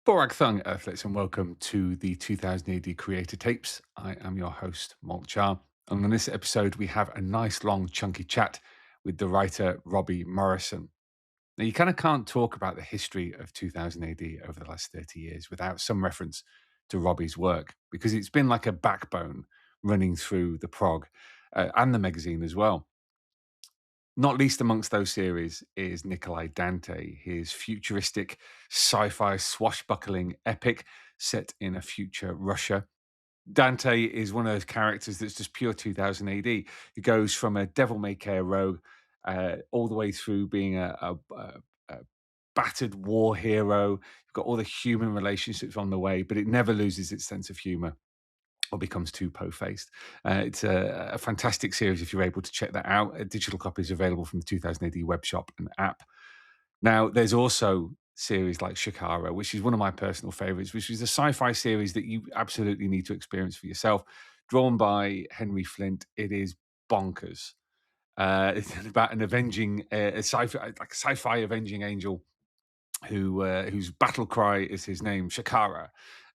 Borag Thung, Earthlets, and welcome to the 2000 AD Creator Tapes. I am your host, Molch-R. And on this episode, we have a nice, long, chunky chat with the writer Robbie Morrison. Now, you kind of can't talk about the history of 2000 AD over the last 30 years without some reference to Robbie's work, because it's been like a backbone running through the prog and the magazine as well. Not least amongst those series is Nikolai Dante, his futuristic sci-fi swashbuckling epic set in a future Russia. Dante is one of those characters that's just pure 2000 AD. He goes from a devil-may-care rogue all the way through being a battered war hero. You've got all the human relationships on the way, but it never loses its sense of humor or becomes too po-faced. It's a fantastic series if you're able to check that out. A digital copy is available from the 2000 AD web shop and app. Now, there's also series like Shakara, which is one of my personal favorites, which is a sci-fi series that you absolutely need to experience for yourself. Drawn by Henry Flint, it is bonkers. It's about an avenging, sci-fi avenging angel whose battle cry is his name, Shakara.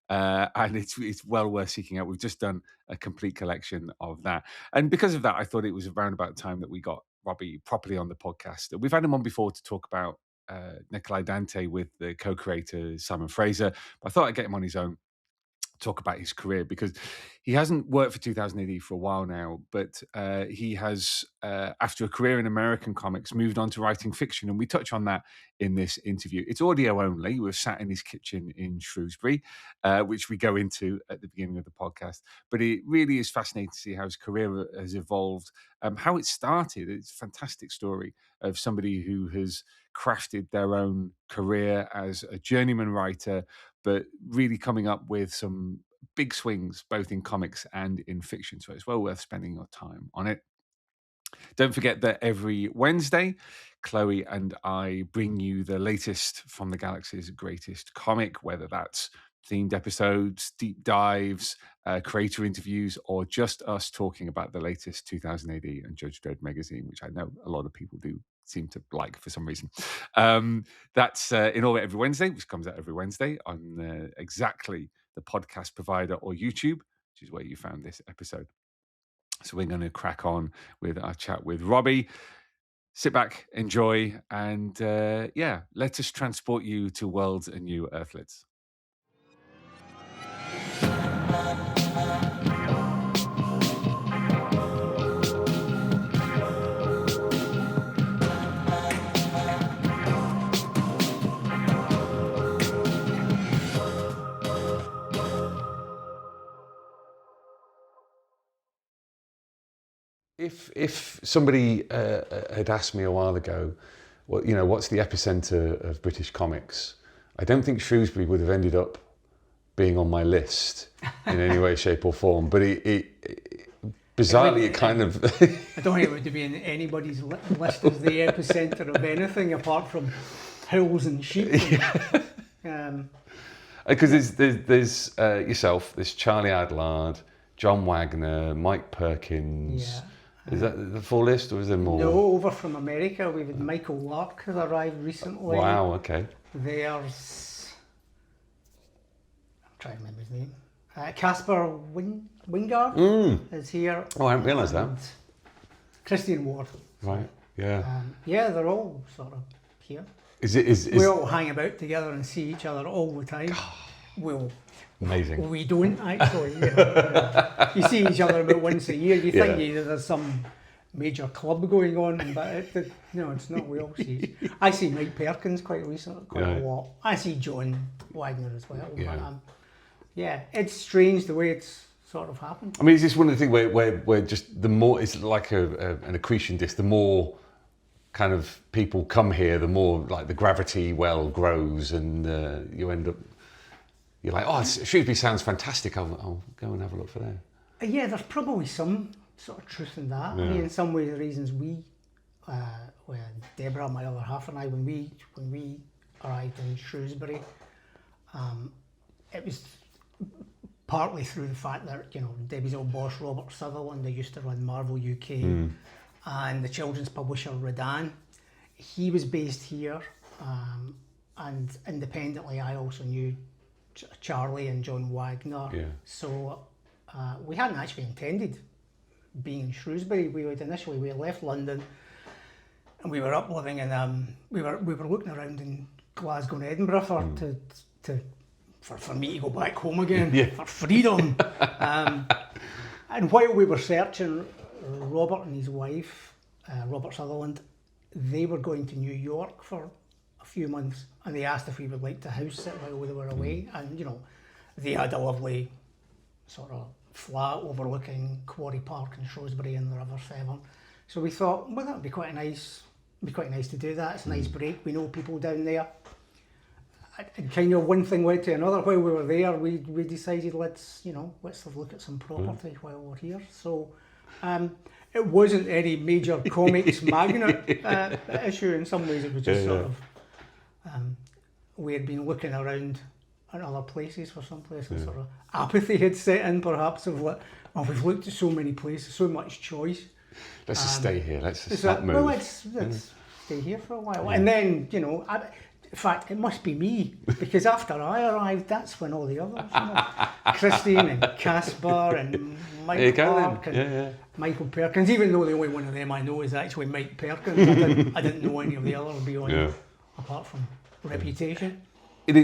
And it's well worth seeking out. We've just done a complete collection of that. And because of that, I thought it was around about time that we got Robbie properly on the podcast. We've had him on before to talk about Nikolai Dante with the co-creator Simon Fraser. But I thought I'd get him on his own, talk about his career, because he hasn't worked for 2000 AD for a while now, but he has, after a career in American comics, moved on to writing fiction, and we touch on that in this interview. It's audio only. We're sat in his kitchen in Shrewsbury, which we go into at the beginning of the podcast, but it really is fascinating to see how his career has evolved, how it started. It's a fantastic story of somebody who has crafted their own career as a journeyman writer, but really coming up with some big swings, both in comics and in fiction. So it's well worth spending your time on it. Don't forget that every Wednesday, Chloe and I bring you the latest from the galaxy's greatest comic, whether that's themed episodes, deep dives, creator interviews, or just us talking about the latest 2000 AD and Judge Dredd magazine, which I know a lot of people do seem to like for some reason. That's in orbit every Wednesday, which comes out every Wednesday on exactly the podcast provider or YouTube, which is where you found this episode. So we're going to crack on with our chat with Robbie. Sit back, enjoy, and let us transport you to worlds and new Earthlets. If somebody had asked me a while ago, what's the epicenter of British comics, I don't think Shrewsbury would have ended up being on my list in any way, shape, or form. But bizarrely, it kind of. I don't think it would be in anybody's list as the epicenter of anything apart from hills and sheep. Because there's yourself, there's Charlie Adlard, John Wagner, Mike Perkins. Yeah. Is that the full list, or is there more? No, over from America, we've had Michael Lark has arrived recently. Wow, okay. There's, I'm trying to remember his name. Casper Wingard is here. Oh, I didn't realise that. Christian Ward. Right, yeah. They're all sort of here. We all hang about together and see each other all the time. Well, amazing. We don't actually. You see each other about once a year. You think there's some major club going on, but it's not. We all see. I see Mike Perkins quite recently, quite a lot. I see John Wagner as well. But, it's strange the way it's sort of happened. I mean, it's just one of the things where just the more, it's like an accretion disc, the more kind of people come here, the more like the gravity well grows, and you end up, you're like, oh, Shrewsbury sounds fantastic, I'll go and have a look for there. Yeah, there's probably some sort of truth in that. Yeah. I mean, in some ways, the reasons Deborah, my other half, and I, when we arrived in Shrewsbury, it was partly through the fact that, Debbie's old boss, Robert Sutherland, they used to run Marvel UK, and the children's publisher, Rodan, he was based here, and independently I also knew Charlie and John Wagner. Yeah. So we hadn't actually intended being in Shrewsbury. We left London, and we were up living in we were looking around in Glasgow and Edinburgh for me to go back home again, for freedom. And while we were searching, Robert and his wife, Robert Sutherland, they were going to New York for a few months, and they asked if we would like to house sit while they were away. And they had a lovely sort of flat overlooking Quarry Park in Shrewsbury and the River Severn. So we thought, well, that would be quite nice. It'd be quite nice to do that. It's a nice break. We know people down there. And kind of one thing led to another. While we were there, we decided let's have a look at some property while we're here. So it wasn't any major comics magnet issue. In some ways, it was just sort of we had been looking around at other places for some places. Sort of apathy had set in, perhaps, of what. Well, we've looked at so many places, so much choice. Let's just stay here. Let's just not move. Well, let's stay here for a while, and then in fact, it must be me, because after I arrived, that's when all the others, Christine and Caspar and Mike Clark and Michael Perkins, even though the only one of them I know is actually Mike Perkins, I didn't know any of the others beyond, apart from reputation. One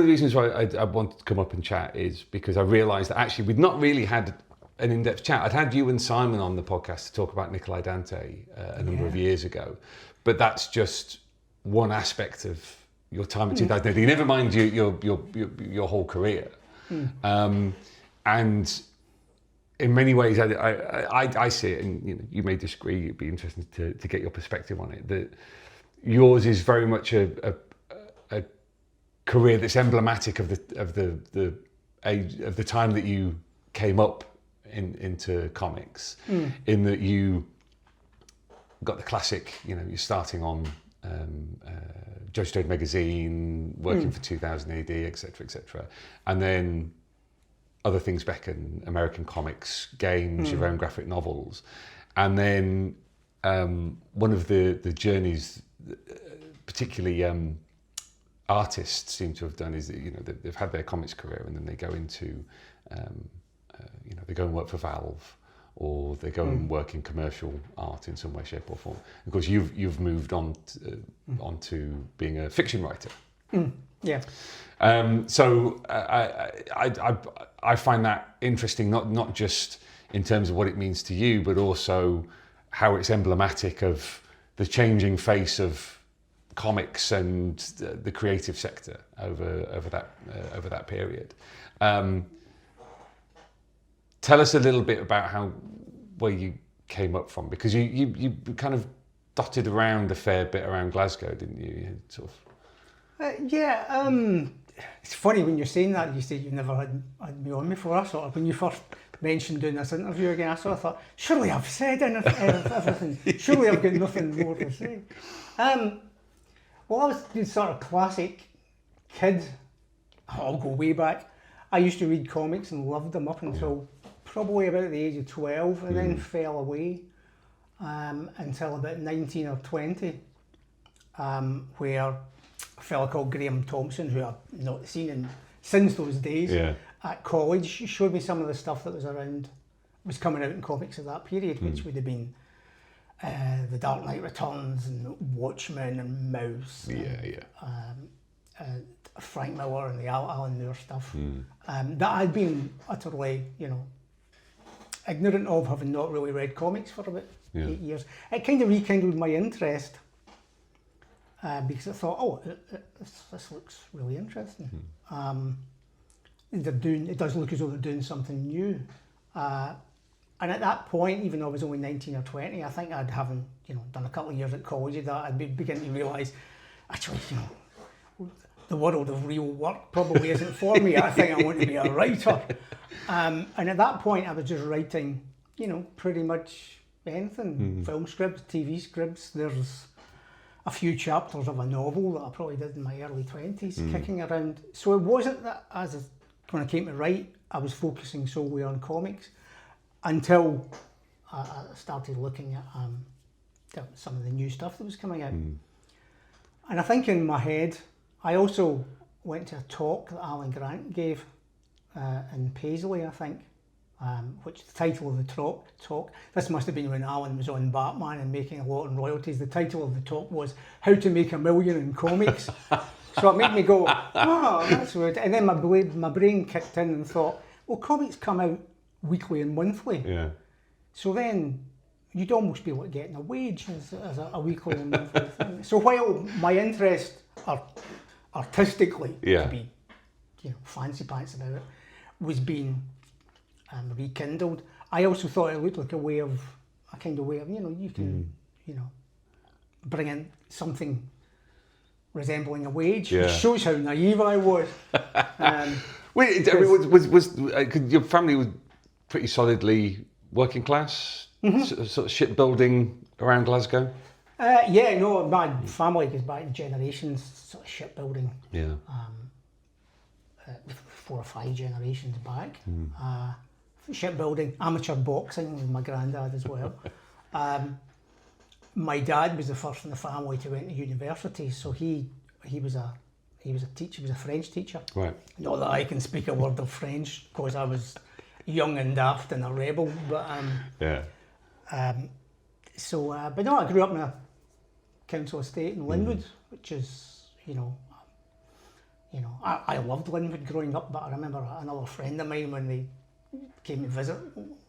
of the reasons why I wanted to come up and chat is because I realised that actually we'd not really had an in-depth chat. I'd had you and Simon on the podcast to talk about Nikolai Dante a number of years ago, but that's just one aspect of your time in 2018. Never mind your whole career. And in many ways, I see it, and you may disagree. It'd be interesting to get your perspective on it. That yours is very much a career that's emblematic of the age of the time that you came up into comics, in that you got the classic. You're starting on Judge Strode magazine, working for 2000 AD, etc., etc., and then other things beckon: American comics, games, your own graphic novels, and then one of the journeys, particularly artists seem to have done, is that they've had their comics career and then they go into they go and work for Valve, or they go and work in commercial art in some way, shape, or form. Of course, you've moved on to being a fiction writer. Yeah. So I find that interesting, not just in terms of what it means to you, but also how it's emblematic of the changing face of comics and the creative sector over that period. Tell us a little bit about where you came up from, because you kind of dotted around a fair bit around Glasgow, didn't you? You sort of... It's funny when you're saying that. You said you never had me on before. I sort of, when you first mentioned doing this interview again, I sort of thought, surely I've said everything. Surely I've got nothing more to say. Well, I was the sort of classic kid. I'll go way back. I used to read comics and loved them up until probably about the age of 12, and then fell away until about 19 or 20, where a fella called Graham Thompson, who I've not seen since those days at college, showed me some of the stuff that was coming out in comics at that period, which would have been The Dark Knight Returns and Watchmen and Mouse, Frank Miller and the Alan Moore stuff that I'd been utterly, ignorant of, having not really read comics for about 8 years. It kind of rekindled my interest because I thought, this looks really interesting. It does look as though they're doing something new. And at that point, even though I was only 19 or 20, I think I'd done a couple of years at college of that, I'd be beginning to realise, actually, the world of real work probably isn't for me. I think I want to be a writer. And at that point, I was just writing, pretty much anything. Film scripts, TV scripts. There's a few chapters of a novel that I probably did in my early 20s, kicking around. So it wasn't that when I came to write, I was focusing solely on comics until I started looking at some of the new stuff that was coming out. And I think in my head, I also went to a talk that Alan Grant gave in Paisley, I think, which the title of the talk, this must have been when Alan was on Batman and making a lot in royalties. The title of the talk was How to Make a Million in Comics. So it made me go, oh, that's weird. And then my brain kicked in and thought, well, comics come out weekly and monthly. Yeah. So then you'd almost be like getting a wage as a weekly and monthly thing. So while my interest artistically, to be fancy pants about it, was being rekindled, I also thought it looked like a kind of way of, you can, bring in something resembling a wage, which shows how naive I was. Wait, was your family was pretty solidly working class, sort of shipbuilding around Glasgow? My family goes back generations, sort of shipbuilding. Yeah. 4 or 5 generations back. Shipbuilding, amateur boxing with my granddad as well. My dad was the first in the family to went to university, so he was a teacher, he was a French teacher. Right. Not that I can speak a word of French because I was young and daft and a rebel, but but no, I grew up in a council estate in Linwood, which is, I loved Linwood growing up, but I remember another friend of mine when they came to visit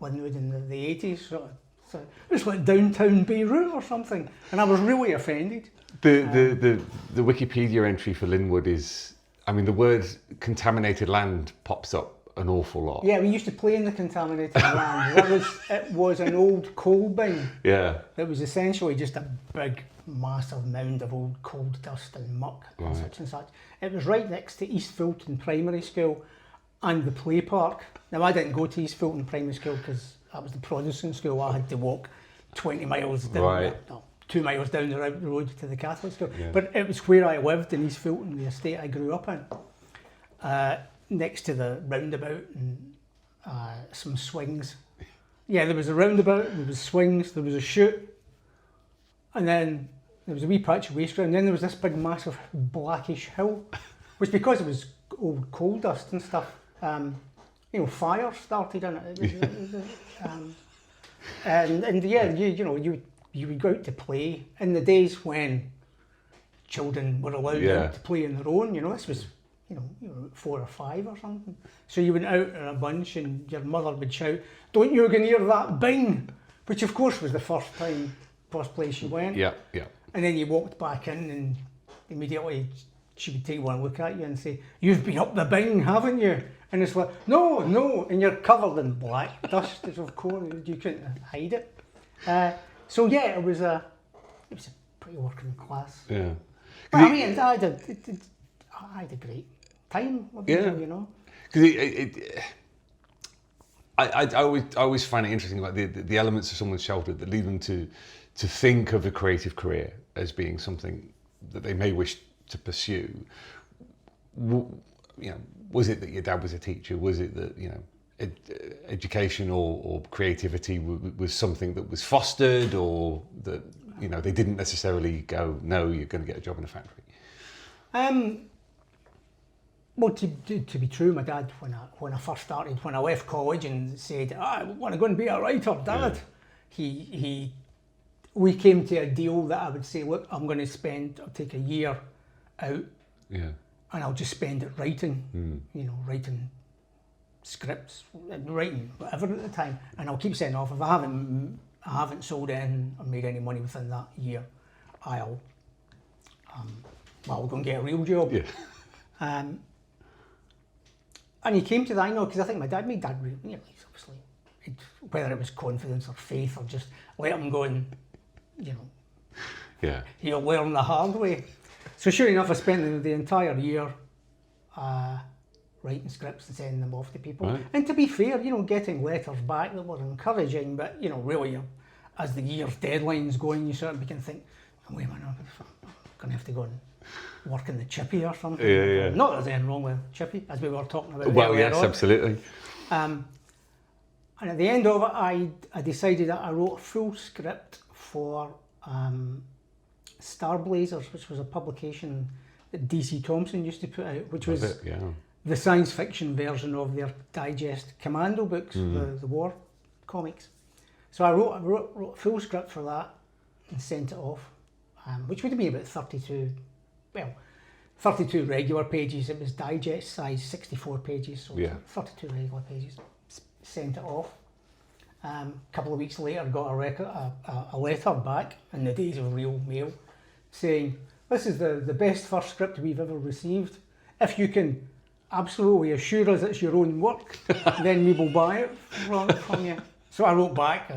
Linwood in the 80s, so it was like downtown Beirut or something, and I was really offended. The Wikipedia entry for Linwood is, the word contaminated land pops up an awful lot. Yeah, we used to play in the contaminated land. It was an old coal bin. Yeah. It was essentially just a big, massive mound of old coal dust and muck and such and such. It was right next to East Fulton Primary School and the play park. Now, I didn't go to East Fulton Primary School because that was the Protestant school. I had to walk 20 miles down, 2 miles down the road to the Catholic school. Yeah. But it was where I lived in East Fulton, the estate I grew up in, next to the roundabout and some swings. Yeah, there was a roundabout, there was swings, there was a chute, and then there was a wee patch of waste ground, and then there was this big massive blackish hill, which because it was old coal dust and stuff, fire started in it. You would go out to play in the days when children were allowed out to play on their own. This was, you were 4 or 5 or something. So you went out in a bunch and your mother would shout, "Don't you go near that bin," which of course was the first place you went. Yeah, yeah. And then you walked back in and immediately she would take one look at you and say, "You've been up the bin, haven't you?" And it's like, no, and you're covered in black dust, of course, you couldn't hide it. It was a pretty working class. Yeah. But I had a great time. Because I always find it interesting about the elements of someone's childhood that lead them to think of a creative career as being something that they may wish to pursue. Was it that your dad was a teacher? Was it that education or creativity was something that was fostered, or that they didn't necessarily go, "No, you're going to get a job in a factory"? Well, to be true, my dad, when I left college and said, "I want to go and be a writer, Dad," we came to a deal that I would say, "Look, I'll take a year out, and I'll just spend it writing, writing scripts, writing whatever at the time, and I'll keep sending off. If I haven't sold anything or made any money within that year, I'll go and get a real job." Yeah. And he came to that, because I think my dad really, obviously, whether it was confidence or faith or just let him go and, he'll learn the hard way. So sure enough, I spent the entire year writing scripts and sending them off to people. Right. And to be fair, getting letters back that were encouraging, but, really, as the year's deadline's going, you sort of begin to think, wait a minute, I'm going to have to go and work in the chippy or something. Yeah. Not that there's anything wrong with chippy, as we were talking about. Well, yes, on. Absolutely. And at the end of it, I decided that I wrote a full script for Star Blazers, which was a publication that DC Thomson used to put out, which was Yeah. the science fiction version of their digest commando books, the war comics. So I wrote a full script for that and sent it off, which would have been about 32 regular pages. It was digest size, 64 pages, so 32 regular pages. Sent it off. A couple of weeks later, got a letter back in the days of real mail saying, "This is the best first script we've ever received. If you can absolutely assure us it's your own work, then we will buy it from you." So I wrote back,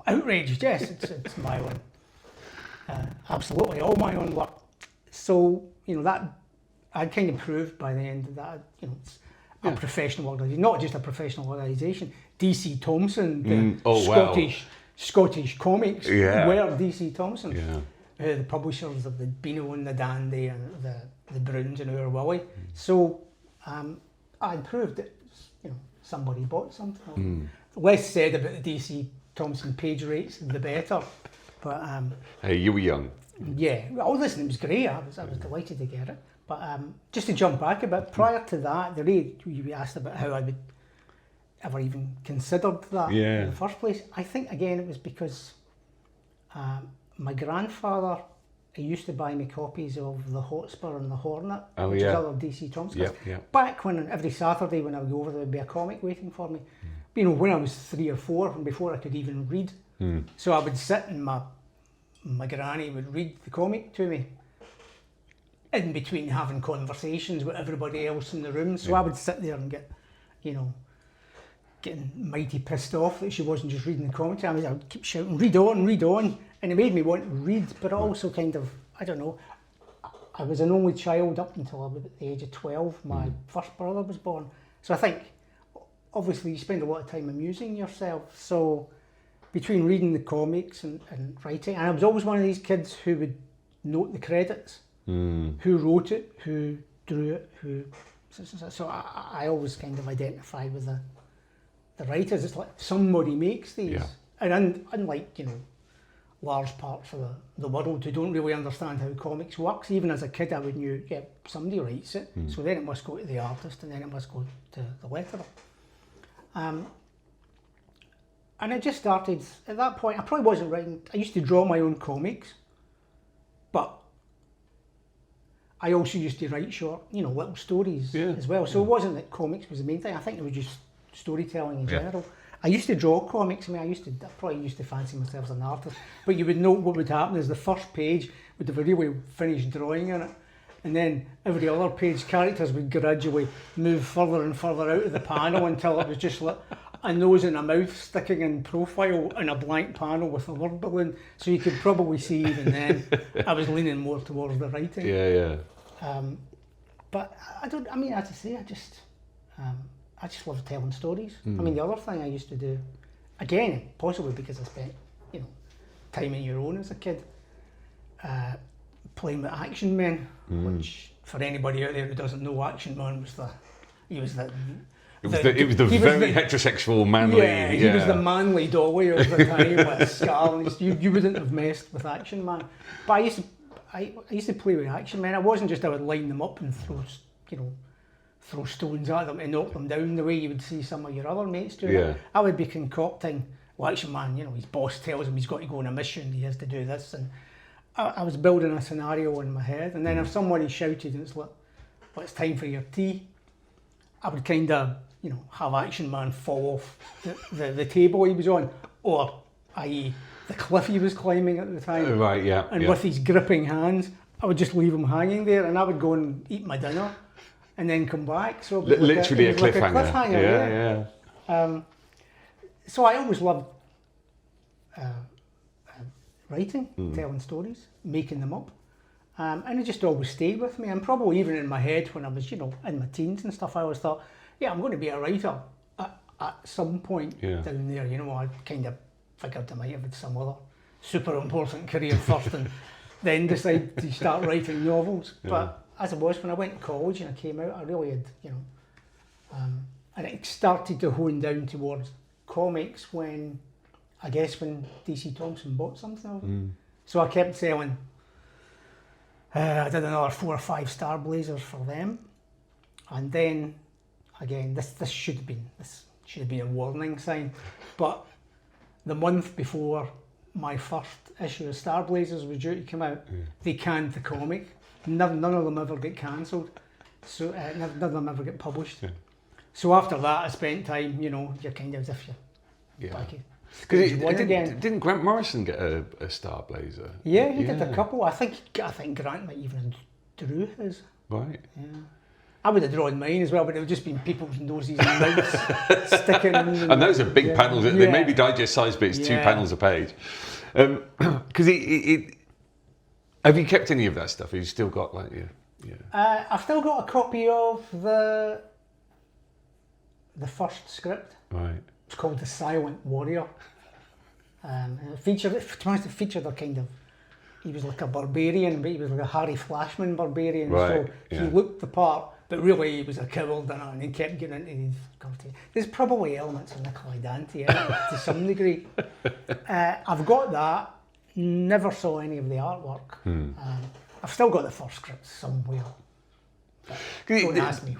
outraged, yes, it's my own. Absolutely all my own work. So, that I'd kind of proved by the end of that, it's a professional organisation, not just a professional organisation. DC Thomson, the Scottish comics were DC Thomson. Yeah. The publishers of the Beano and the Dandy and the Bruins and Our Willie. So I proved that somebody bought something. Less said about the DC Thomson page rates, the better. But hey, you were young. Yeah. Oh, listen, it was great. I was delighted to get it. But just to jump back a bit, prior to that, you asked about how I would ever even considered that in the first place. I think again it was because my grandfather, he used to buy me copies of The Hotspur and The Hornet, which is other DC Thomson. Back when every Saturday when I would go over, there would be a comic waiting for me. When I was 3 or 4, and before I could even read. So I would sit and my granny would read the comic to me, in between having conversations with everybody else in the room. So I would sit there and getting mighty pissed off that she wasn't just reading the comic. I would keep shouting, read on. And it made me want to read, but also kind of, I don't know, I was an only child up until about the age of 12. My first brother was born. So I think, obviously, you spend a lot of time amusing yourself. So between reading the comics and writing, and I was always one of these kids who would note the credits, who wrote it, who drew it, so I always kind of identify with the writers. It's like somebody makes these, and unlike large parts of the world who don't really understand how comics works, even as a kid I would knew, somebody writes it, so then it must go to the artist, and then it must go to the letterer. And I just started, at that point, I probably wasn't writing, I used to draw my own comics, but I also used to write short, little stories as well. So it wasn't that comics was the main thing, I think it was just storytelling in general. I used to draw comics, I probably used to fancy myself as an artist, but you would know what would happen is the first page would have a really finished drawing in it, and then every other page characters would gradually move further and further out of the panel until it was just like a nose and a mouth sticking in profile in a blank panel with a word balloon. So you could probably see even then I was leaning more towards the writing. But I just love telling stories. The other thing I used to do, again, possibly because I spent, time on your own as a kid, playing with Action Men, which for anybody out there who doesn't know, Action Man was It was the very heterosexual, manly. He was the manly dolly of the time with a scar. And you wouldn't have messed with Action Man. But I used to play with Action Men. I wasn't just I would line them up and throw stones at them and knock them down the way you would see some of your other mates do. I would be concocting, Action Man, his boss tells him he's got to go on a mission, he has to do this, and I was building a scenario in my head, and then if somebody shouted and it's like, well, it's time for your tea, I would kind of, have Action Man fall off the table he was on, or i.e. the cliff he was climbing at the time. And with his gripping hands, I would just leave him hanging there, and I would go and eat my dinner and then come back. So literally a cliffhanger. So I always loved writing, telling stories, making them up, and it just always stayed with me. And probably even in my head when I was, in my teens and stuff, I always thought, I'm going to be a writer at some point down there. I kind of figured I might have had some other super important career first, and then decide to start writing novels. But as it was, when I went to college and I came out, I really had, and it started to hone down towards comics when DC Thomson bought something of it. So I kept selling I did another 4 or 5 Star Blazers for them, and then again this should have been a warning sign, but the month before my first issue of Star Blazers was due to come out, they canned the comic. None of them ever get cancelled, so none of them ever get published. Yeah. So after that, I spent time, you're kind of as if you're back. Because didn't Grant Morrison get a Star Blazer? Yeah, he did a couple. I think Grant might even drew his. Right. Yeah. I would have drawn mine as well, but it would just been people's noses and mouths sticking in. And those are big panels. They may be digest size, but it's 2 panels a page. Because have you kept any of that stuff? Have you still got I've still got a copy of the first script. Right. It's called The Silent Warrior. It featured a kind of, he was like a barbarian, but he was like a Harry Flashman barbarian. Right. So he looked the part, but really he was a coward and he kept getting into these conversations. There's probably elements of Nikolai Dante in it to some degree. I've got that. Never saw any of the artwork. I've still got the first script somewhere. Don't ask me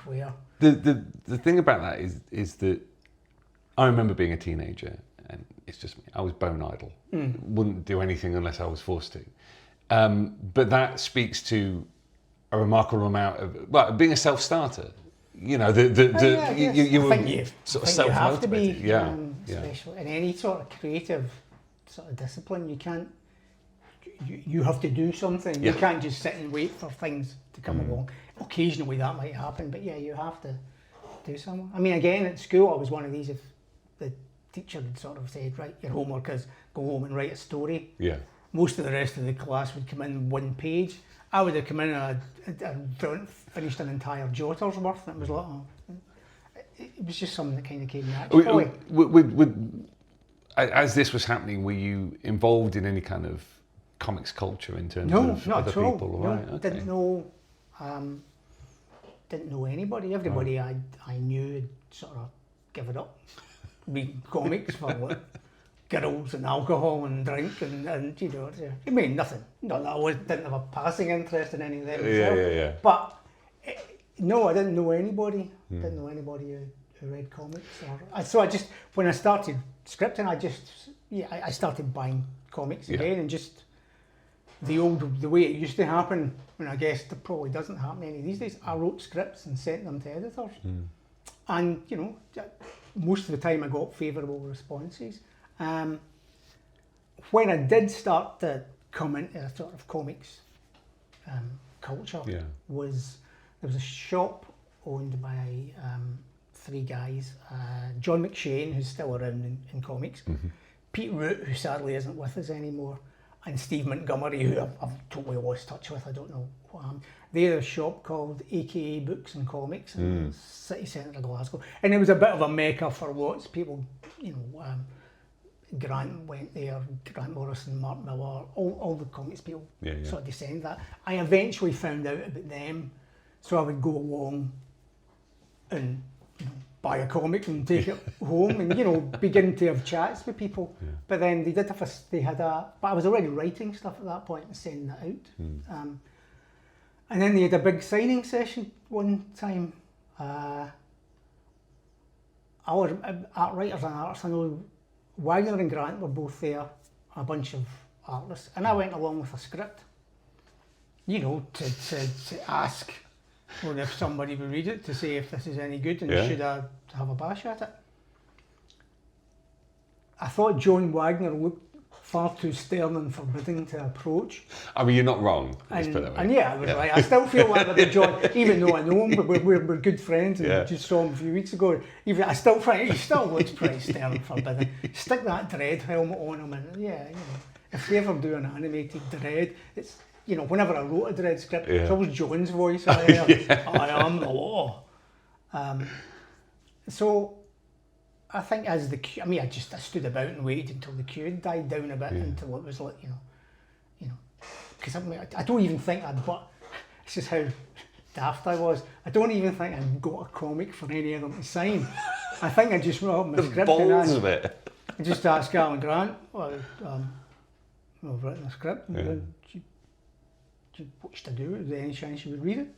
where. The thing about that is that I remember being a teenager, and it's just me. I was bone idle. Wouldn't do anything unless I was forced to. But that speaks to a remarkable amount of being a self-starter. You were sort of self-motivated. You have to be, especially in any sort of creative sort of discipline. You can't. You have to do something. You can't just sit and wait for things to come along. Occasionally that might happen, but you have to do something. I mean, again, at school I was one of these. If the teacher had sort of said, right, your homework is go home and write a story. Yeah. Most of the rest of the class would come in 1 page. I would have come in and I'd finished an entire jotter's worth, and it was like, it was just something that kind of came naturally. As this was happening, were you involved in any kind of comics culture in terms of not other at all. people? No, Right, okay. Didn't know anybody. Everybody I knew had sort of given up reading comics for like girls and alcohol and drink and I mean nothing. Not that I didn't have a passing interest in any of them myself. But no, I didn't know anybody. Didn't know anybody who read comics. So I just, when I started scripting, I started buying comics again, and just the way it used to happen. I mean, I guess it probably doesn't happen any these days. I wrote scripts and sent them to editors, and most of the time I got favourable responses. When I did start to come into a sort of comics culture, there was a shop owned by 3 guys, John McShane, who's still around in comics, Pete Root, who sadly isn't with us anymore, and Steve Montgomery, who I've totally lost touch with. I don't know what happened. They had a shop called AKA Books and Comics in the city centre of Glasgow, and it was a bit of a mecca for lots of people. Grant went there, Grant Morrison, Mark Millar, all the comics people sort of descend that. I eventually found out about them, so I would go along and buy a comic and take it home and begin to have chats with people. But then but I was already writing stuff at that point and sending that out. And then they had a big signing session one time. Our art writers and artists, I know Wagner and Grant were both there, a bunch of artists, and I went along with a script, to ask if somebody would read it, to say if this is any good and should I have a bash at it. I thought John Wagner looked far too stern and forbidding to approach. I mean, you're not wrong. I was right. I still feel like with John, even though I know him, but we're good friends and just saw him a few weeks ago. I still find he still looks pretty stern and forbidding. Stick that dread helmet on him, and if they ever do an animated dread, it's whenever I wrote a dread script, it's always John's voice. I am the law. So I think I stood about and waited until the queue had died down a bit, until it was like, because I don't even think but this is how daft I was. I don't even think I got a comic for any of them to sign. I think I just wrote up my script of it. I just asked Alan Grant, I've written a script. Do what's to do? Is there any chance you would read it?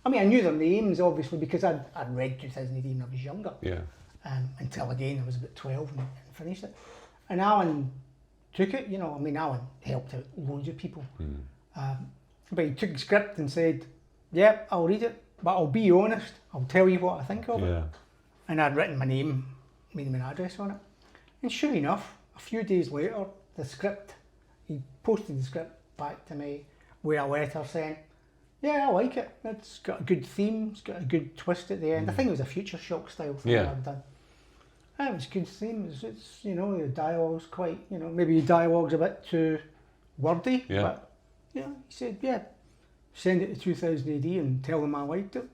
I mean, I knew their names, obviously, because I'd read 2000 AD when I was younger. Yeah. Until again, I was about 12 and finished it. And Alan took it, I mean, Alan helped out loads of people. But he took the script and said, yeah, I'll read it, but I'll be honest, I'll tell you what I think of it. And I'd written my name and address on it. And sure enough, a few days later, he posted the script back to me with a letter saying, yeah, I like it. It's got a good theme, it's got a good twist at the end. I think it was a Future Shock style thing I'd done. It was a good theme. It's the dialogue's quite, maybe the dialogue's a bit too wordy. But, he said, yeah, send it to 2000 AD and tell them I liked it.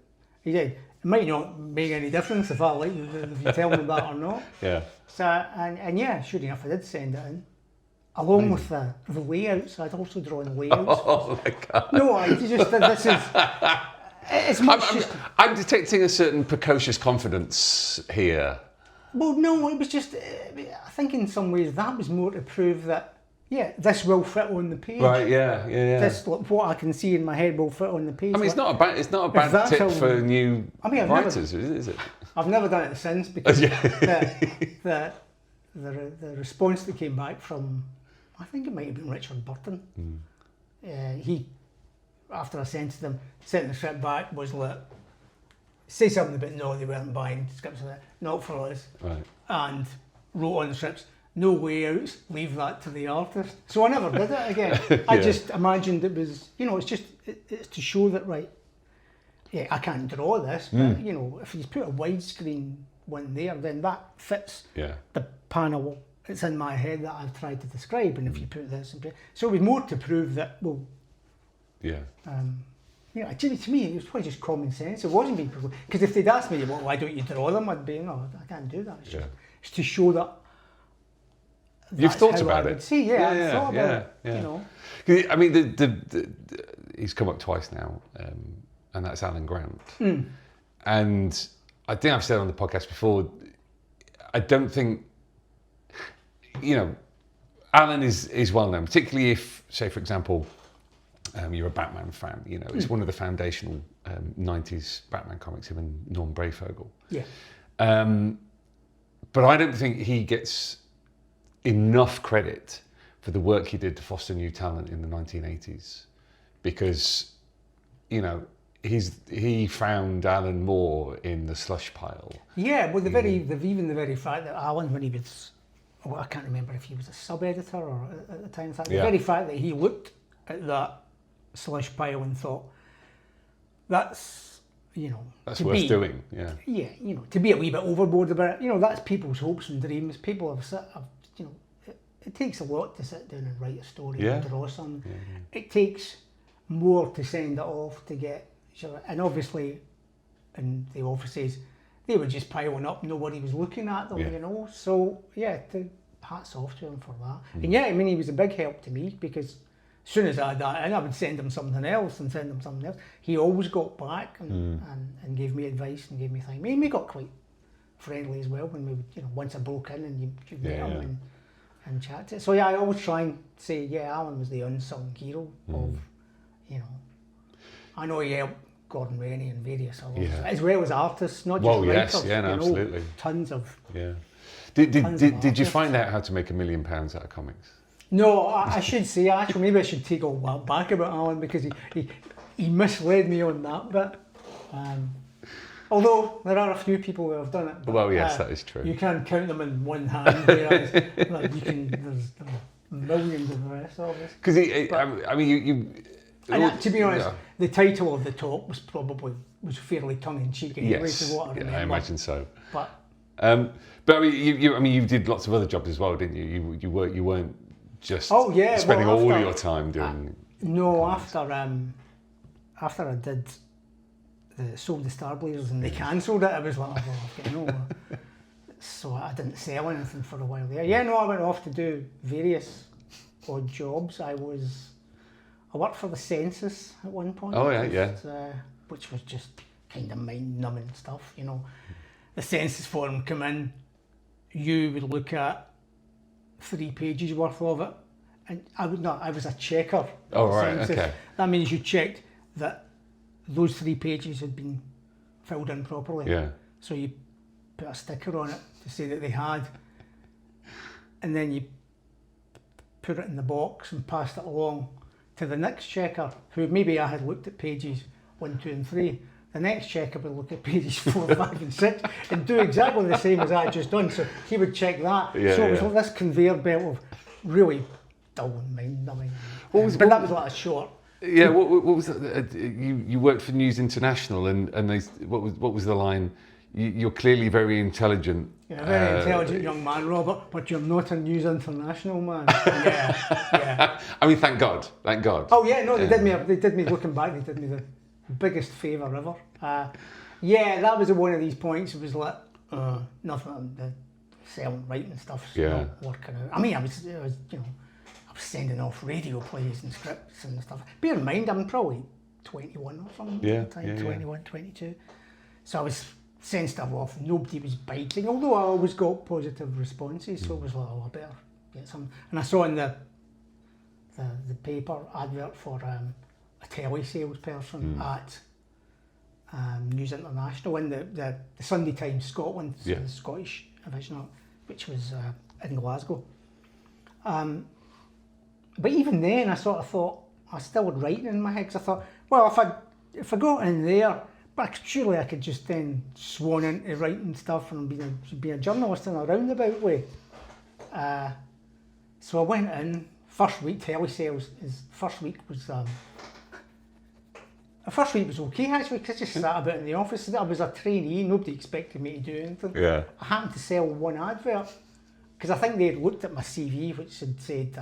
He said, it might not make any difference if I like it, if you tell them that or not. So, and yeah, sure enough, I did send it in. Along with the layouts, I'd also drawn layouts. Oh my God. No, I just, this is, it's much I'm detecting a certain precocious confidence here. Well, no, it was just, I think in some ways that was more to prove that, this will fit on the page. Right, yeah. This, what I can see in my head will fit on the page. I mean, it's not a bad tip for new writers, is it? I've never done it since because the response that came back from, I think it might have been Richard Burton. He, after I sent the script back, was like, say something about no, they weren't buying scripts like that, not for us. Right. And wrote on the scripts, no layouts, leave that to the artist. So I never did it again. I just imagined it was, it's to show that, right, I can't draw this, but, if you put a widescreen one there, then that fits the panel. It's in my head that I've tried to describe, and if you put this in place. So it was more to prove that, well, to me, it was probably just common sense. It wasn't being, because if they'd asked me, well, why don't you draw them? I'd be, no, I can't do that. It's to show that. You've thought about it. See, I thought about it. I mean, he's come up twice now, and that's Alan Grant. And I think I've said on the podcast before, I don't think, Alan is well known, particularly if, say, for example, you're a Batman fan. It's one of the foundational 90s Batman comics, him and Norm Brayfogle. But I don't think he gets enough credit for the work he did to foster new talent in the 1980s, because, he found Alan Moore in the slush pile. Yeah, well, the very fact that Alan, when he was, I can't remember if he was a sub-editor or at the time, the very fact that he looked at that slush pile and thought, that's worth doing. To be a wee bit overboard about it. That's people's hopes and dreams. People have it takes a lot to sit down and write a story and draw something. It takes more to send it off to get, and obviously in the offices they were just piling up, nobody was looking at them, so hats off to him for that. And I mean, he was a big help to me, because as soon as I had that in, I would send him something else. He always got back and gave me advice and gave me things. I mean, we got quite friendly as well when we would, once I broke in and you met him and chat to it. So I always try and say, Alan was the unsung hero of, I know he helped Gordon Rennie and various others, as well as artists, not just writers. Absolutely. Tons of. Did you find out how to make £1 million out of comics? No, I should say, actually, maybe I should take all that back about Alan, because he misled me on that bit. Although there are a few people who have done it. But, that is true. You can't count them in one hand, whereas there's millions of the rest of us. Because I mean, you to be honest, the title of the talk was fairly tongue-in-cheek anyway, to what I remember. I imagine so. But I mean, you did lots of other jobs as well, didn't you? You weren't just spending all your time doing. After I did sold the Starblazers and they cancelled it, I was like, I've got no. So I didn't sell anything for a while there. I went off to do various odd jobs. I worked for the census at one point. Which was just kind of mind-numbing stuff, The census form come in, you would look at 3 pages worth of it, and I was a checker. Oh, right, okay. That means you checked that those 3 pages had been filled in properly. Yeah. So you put a sticker on it to say that they had, and then you put it in the box and passed it along to the next checker, who maybe I had looked at pages 1, 2 and 3. The next checker would look at pages 4, 5 and 6 and do exactly the same as I had just done. So he would check that. So it was like this conveyor belt of really dull and mind-numbing. But that was like a short. Yeah, what was that? You worked for News International, and they, what was the line? You're clearly very intelligent. You're a very intelligent young man, Robert, but you're not a News International man. Yeah. I mean, thank God. Oh yeah, no, they did me. Looking back, they did me the biggest favour ever. That was one of these points. It was like nothing. The selling, writing stuff, not working out. I mean, I was sending off radio plays and scripts and stuff. Bear in mind, I'm probably 21 or something at the time, 21, 22. So I was sending stuff off. Nobody was biting, although I always got positive responses. So it was like, oh, I better get some. And I saw in the paper advert for a telly salesperson at News International in the Sunday Times Scotland, so the Scottish division, which was in Glasgow. But even then, I sort of thought, I still would write in my head, because I thought, well, if I got in there, but surely I could just then swan into writing stuff and be a journalist in a roundabout way. So I went in, first week, telesales, first week was okay actually, because I just sat about in the office. I was a trainee, nobody expected me to do anything. Yeah. I happened to sell one advert, because I think they had looked at my CV, which had said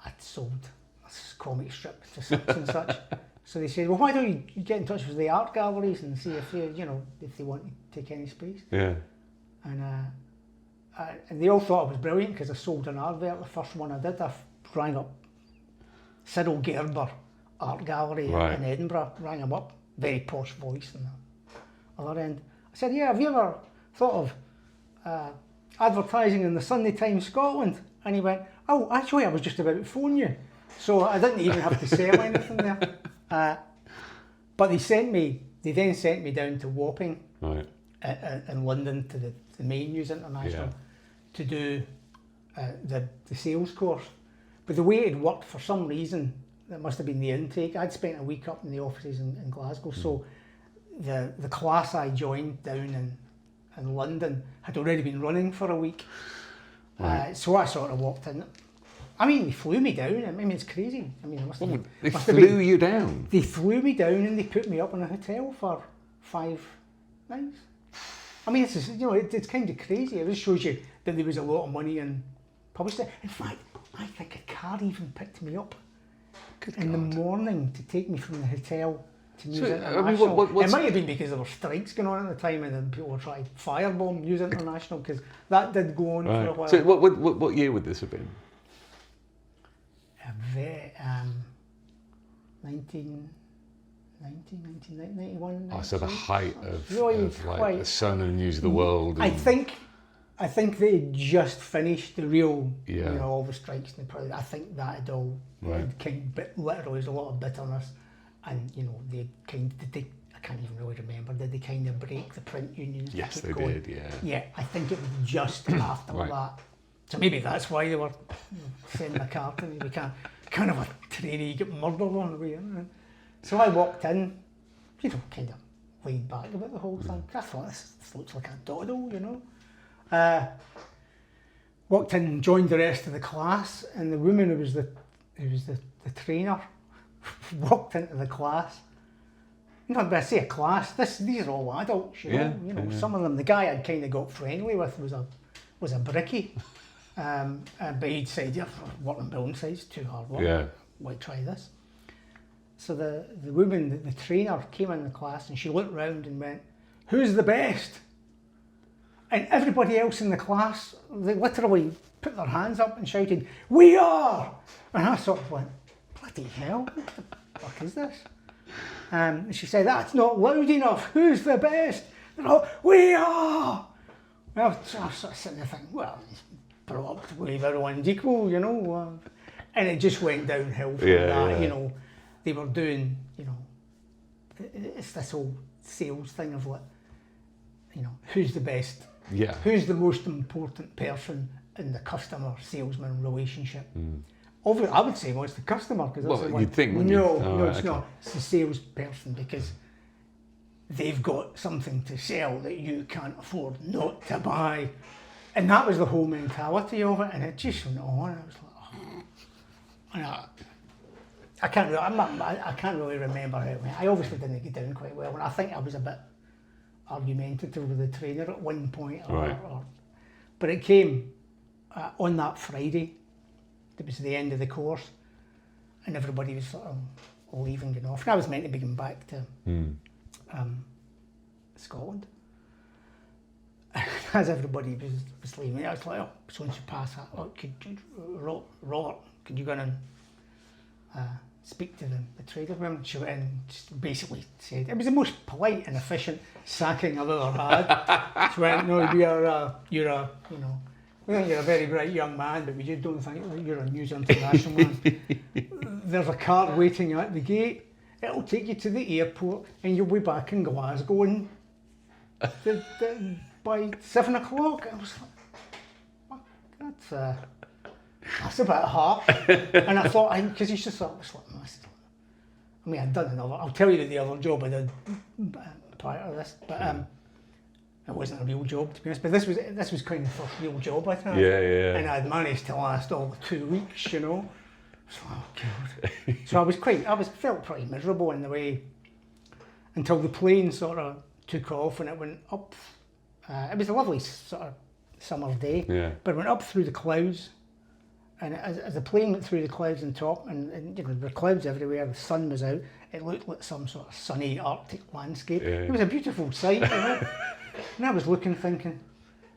I'd sold a comic strip to such and such. So they said, well, why don't you get in touch with the art galleries and see if they want to take any space. Yeah. And they all thought I was brilliant because I sold an advert. The first one I did, I rang up Cyril Gerber Art Gallery in Edinburgh, rang him up, very posh voice on the other end. I said, have you ever thought of advertising in the Sunday Times Scotland? And he went, oh, actually, I was just about to phone you. So I didn't even have to sell anything there. But they then sent me down to Wapping in London to the main News International to do the sales course. But the way it worked, for some reason, that must have been the intake. I'd spent a week up in the offices in Glasgow, so the class I joined down in London had already been running for a week. So I sort of walked in. I mean, they flew me down. I mean, it's crazy. I mean, they flew you down? They flew me down and they put me up in a hotel for 5 nights. I mean, it's kind of crazy. It just shows you that there was a lot of money in publicity. In fact, I think a car even picked me up in the morning to take me from the hotel to News International. I mean, it might have been because there were strikes going on at the time and then people were trying to firebomb News International, because that did go on for a while. So what year would this have been? 1991. Oh, so the height of the Sun and News of the World. I think they had just finished the real, all the strikes and the. I think that had all literally was a lot of bitterness, and they I can't even really remember. Did they kind of break the print unions? Yes, they did. Yeah. Yeah, I think it was just after that. So maybe that's why they were sending a car to me. We can't kind of a trainee get murdered on the way in. So I walked in, kind of laid back about the whole thing. I thought, this looks like a doddle, Walked in and joined the rest of the class, and the woman who was the trainer walked into the class. But I say a class, these are all adults, Some of them, the guy I'd kind of got friendly with was a brickie. But he'd said, working building sites, too hard work. Yeah. Why try this? So the woman, the trainer, came in the class and she looked round and went, who's the best? And everybody else in the class, they literally put their hands up and shouted, we are! And I sort of went, bloody hell, what the fuck is this? And she said, that's not loud enough, who's the best? And we are! Well, so I was sort of sitting there thinking, well, brought up with everyone's equal, you know, and it just went downhill from that. You know, they were doing, you know, it's this whole sales thing of like, you know, who's the best, who's the most important person in the customer-salesman relationship. Obviously, I would say, well, it's the customer, because that's the one. You'd think, wouldn't you? No, it's not. It's the salesperson, because they've got something to sell that you can't afford not to buy. And that was the whole mentality of it, and it just went on. I was like, oh. And I can't really remember how it went. I obviously didn't get down quite well, and I think I was a bit argumentative with the trainer at one point. But it came on that Friday. It was the end of the course, and everybody was sort of leaving and off. And I was meant to be going back to Scotland. As everybody was leaving, I was like, oh, so once you pass that, Robert, could you go in and speak to the trader? She went in and just basically said, it was the most polite and efficient sacking I've ever had. She went, no, you're a, you know, we think you're a very bright young man, but we just don't think you're a News International man. There's a car waiting at the gate. It'll take you to the airport, and you'll be back in Glasgow by 7 o'clock. I was like, that's a bit hard. And I thought, because you just thought, I mean, I'd done another. I'll tell you the other job I did prior to this, but it wasn't a real job, to be honest. But this was kind of the first real job I had. And I'd managed to last all 2 weeks, you know. So, oh God. So I felt pretty miserable in the way until the plane sort of took off and it went up. It was a lovely sort of summer day, but it went up through the clouds. And as the plane went through the clouds on top, and you know, there were clouds everywhere, the sun was out, it looked like some sort of sunny Arctic landscape. It was a beautiful sight, you know. And I was looking, thinking,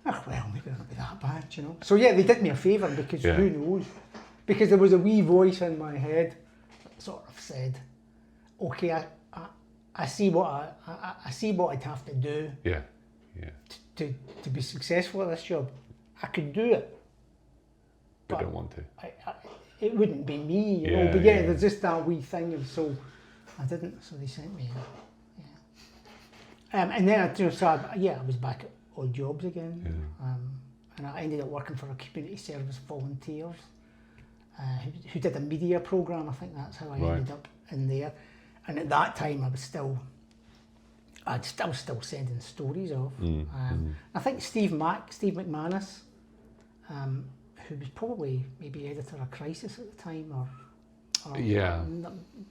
oh, well, maybe it'll be that bad, you know. So yeah, they did me a favour, because who knows? Because there was a wee voice in my head that sort of said, okay, I see what I see what I'd have to do to be successful at this job. I could do it. But I don't want to. It wouldn't be me, you know. But yeah, there's just that wee thing, and so I didn't. So they sent me. And then I was back at odd jobs again, and I ended up working for a community service volunteers who did a media programme. I think that's how I ended up in there. And at that time, I was still sending stories off. I think Steve McManus, who was probably maybe editor of Crisis at the time, or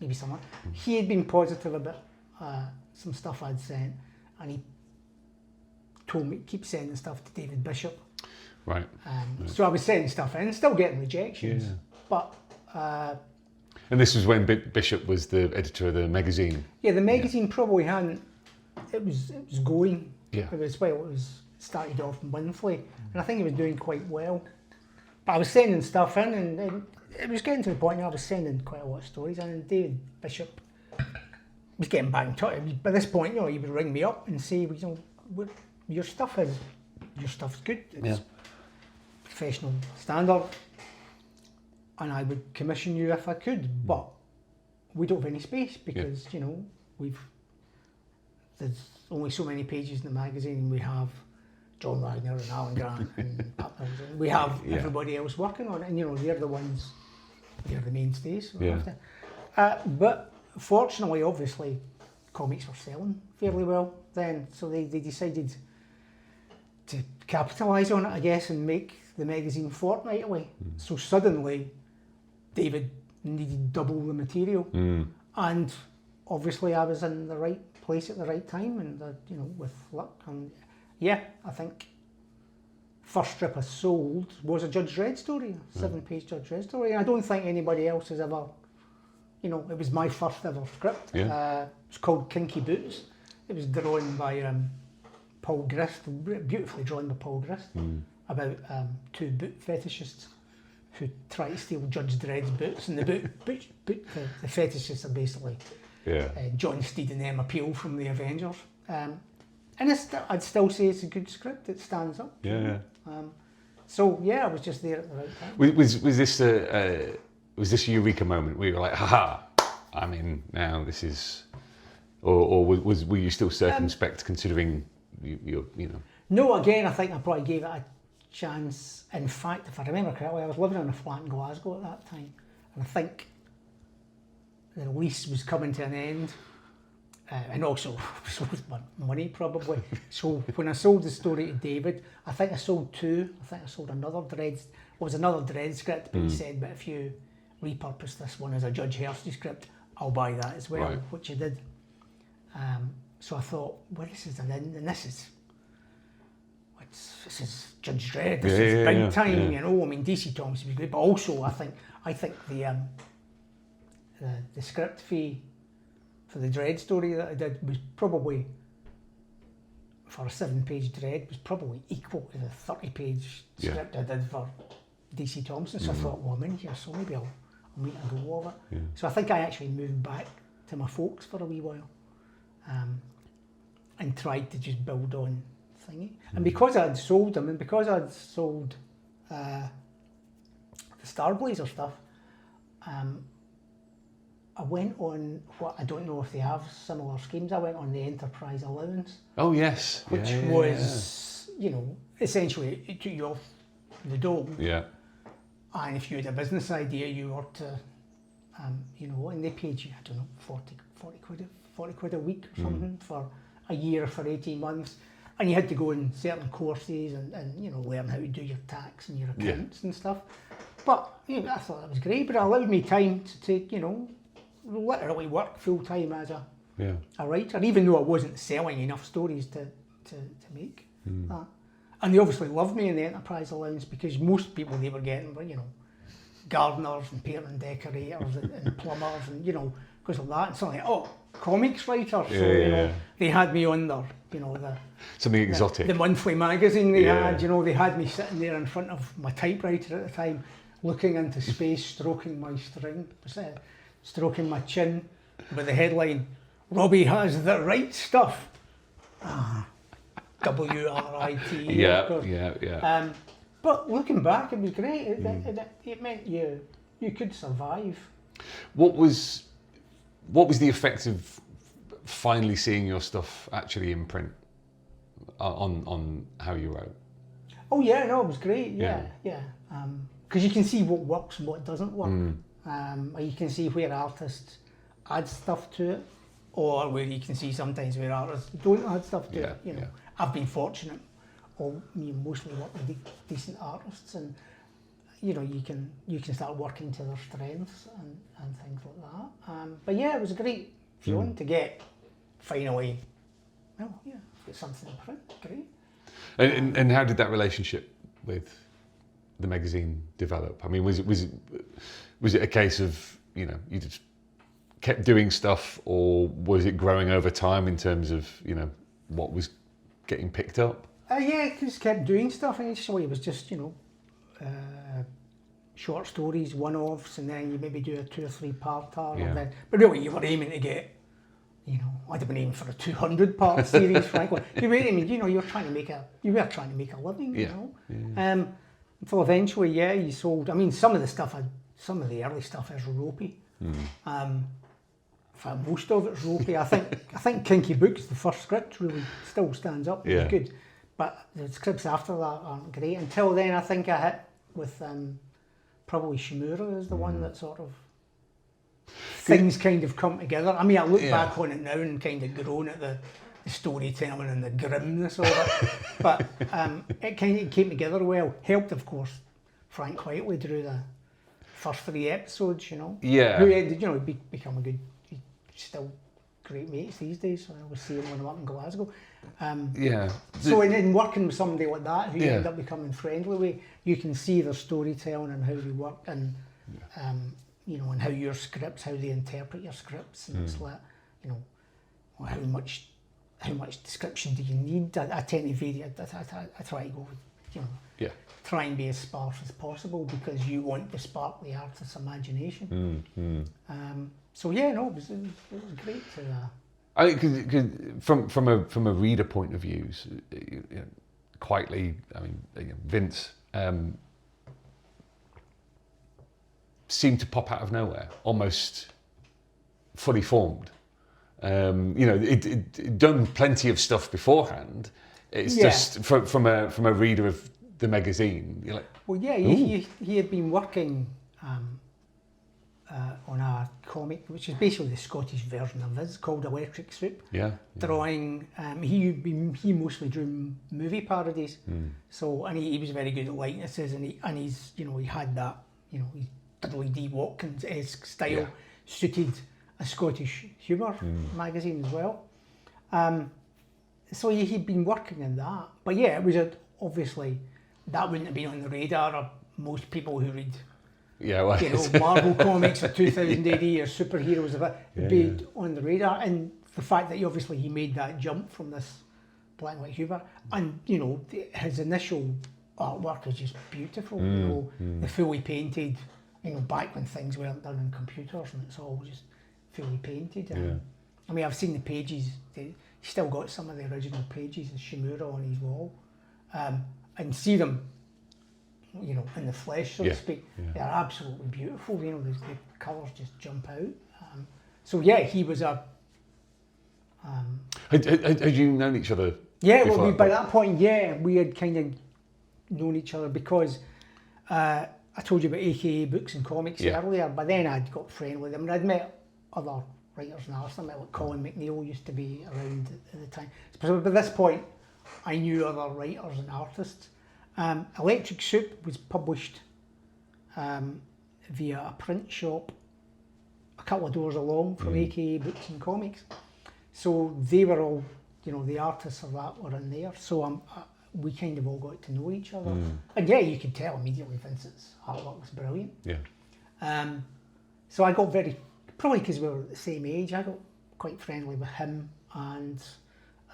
maybe someone. He had been positive about some stuff I'd sent, and he told me keep sending stuff to David Bishop. Right. So I was sending stuff in, still getting rejections, but. And this was when Bishop was the editor of the magazine. Yeah, the magazine probably hadn't. It was going. Yeah. It was started off monthly, and I think it was doing quite well. But I was sending stuff in, and it was getting to the point where I was sending quite a lot of stories in, and David Bishop was getting back in touch. By this point, you know, he would ring me up and say, you know, your stuff's good. It's professional standard, and I would commission you if I could, but we don't have any space because you know there's only so many pages in the magazine, and we have John Wagner and Alan Grant and Pat Mills. We have everybody else working on it, and you know they're the mainstays. But fortunately, obviously, comics were selling fairly well then, so they decided to capitalise on it, I guess, and make the magazine fortnightly. So suddenly, David needed double the material, and obviously, I was in the right place at the right time, and you know, with luck, and I think first strip I sold was a Judge Dredd story, a 7-page Judge Dredd story. And I don't think anybody else has ever, you know, it was my first ever script. It's called Kinky Boots. It was drawn by Paul Grist, beautifully drawn by Paul Grist, about two boot fetishists who try to steal Judge Dredd's boots, and the the fetishists are basically John Steed and Emma Peel from the Avengers. And I'd still say it's a good script. It stands up. So yeah, I was just there at the right time. Was this a eureka moment where you were like, haha, I'm in now, this is... Or were you still circumspect considering you know? No, again, I think I probably gave it a chance. In fact, if I remember correctly, I was living in a flat in Glasgow at that time, and I think the lease was coming to an end, and also so was my money probably. So when I sold the story to David, I think I sold two. I think I sold another Dread. Was another Dread script, but he said, "But if you repurpose this one as a Judge Hersey script, I'll buy that as well," right. which I did. So I thought, well, this is an end, and this is Judge Dredd. This is big time, you know. I mean, DC Thomas was great, but also I think the script fee for the Dredd story that I did was probably, for a 7-page Dredd, was probably equal to the 30-page script I did for DC Thompson. So I thought, well, I'm in here, so maybe I'll make a go of it. Yeah. So I think I actually moved back to my folks for a wee while, and tried to just build on thingy. And because I had sold them, and because I had sold the Starblazer stuff, I went on what I don't know if they have similar schemes. I went on the Enterprise Allowance. Oh yes, which was you know, essentially it took you off the dole. Yeah. And if you had a business idea, you were to, you know, and they paid you, I don't know, 40 quid a week or something for a year, for 18 months. And you had to go in certain courses and you know, learn how to do your tax and your accounts and stuff. But you know, I thought that was great, but it allowed me time to take, you know, literally work full time as a writer, even though I wasn't selling enough stories to make that. And they obviously loved me in the Enterprise Allowance, because most people they were getting were, you know, gardeners and paint and decorators and plumbers, and you know, because of that. And suddenly, oh, comics writer. So you know, they had me on their, you know, something exotic. The monthly magazine they had, you know, they had me sitting there in front of my typewriter at the time, looking into space, stroking my stroking my chin, with the headline, "Robbie has the right stuff." WRIT. Yeah. But looking back, it was great. It meant you could survive. What was the effect of finally seeing your stuff actually in print on how you wrote? Oh yeah, no, it was great. Yeah. Because you can see what works and what doesn't work. You can see where artists add stuff to it, or where you can see sometimes where artists don't add stuff to it. You know, I've been fortunate, mostly work with decent artists, and you know, you can start working to their strengths and things like that. But yeah, it was a great feeling to get finally. Well, yeah, get something in print. Great. And how did that relationship with the magazine develop? I mean, was it a case of, you know, you just kept doing stuff, or was it growing over time in terms of, you know, what was getting picked up? Yeah, just kept doing stuff. Initially, it was just, you know, short stories, one-offs, and then you maybe do a 2 or 3 parter. And then, but really, you were aiming to get, you know, I'd have been aiming for a 200-part series, frankly. You were aiming, you know, you were trying to make a living, you know. Until eventually, you sold. I mean, some of the early stuff is ropey. In fact, most of it's ropey. I think Kinky Books, the first script, really still stands up. It's good, but the scripts after that aren't great. Until then, I think I hit with probably Shimura is the one that sort of things kind of come together. I mean, I look back on it now and kind of groan at the storytelling and the grimness of it, but it kind of came together well. Helped, of course, Frank Whiteley drew the first 3 episodes, you know. Who ended, you know, become a good, still great mates these days. So I always see him when I'm up in Glasgow. So in working with somebody like that, who you end up becoming friendly with, you can see their storytelling and how they work, and you know, and how your scripts, how they interpret your scripts, and it's like, you know, well, how much description do you need? I tend to vary. I try to go with, you know, try and be as sparse as possible, because you want to spark the artist's imagination. So yeah, no, it was great to. I think, from a reader point of view, you know, Quietly, I mean, you know, Vince seemed to pop out of nowhere, almost fully formed. It done plenty of stuff beforehand. It's just from a reader of the magazine. You're like, well, yeah, he had been working on a comic, which is basically the Scottish version of his, called Electric Soup. Yeah. Drawing. He mostly drew movie parodies. So he was very good at likenesses, and he's he had that his Dudley D. Watkins-esque style suited a Scottish humour magazine as well. So he'd been working on that, but it was obviously that wouldn't have been on the radar of most people who read. Marvel comics of 2000 AD or superheroes of it would be on the radar, and the fact that he made that jump from this black and white humour, and his initial artwork is just beautiful. The fully painted, back when things weren't done on computers and it's all just fully painted. I mean, I've seen the pages. He's still got some of the original pages of Shimura on his wall, and see them. In the flesh, so to speak, they're absolutely beautiful. The colours just jump out. He was a. Had you known each other? Yeah, well, by that point, we had kind of known each other because I told you about AKA Books and Comics earlier. But then I'd got friendly with them, and I'd met other writers and artists. I met like Colin McNeil used to be around at the time. So by this point, I knew other writers and artists. Electric Soup was published via a print shop a couple of doors along from AKA Books and Comics. So they were all, the artists of that were in there. So we kind of all got to know each other. And you could tell immediately Vincent's artwork was brilliant. So I got probably because we were at the same age, I got quite friendly with him and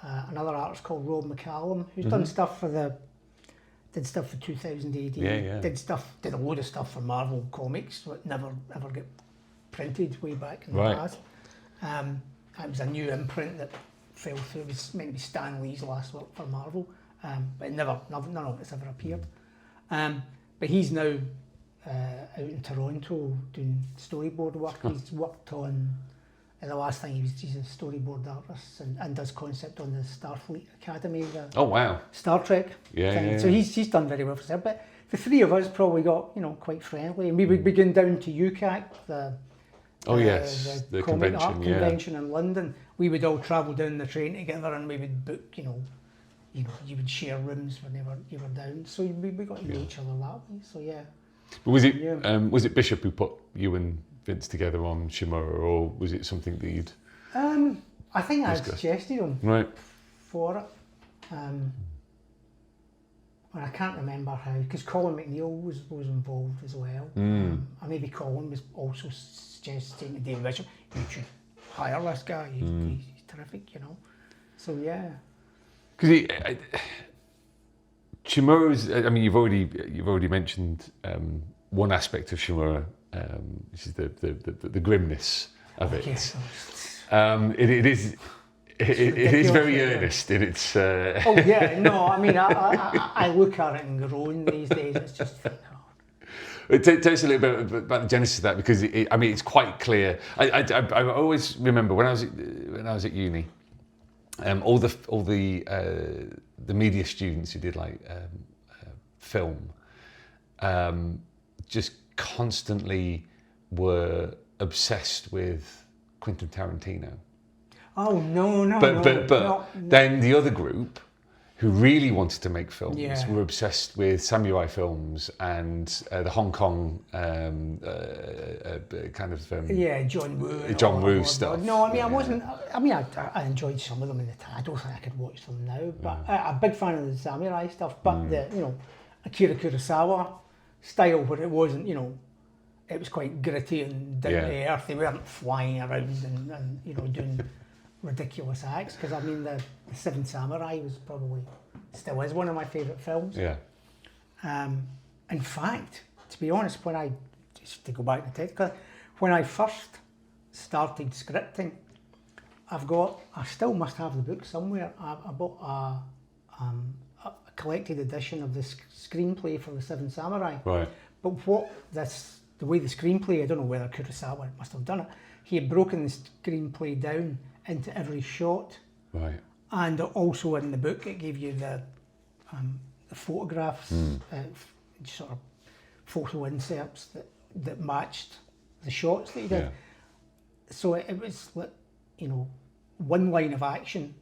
another artist called Rob McCallum, who's done stuff did stuff for 2000 AD, did a load of stuff for Marvel Comics, but never ever got printed way back in the past. It was a new imprint that fell through. It was meant to be Stan Lee's last work for Marvel, but none of it's ever appeared. But he's now out in Toronto doing storyboard work. He's worked on, the last thing he's a storyboard artist and does concept on the Starfleet Academy. Star Trek thing. So he's done very well for himself. But the three of us probably got quite friendly, and we would be going down to UCAC, the comic art convention in London. We would all travel down the train together, and we would book. You would share rooms whenever you were down. So we got to know each other that way. So But was it Bishop who put you and Vince together on Shimura, or was it something that you'd? I think I suggested him for it. And I can't remember how, because Colin McNeil was involved as well. And maybe Colin was also suggesting to David Bishop, you should hire this guy. He's terrific, So because Shimura is. I mean, you've already mentioned one aspect of Shimura, which is the grimness of it. It is very earnest in its. I mean, I look at it and groan these days. It's just. Tell us a little bit about the genesis of that, because it's quite clear. I always remember when I was at uni, all the media students who did like film, just constantly were obsessed with Quentin Tarantino. Oh no! But then the other group, who really wanted to make films, were obsessed with samurai films and the Hong Kong kind of John Woo stuff. No, I mean I wasn't. I mean I enjoyed some of them in the time. I don't think I could watch them now, but I'm a big fan of the samurai stuff. But the Akira Kurosawa style, where it wasn't it was quite gritty and down to earth. They weren't flying around and doing ridiculous acts, because I mean the Seven Samurai was probably still is one of my favourite films. In fact, to be honest, when I just to go back to technical, when I first started scripting, I still must have the book somewhere. I bought a collected edition of the screenplay for the Seven Samurai. Right. But the way the screenplay, I don't know whether Kurosawa must have done it, he had broken the screenplay down into every shot. Right. And also in the book, it gave you the photographs, sort of photo inserts that matched the shots that he did. Yeah. So it was like, one line of action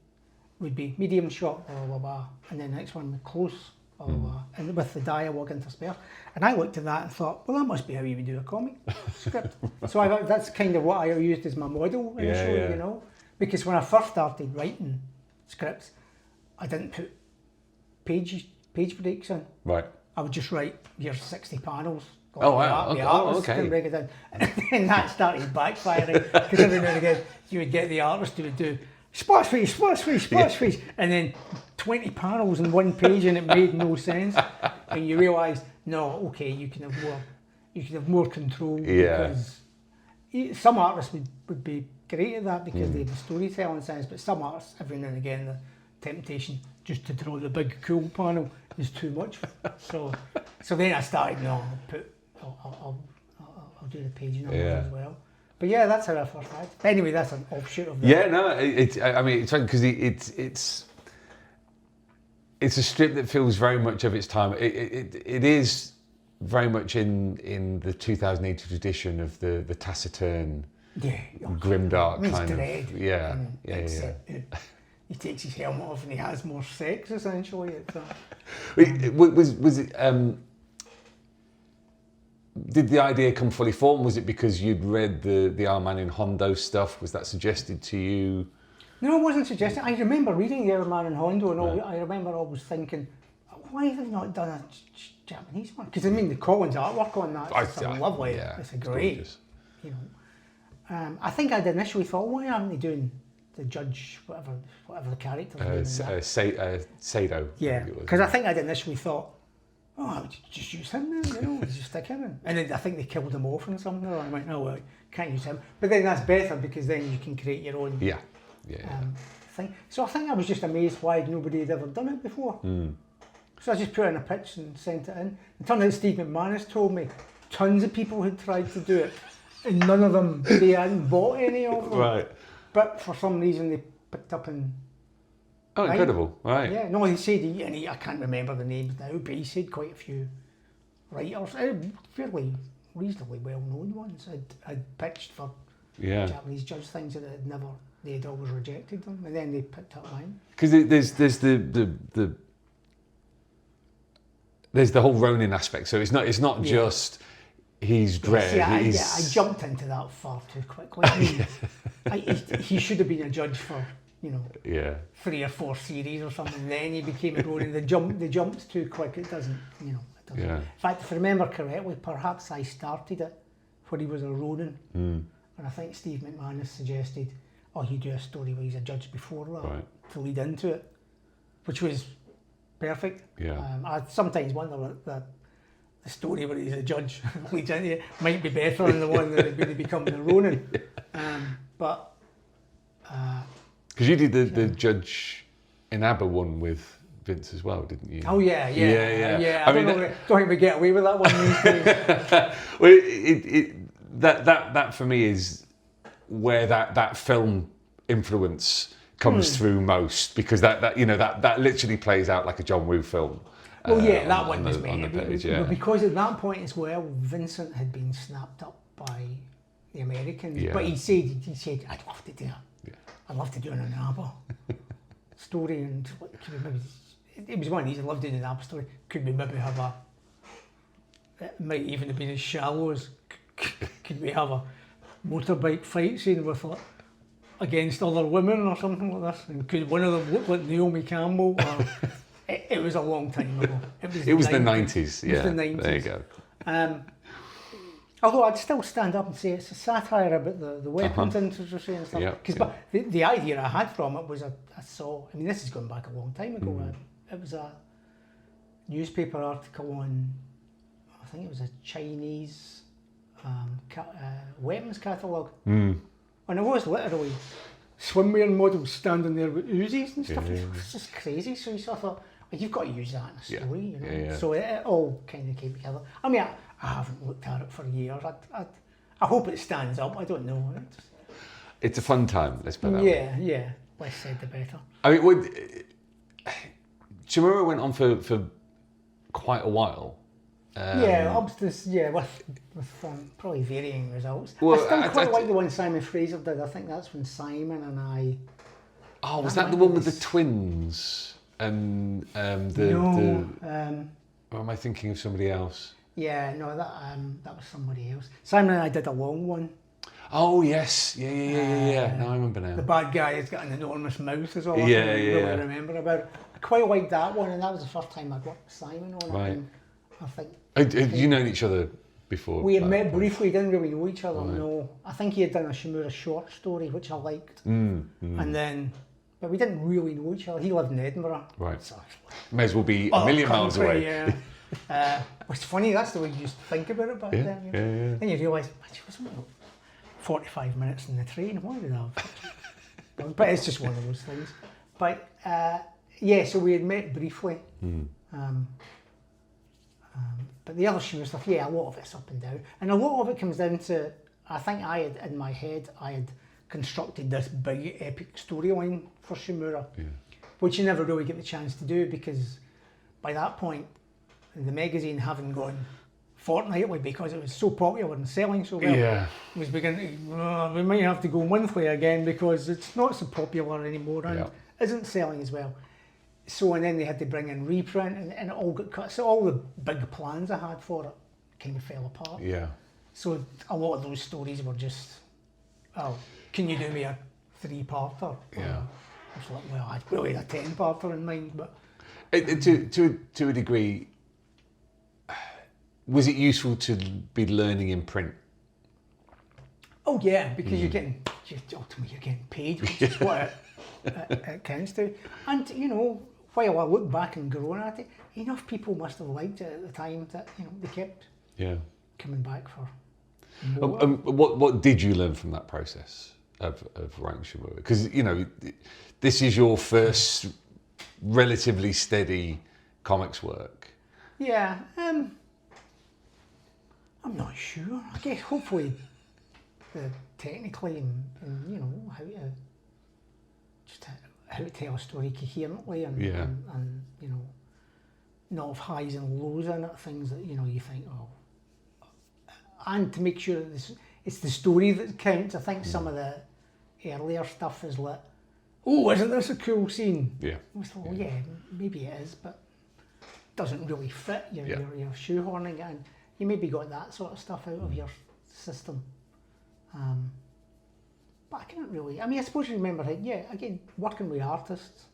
would be medium shot, blah, blah, blah, and then the next one close, blah, blah, blah, and with the dialogue interspersed. And I looked at that and thought, well, that must be how you would do a comic script. So that's kind of what I used as my model initially, because when I first started writing scripts, I didn't put page breaks in. Right. I would just write, here's 60 panels. Oh, wow. The artist can break it down. And then that started backfiring, because every now and again you would get the artist who would do splash face, and then 20 panels in one page, and it made no sense. And you realise, no, okay, you can have more control, because some artists would be great at that because they have a storytelling sense, but some artists, every now and again, the temptation just to draw the big cool panel is too much. So then I started, I'll do the page numbers as well. But yeah, that's how I first had. Anyway, that's an offshoot of that. Yeah, no, it's funny because it's a strip that feels very much of its time. It is very much in the 2080 tradition of the taciturn, grimdark kind dread. of. Yeah. He takes his helmet off and he has more sex, essentially. Was it? Did the idea come fully formed? Was it because you'd read the Our Man in Hondo stuff? Was that suggested to you? No, it wasn't suggested. I remember reading the Our Man in Hondo, and I remember always thinking, why have they not done a Japanese one? Because the Collins artwork on that is lovely. Yeah, it's great. Gorgeous. I think I'd initially thought, why aren't they doing the judge, whatever the character's name is? Sado. Yeah, because I think I'd initially thought, just use him then, just stick him in. And then I think they killed him off or something, and I went, no, well, can't use him. But then that's better, because then you can create your own thing. So I think I was just amazed why nobody had ever done it before. So I just put in a pitch and sent it in. It turned out Steve McManus told me tons of people had tried to do it, and none of them, they hadn't bought any of them. Right. But for some reason they picked up in... Oh, incredible, right. Yeah, no, he said, I can't remember the names now, but he said quite a few writers, fairly reasonably well-known ones, had pitched for Japanese judge things that they had always rejected them, and then they picked up mine. Because there's the whole Ronin aspect, so it's not just he's dread. I jumped into that far too quickly. He should have been a judge for 3 or 4 series or something. Then he became a Ronin. They jumped too quick. It doesn't. In fact, if I remember correctly, perhaps I started it when he was a Ronin, and I think Steve McManus suggested, you do a story where he's a judge before that to lead into it, which was perfect. Yeah. I sometimes wonder that the story where he's a judge leads into it might be better than the one that really becomes a Ronin. But because you did the Judge in ABBA one with Vince as well, didn't you? Oh yeah. I don't think we get away with that one these days. Well, that for me is where that film influence comes through most, because that literally plays out like a John Woo film. Well, that one was on the page, but because at that point as well, Vincent had been snapped up by the Americans. Yeah. But he said, I'd love to do it. Yeah. I'd love to do an ABBA story, and it was one of these. I'd love to do an ABBA story. Could we maybe have it might even have been as shallow as, could we have a motorbike fight scene with against other women or something like this? And could one of them look like Naomi Campbell? Or, it was a long time ago. It was the 90s. Yeah, the 90s. There you go. Although I'd still stand up and say it's a satire about the weapons industry and stuff. But the idea I had from it was I saw, this is going back a long time ago, it was a newspaper article on, I think it was a Chinese weapons catalogue. And it was literally swimwear models standing there with Uzis and stuff. It's just crazy. So I thought, you've got to use that in a story, you know. Yeah. So it all kind of came together. I mean, I haven't looked at it for years. I hope it stands up. I don't know. It's a fun time, let's put it that way. Yeah. Less said, the better. I mean, Shimura went on for quite a while. Up to this, with probably varying results. Well, I still quite like the one Simon Fraser did. I think that's when Simon and I... Oh, was that the one with the twins? And or am I thinking of somebody else? Yeah, no, that was somebody else. Simon and I did a long one. Oh yes, yeah. Now I remember now. The bad guy has got an enormous mouth as well. I really remember about it. I quite liked that one, and that was the first time I'd worked with Simon on it. Right. And I think. Had you known each other before? We had met briefly, didn't really know each other. Right. No, I think he had done a Shimura short story which I liked, and then. But we didn't really know each other. He lived in Edinburgh. Right. So, may as well be a million miles away. Yeah. It's funny, that's the way you just think about it back then. You know? Yeah. Then you realise, it was 45 minutes in the train. Why did I have? But it's just one of those things. But so we had met briefly. But the other Shimura stuff, a lot of it's up and down. And a lot of it comes down to, I think in my head, I had constructed this big epic storyline for Shimura, which you never really get the chance to do because by that point, the magazine having gone fortnightly because it was so popular and selling so well, was beginning to, we might have to go monthly again because it's not so popular anymore and isn't selling as well. So, and then they had to bring in reprint and it all got cut. So all the big plans I had for it kind of fell apart. Yeah. So a lot of those stories were just, can you do me a 3-parter? Yeah. I was like, well, I'd really had a 10-parter in mind, but... To a degree, was it useful to be learning in print? Oh yeah, because ultimately you're getting paid, which is what it counts to. And, you know, while I look back and grown at it, enough people must have liked it at the time that, you know, they kept coming back for more. What did you learn from that process of writing Shimura? Because, you know, this is your first relatively steady comics work. Yeah, I'm not sure. I guess hopefully technically and you know how to tell a story coherently and you know not have highs and lows in it, things that you know you think and to make sure that it's the story that counts. I think some of the earlier stuff is like, oh, isn't this a cool scene? Yeah. Maybe it is, but it doesn't really fit. You're shoehorning it in. You maybe got that sort of stuff out of your system. But I can't really, I mean, I suppose you remember, again, working with artists,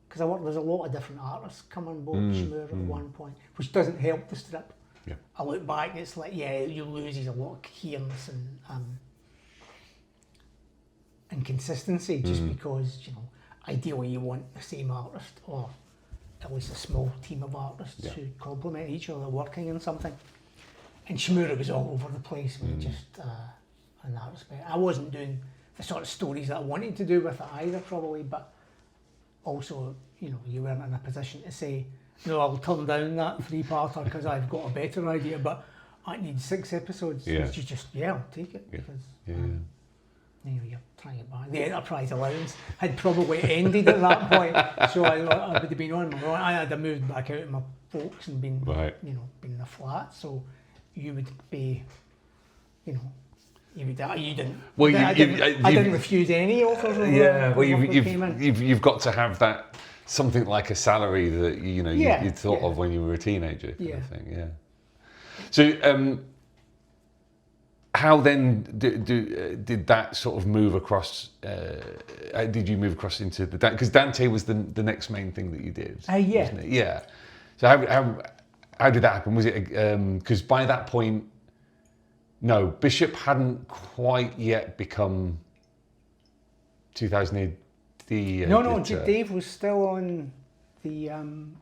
because there's a lot of different artists come on board Shimura at one point, which doesn't help the strip. Yeah. I look back, it's like, you lose a lot of coherence and consistency just because, you know, ideally you want the same artist or at least a small team of artists who complement each other working on something. And Shimura was all over the place, just in that respect. I wasn't doing the sort of stories that I wanted to do with it either, probably, but also, you know, you weren't in a position to say, no, I'll turn down that 3-parter because I've got a better idea, but I need 6 episodes. Yeah. So you just, I'll take it because you know, you're trying it back. The enterprise allowance had probably ended at that point, so I would have been on my own. I had moved back out with my folks and been, you know, been in a flat, so you would be, you know, you didn't. Well, I didn't refuse any offers. You've got to have that something like a salary that you know you thought of when you were a teenager, kind of thing. Yeah. So, how then did that sort of move across? Did you move across into the because Dante was the next main thing that you did? Wasn't it? Yeah. So how did that happen? Was it because by that point? No, Bishop hadn't quite yet become 2000 AD. No, Dave was still on the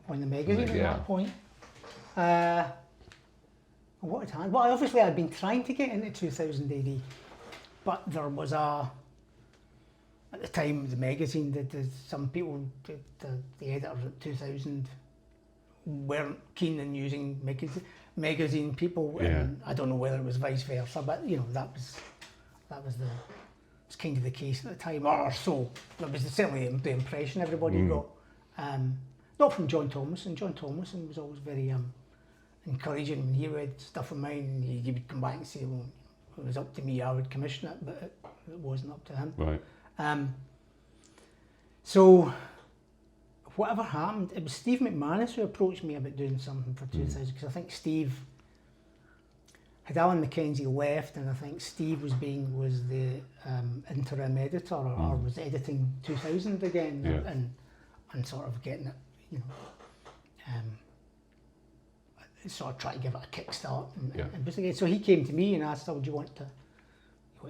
magazine at that point. What a time! Well, obviously I'd been trying to get into 2000 AD, but there was at the time the magazine some people the editors at 2000 weren't keen on using magazine people, and I don't know whether it was vice versa, but that was it's kind of the case at the time, or so. That was certainly the impression everybody got. Not from John Thomason. John Thomason was always very encouraging. When he read stuff of mine, he would come back and say, well, if it was up to me, I would commission it, but it wasn't up to him. Right. So whatever happened, it was Steve McManus who approached me about doing something for 2000, because I think Steve had Alan Mackenzie left, and I think Steve was the interim editor, or was editing 2000 again, and sort of getting it, sort of try to give it a kickstart. And basically, so he came to me and asked, "Oh, do you want to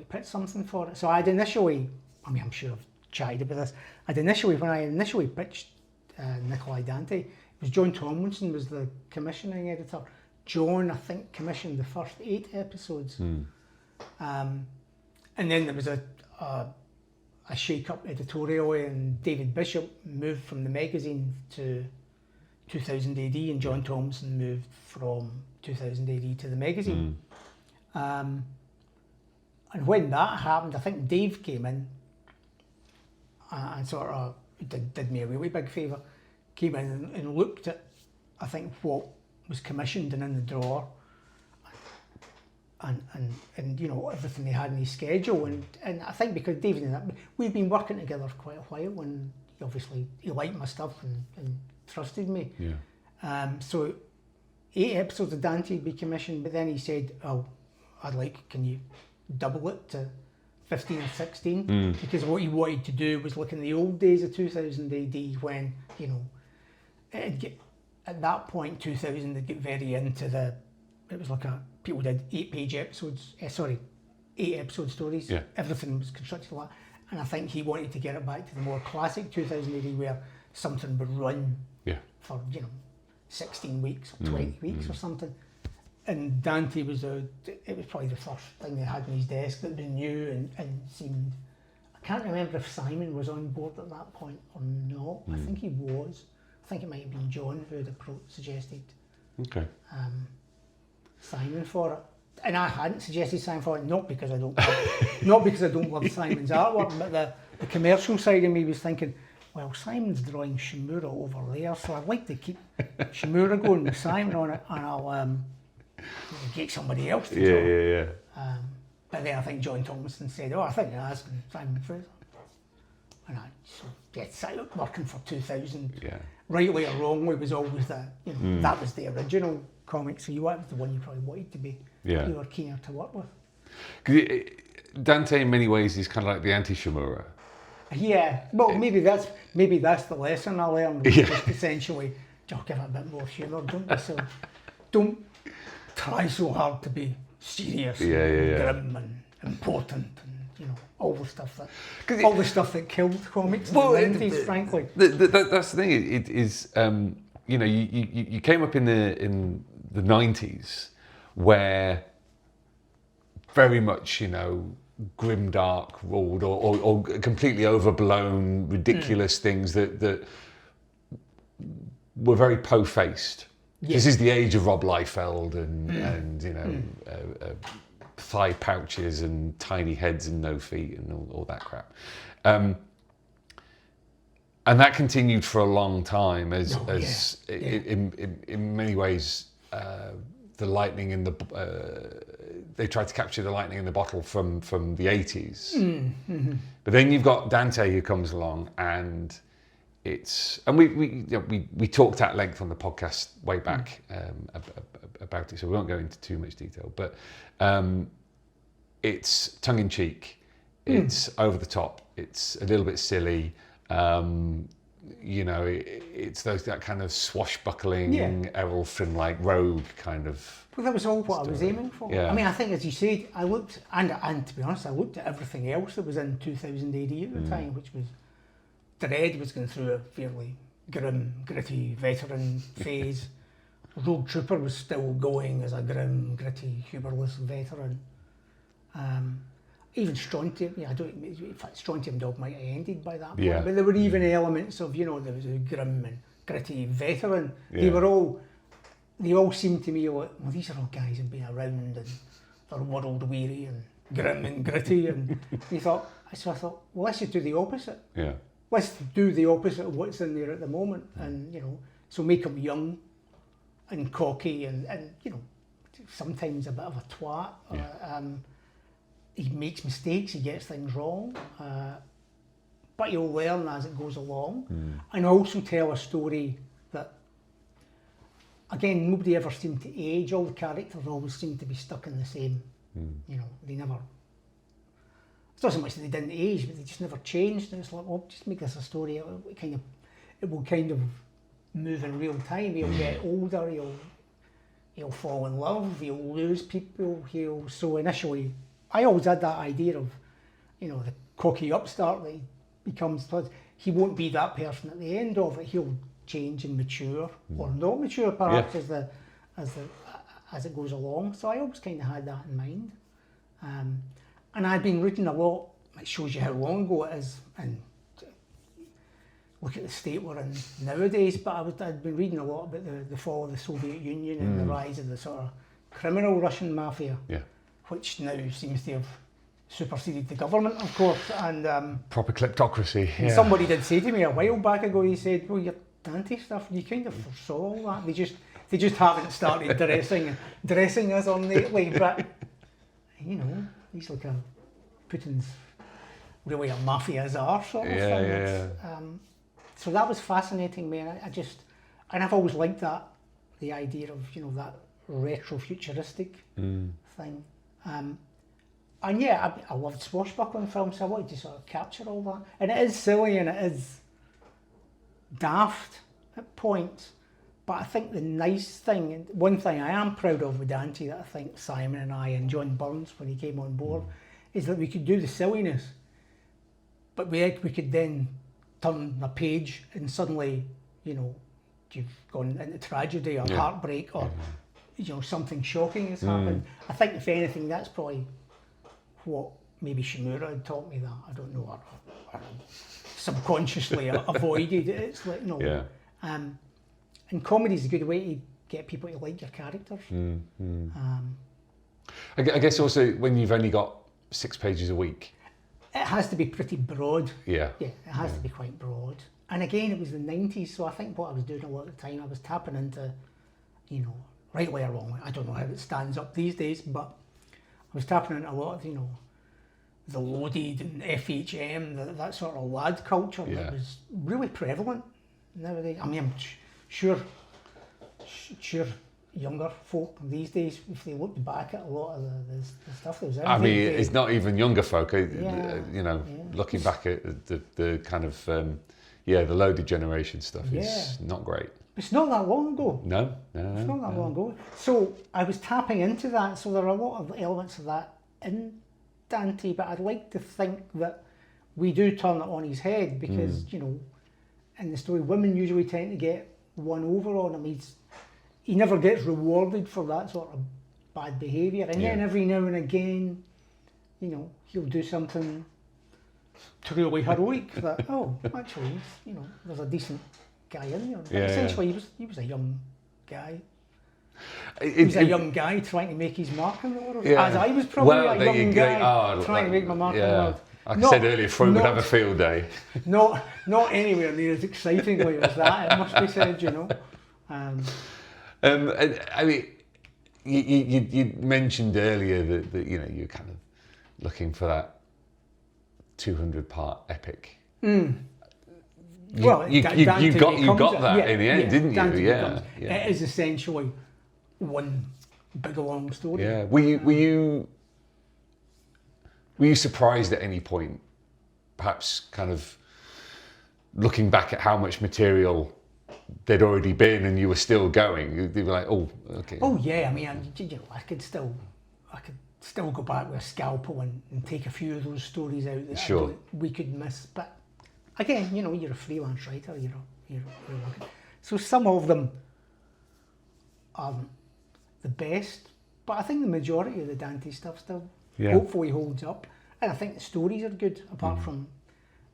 pitch something for it?" So I'd initially, I'm sure I've chatted about this. When I initially pitched Nikolai Dante, it was John Tomlinson was the commissioning editor. John, I think, commissioned the first 8 episodes, and then there was a shake-up editorially, and David Bishop moved from the magazine to 2000 AD, and John Thompson moved from 2000 AD to the magazine. And when that happened, I think Dave came in and sort of did me a really big favour. Came in and looked at, I think, what was commissioned and in the drawer, and everything they had in his schedule, and I think because David and I, we'd been working together for quite a while, and he liked my stuff and trusted me. So 8 episodes of Dante would be commissioned, but then he said, "Oh, can you double it to 15 or 16?" Because what he wanted to do was look in the old days of 2000 AD when it'd get, at that point 2000 they'd get very into it was like people did 8-page episodes, 8-episode stories. Everything was constructed like that. And I think he wanted to get it back to the more classic 2000 AD where something would run for 16 weeks or 20 weeks or something. And Dante was probably the first thing they had on his desk that was new and seemed, I can't remember if Simon was on board at that point or not. I think he was. I think it might have been John who had suggested Simon for it. And I hadn't suggested Simon for it, not because I don't love Simon's artwork, but the commercial side of me was thinking, well, Simon's drawing Shimura over there, so I'd like to keep Shimura going with Simon on it, and I'll get somebody else to draw. But then I think John Thomason said, "Oh, I think you're asking Simon Fraser." And I working for 2000, rightly or wrongly, was always that was the original comic, so that was the one you probably wanted to be. You were keener to work with. Dante, in many ways, is kind of like the anti-Shimura. Yeah, well, maybe that's the lesson I learned. Just essentially, give it a bit more humour. Don't try so hard to be serious, and grim and important, and all the stuff that killed comics in the 90s, frankly. That's the thing. It is you came up in the 90s where very much grim dark ruled, or completely overblown ridiculous thigns that were very po-faced. This is the age of Rob Liefeld and thigh pouches and tiny heads and no feet and all that crap. And that continued for a long time in many ways the lightning in the they tried to capture the lightning in the bottle from the 80s. But then you've got Dante who comes along, and we talked at length on the podcast way back about it, so we won't go into too much detail, but it's tongue-in-cheek, it's over the top, it's a little bit silly, it's that kind of swashbuckling, Errol Flynn like rogue kind of. Well, that was all what I was aiming for. I mean, I think, as you said, I looked, and to be honest, I looked at everything else that was in 2000 AD at the time, which was Dread was going through a fairly grim, gritty veteran phase. Rogue Trooper was still going as a grim, gritty, humourless veteran. Even Strontium, in fact, Strontium Dog might have ended by that point, but there were even elements of, there was a grim and gritty veteran. Yeah. They all seemed to me like, well, these are all guys who've been around and they're world weary and grim and gritty. And I thought, well, let's just do the opposite. Yeah. Let's do the opposite of what's in there at the moment, and so make him young and cocky and sometimes a bit of a twat. Yeah. He makes mistakes, he gets things wrong, but he'll learn as it goes along, and also tell a story that, again, nobody ever seemed to age. All the characters always seemed to be stuck in the same, they never, it's not so much that they didn't age, but they just never changed. And it's like, well, just make this a story, it will kind of move in real time. He'll get older, he'll fall in love, he'll lose people, so initially, I always had that idea of, the cocky upstart that he becomes, he won't be that person at the end of it, he'll change and mature, or not mature perhaps, as it goes along. So I always kind of had that in mind. And I've been reading a lot, it shows you how long ago it is, and look at the state we're in nowadays, but I'd been reading a lot about the fall of the Soviet Union and the rise of the sort of criminal Russian mafia, which now seems to have superseded the government, of course. And proper kleptocracy. Yeah. Somebody did say to me a while back ago, he said, well, your Dante stuff, you kind of foresaw all that. They just haven't started dressing us on lately, but he's like Putin's really a mafia czar sort of thing. Yeah. So that was fascinating me, and I've always liked that, the idea of that retro-futuristic thing. And yeah, I loved swashbuckling films, so I wanted to sort of capture all that. And it is silly and it is daft at points, but I think the nice thing, and one thing I am proud of with Dante that I think Simon and I and John Burns, when he came on board, is that we could do the silliness, but we could then turn a page and suddenly, you've gone into tragedy or heartbreak or, something shocking has happened. I think if anything, that's probably what maybe Shimura had taught me, that I don't know, or subconsciously avoided. It's like, and comedy is a good way to get people to like your characters. I guess also when you've only got 6 pages a week, it has to be pretty broad. Yeah, it has to be quite broad. And again, it was the 90s, so I think what I was doing a lot of the time, I was tapping into, rightly or wrongly, I don't know how it stands up these days, but I was tapping into a lot of, the loaded and FHM, that sort of lad culture that was really prevalent nowadays. I mean, I'm sure younger folk these days, if they look back at a lot of the stuff that was out there. I mean, it's not even younger folk, looking back at the kind of, the loaded generation stuff is not great. It's not that long ago. No. It's not that long ago. So I was tapping into that, so there are a lot of elements of that in Dante, but I'd like to think that we do turn it on his head because, in the story, women usually tend to get one over on him. He never gets rewarded for that sort of bad behaviour, and then every now and again, he'll do something truly heroic that, actually, there's a decent guy in there. But essentially, he was a young guy. He was a young guy trying to make his mark in the world, as I was probably a young guy trying to make my mark in the world. Like I said earlier, Freud would have a field day. Not anywhere near as excitingly as that, it must be said, I mean, you mentioned earlier that you're kind of looking for that 200-part epic. Well, you got that in the end, didn't you? Yeah. It is essentially one big long story. Yeah. Were you surprised at any point, perhaps kind of looking back at how much material there'd already been and you were still going? They were like, oh, okay. Oh yeah, I mean, I could still go back with a scalpel and take a few of those stories out that we could miss. But again, you're a freelance writer, you're working. So some of them aren't the best, but I think the majority of the Dante stuff still hopefully holds up. And I think the stories are good, apart from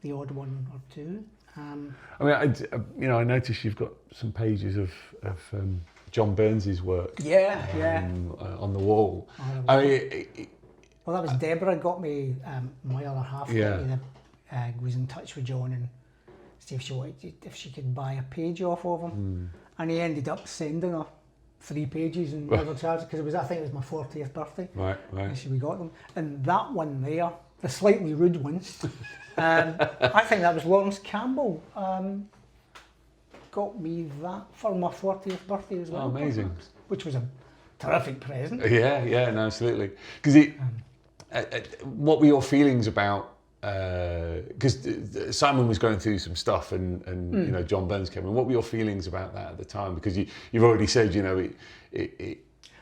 the odd one or two. I mean, I noticed you've got some pages of John Burns's work. On the wall. Well, that was Deborah got me. My other half was in touch with John and see if she could buy a page off of him, and he ended up sending her 3 pages and never charged because I think it was my 40th birthday. Right. And so we got them, and that one there, the slightly rude ones. I think that was Lawrence Campbell. Got me that for my 40th birthday as well. Oh, amazing. Which was a terrific present. Yeah, no, absolutely. Because what were your feelings about? Because Simon was going through some stuff, and John Burns came in. What were your feelings about that at the time? Because you've already said,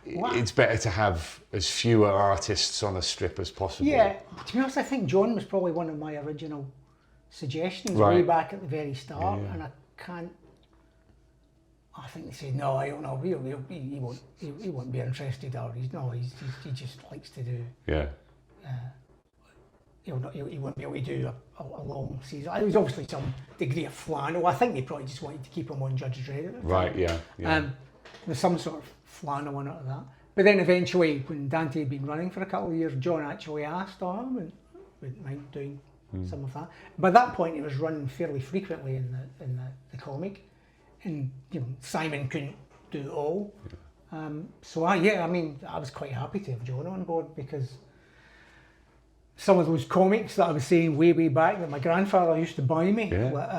it's better to have as fewer artists on a strip as possible. Yeah, to be honest, I think John was probably one of my original suggestions way back at the very start, and I think they said, no, I don't know, he won't be interested, or he just likes to do. Yeah. He won't be able to do a long season. It was obviously some degree of flannel. I think they probably just wanted to keep him on Judge Dredd. Right, yeah. There's some sort of flannel in it of that. But then eventually, when Dante had been running for a couple of years, John actually asked, I wouldn't mind doing some of that. By that point, it was running fairly frequently in the comic, and Simon couldn't do it all. I was quite happy to have John on board, because some of those comics that I was saying way back that my grandfather used to buy me, like,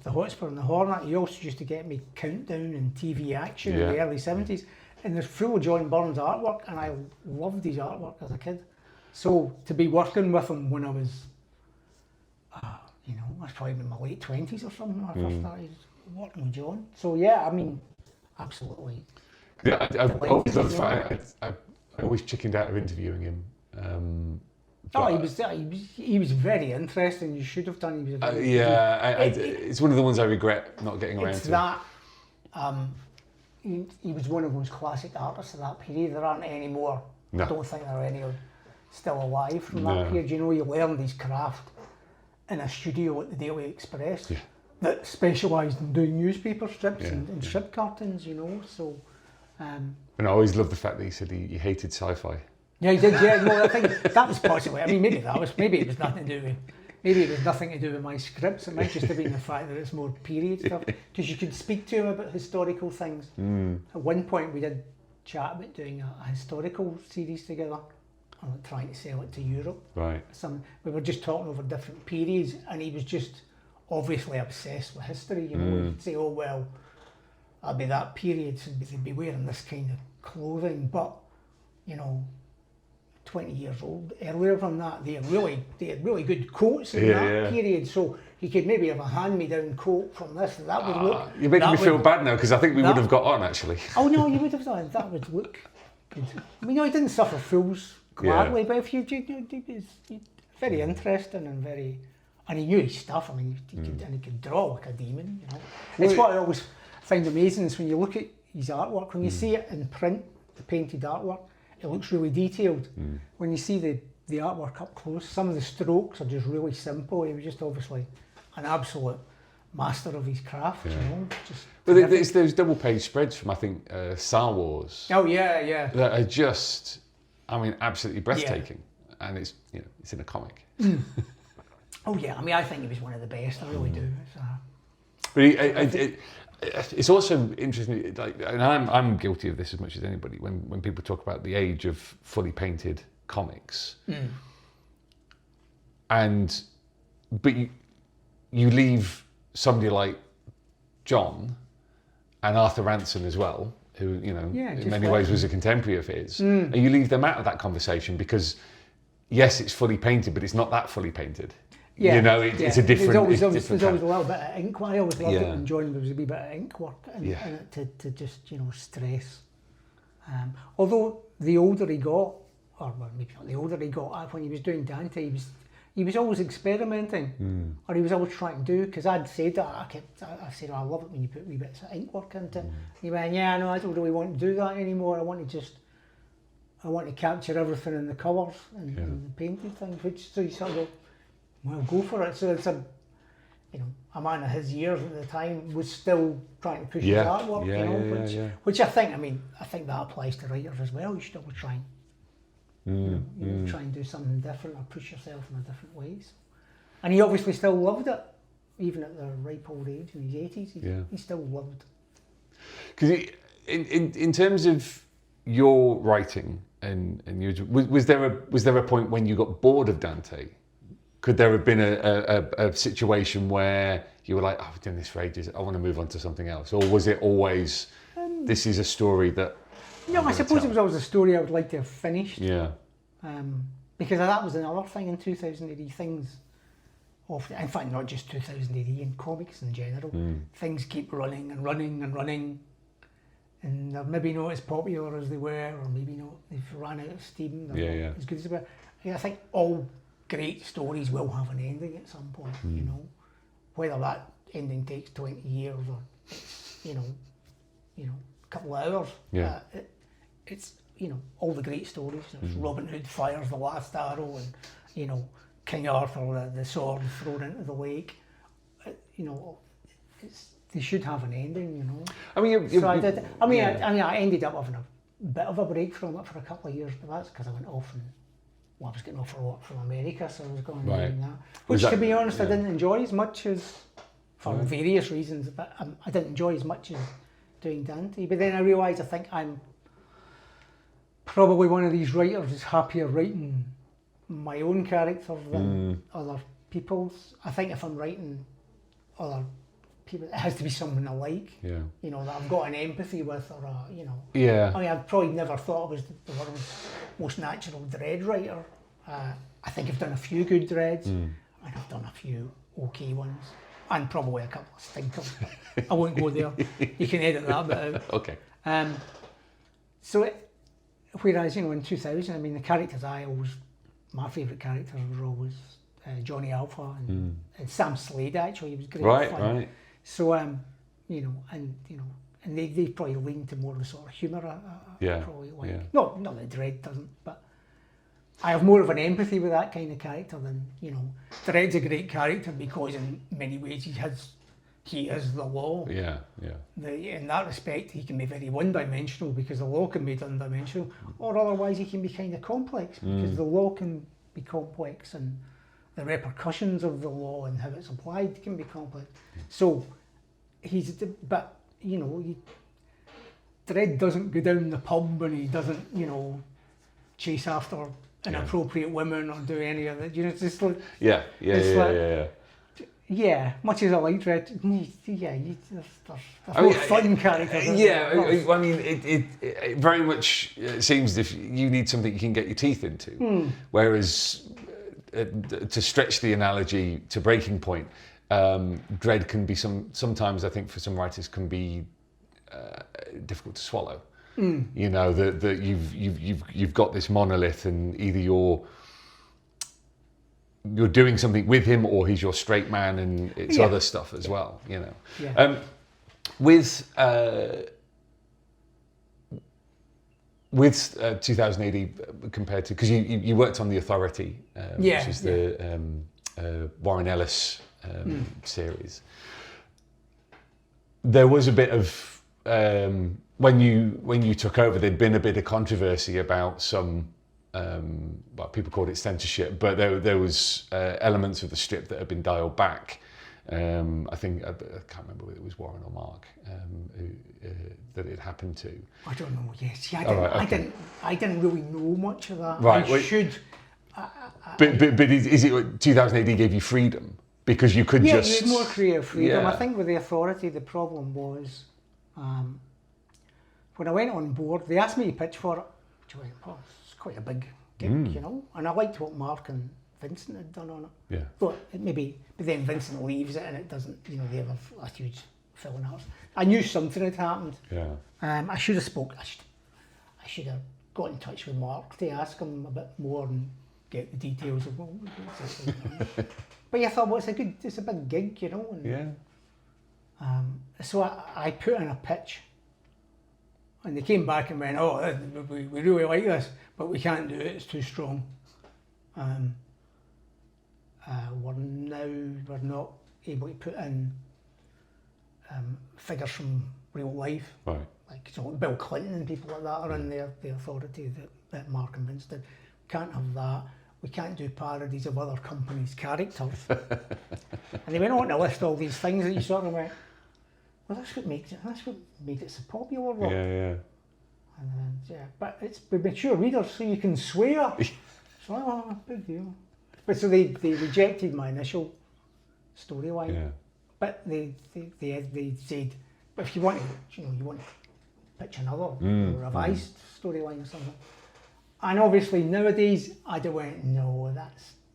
the Hotspur and the Hornet, he also used to get me Countdown and TV Action in the early 70s, and there's full of John Burns artwork, and I loved his artwork as a kid. So to be working with him when I was, I was probably in my late 20s or something when I first started working with John. So absolutely. Yeah, I always chickened out of interviewing him. He was very interesting. You should have done. It's one of the ones I regret not getting around to. He was one of those classic artists of that period. There aren't any more. No. I don't think there are any still alive from that period. You learned his craft in a studio at the Daily Express that specialised in doing newspaper strips and strip cartoons. So. And I always loved the fact that he said he hated sci-fi. Yeah, he did. Yeah, no, I think that was possibly. I mean, maybe it was nothing to do with my scripts. It might just have been the fact that it's more period stuff, because you could speak to him about historical things. At one point, we did chat about doing a historical series together, and trying to sell it to Europe. Right. We were just talking over different periods, and he was just obviously obsessed with history. He'd say, "Oh well, I'll be that period, so they'd be wearing this kind of clothing," but 20 years old earlier than that, they had really good coats in that period, so he could maybe have a hand-me-down coat from this, and that would look. You're making me feel bad now, because I think we would have got on, actually. Oh no, you would have done. That would look good. I mean, he didn't suffer fools gladly, but if he was very interesting and he knew his stuff. I mean, he could draw like a demon. It's what I always find amazing is when you look at his artwork, when you see it in print, the painted artwork, it looks really detailed. When you see the artwork up close, some of the strokes are just really simple. He was just obviously an absolute master of his craft. But there's those double page spreads from, I think, Star Wars. Oh yeah. That are just, absolutely breathtaking, and it's it's in a comic. Oh yeah, I think he was one of the best. I really do. But it's also interesting, and I'm guilty of this as much as anybody, when people talk about the age of fully painted comics. But you leave somebody like John and Arthur Ranson as well, who in many ways was a contemporary of his, and you leave them out of that conversation because yes, it's fully painted, but it's not that fully painted. Yeah, it's a different. There's always a little bit of ink. I always loved it when John there was a wee bit of ink work in it to just stress. Although the older he got, or well, maybe not the older he got, when he was doing Dante, he was always experimenting, or he was always trying to do. Because I'd said that I said, I love it when you put wee bits of ink work into it. He went, yeah, no, I don't really want to do that anymore. I want to capture everything in the colours and the painted things. So you sort of go, well, go for it. So a man of his years at the time was still trying to push his artwork, which I think that applies to writers as well. You should always try and try and do something different or push yourself in a different way. So. And he obviously still loved it, even at the ripe old age in his 80s. He still loved it. Because in terms of your writing and was there a point when you got bored of Dante? Could there have been a situation where you were like, oh, I've done this for ages, I want to move on to something else? Or was it always, this is a story that... No, I suppose it was always a story I would like to have finished. Yeah. Because that was another thing in 2000 AD, things often, in fact not just 2000 AD, in comics in general, things keep running and running and running, and they're maybe not as popular as they were, or maybe not, they've run out of steam, they're not as good as they were. I think all great stories will have an ending at some point, whether that ending takes 20 years or a couple of hours. It's all the great stories. Robin Hood fires the last arrow, and King Arthur the sword thrown into the lake. They should have an ending. I mean, I ended up having a bit of a break from it for a couple of years, but that's because I went off and. Well, I was getting off for work from America, so I was going and doing that. Which, to be honest, I didn't enjoy as much as, for various reasons, but I didn't enjoy as much as doing Dante. But then I realised I think I'm probably one of these writers who's happier writing my own characters than other people's. I think if I'm writing other people, it has to be someone I like. Yeah. That I've got an empathy with, or Yeah. I mean, I've probably never thought I was the world's most natural dread writer. I think I've done a few good dreads, and I've done a few okay ones, and probably a couple of stinkers. I won't go there. You can edit that bit out. Okay. Whereas in 2000, I mean, the characters my favourite characters were always Johnny Alpha and Sam Slade. Actually, he was great fun. Right. So and they probably lean to more of the sort of humour I probably like. Yeah. Not that Dredd doesn't, but I have more of an empathy with that kind of character than, Dredd's a great character because in many ways he is the law. Yeah. In that respect, he can be very one-dimensional because the law can be one-dimensional, or otherwise he can be kind of complex because the law can be complex and the repercussions of the law and how it's applied can be complex. So Dredd doesn't go down the pub and he doesn't, chase after inappropriate women or do any of it. It's just like much as I like Dredd, there's more fun characters. I mean, it very much seems if you need something you can get your teeth into, whereas to stretch the analogy to Breaking Point, Dredd can be sometimes I think for some writers can be difficult to swallow. That you've got this monolith, and either you're doing something with him or he's your straight man, and it's other stuff as well. With 2000 AD compared to, because you worked on The Authority, which is the Warren Ellis series. There was a bit of when you took over, there'd been a bit of controversy about some people called it censorship, but there was elements of the strip that had been dialed back. I think I can't remember whether it was Warren or Mark that it happened to. I don't know. Yes, I didn't really know much of that. Right, I should. But is it 2000 AD gave you freedom because you could just? Yeah, you had more creative freedom. Yeah. I think with The Authority, the problem was when I went on board, they asked me to pitch for it, which I went, it's quite a big gig, and I liked what Mark and Vincent had done on it. Yeah. But then Vincent leaves it and it doesn't, they have a huge film house. I knew something had happened. Yeah. I should have got in touch with Mark to ask him a bit more and get the details of but I thought, it's a big gig, And, so I put in a pitch, and they came back and went, we really like this, but we can't do it, it's too strong. We're not able to put in figures from real life. Right. Like Bill Clinton and people like that are in the authority that Mark and Vince did. We can't have that. We can't do parodies of other companies' characters. And they went on to list all these things that you sort of went, well, that's what made it so popular, Rob. Yeah. And then, but it's with mature readers, so you can swear. So, oh, big deal. But so they rejected my initial storyline. Yeah. But they said, but if you want to, you want to pitch another revised storyline or something. And obviously nowadays I went, no,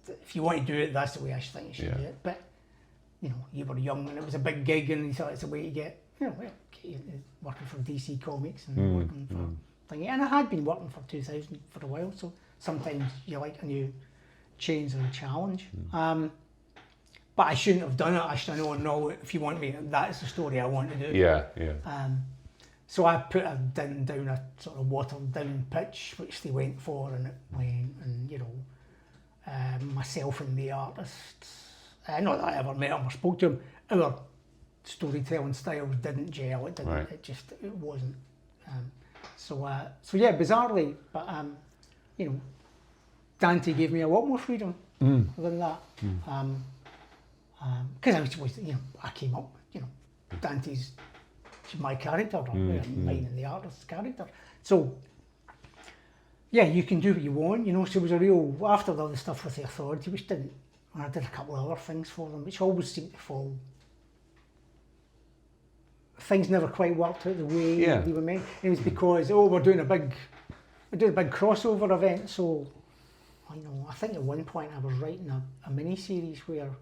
if you want to do it, that's the way I think you should do it. But you were young and it was a big gig, and you thought it's a way to get, working for DC Comics and working for thingy. And I had been working for 2000 for a while, so sometimes you like a new change or a challenge. But I shouldn't have done it. I should have known, no, if you want me, that's the story I want to do. Yeah. So I put down a sort of watered down pitch, which they went for, and it went, and myself and the artists, not that I ever met him or spoke to him, our storytelling styles didn't gel. It didn't. Right. It wasn't. So bizarrely, but Dante gave me a lot more freedom than that. Because I came up, Dante's my character, or mine and the artist's character. So, you can do what you want, So it was a real, after all the stuff with the authority, which didn't, I did a couple of other things for them, which always seemed to fall. Things never quite worked out the way they were meant. It was because, we're doing a big crossover event, so, I think at one point I was writing a mini-series where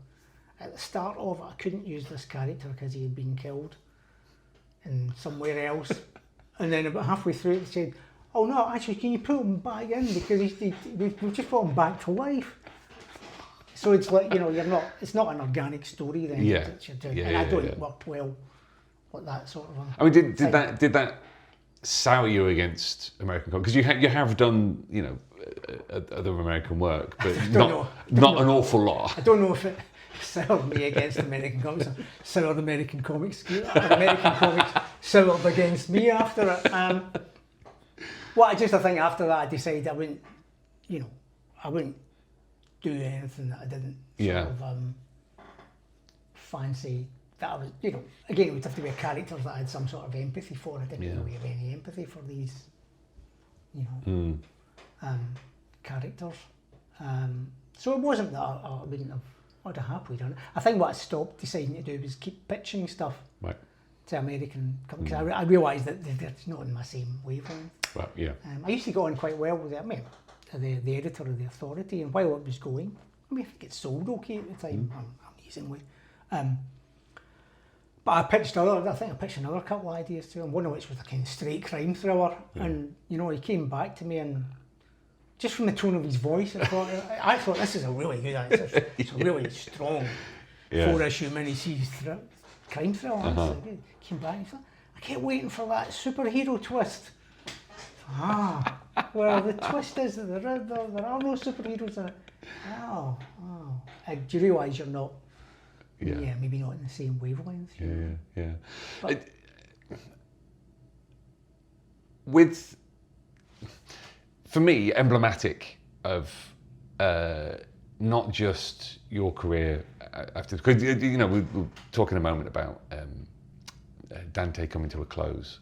at the start of it I couldn't use this character because he had been killed in somewhere else, and then about halfway through it they said, oh no, actually can you put him back in because we've just brought him back to life. So it's like, it's not an organic story then that you're doing, and I don't work well with that sort of I mean, did that sour you against American comics? Because you have done, other American work, but not an awful lot. I don't know if it soured me against American comics, or soured American comics, American comics soured against me after it. I think after that I decided I wouldn't do anything that I didn't sort of fancy. That I was, again, it would have to be a character that I had some sort of empathy for. I didn't really have any empathy for these, characters. So it wasn't that I wouldn't have. I'd have happily done it. I think what I stopped deciding to do was keep pitching stuff to American companies. I realised that they're not in my same wavelength. Right, yeah. I used to get on quite well with it. I mean, the editor of the Authority, and while it was going, I think it sold okay at the time, amazingly. But I pitched another couple of ideas to him, one of which was a kind of straight crime thriller, and he came back to me, and just from the tone of his voice, I thought this is a really good idea. It's a really strong 4-issue mini-series crime thriller. So he came back and said, I kept waiting for that superhero twist. Well, the twist is that there are no superheroes in it. Do you realise you're not? Yeah, maybe not in the same wavelength. Yeah. But, for me, emblematic of not just your career after, because we were talking a moment about Dante coming to a close.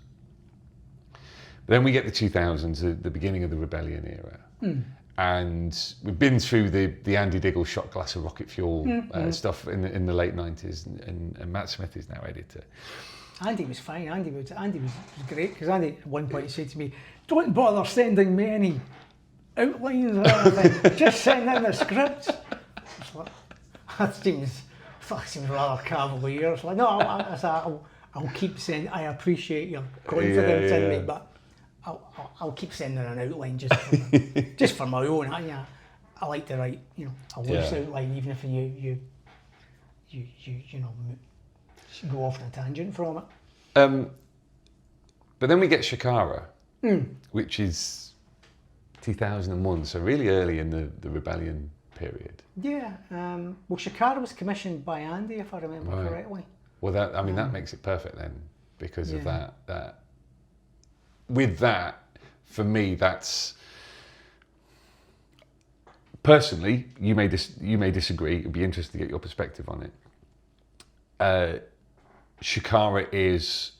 But then we get the 2000s, the beginning of the rebellion era, and we've been through the Andy Diggle shot glass of rocket fuel stuff in the late 90s, and Matt Smith is now editor. Andy was fine. Andy was great, because Andy at one point said to me, "Don't bother sending me any outlines or anything. Just send in the scripts." That seems rather cavalier. So no, I'll keep sending. I appreciate your confidence in me, but I'll keep sending an outline just for my own. I like to write, a loose outline, even if you go off on a tangent from it. But then we get Shakara, which is 2001, so really early in the rebellion period. Yeah. Well, Shakara was commissioned by Andy, if I remember correctly. Well, that makes it perfect then, because of Yeah. that. With that, for me, that's personally. You may disagree. It'd be interesting to get your perspective on it. Shakara is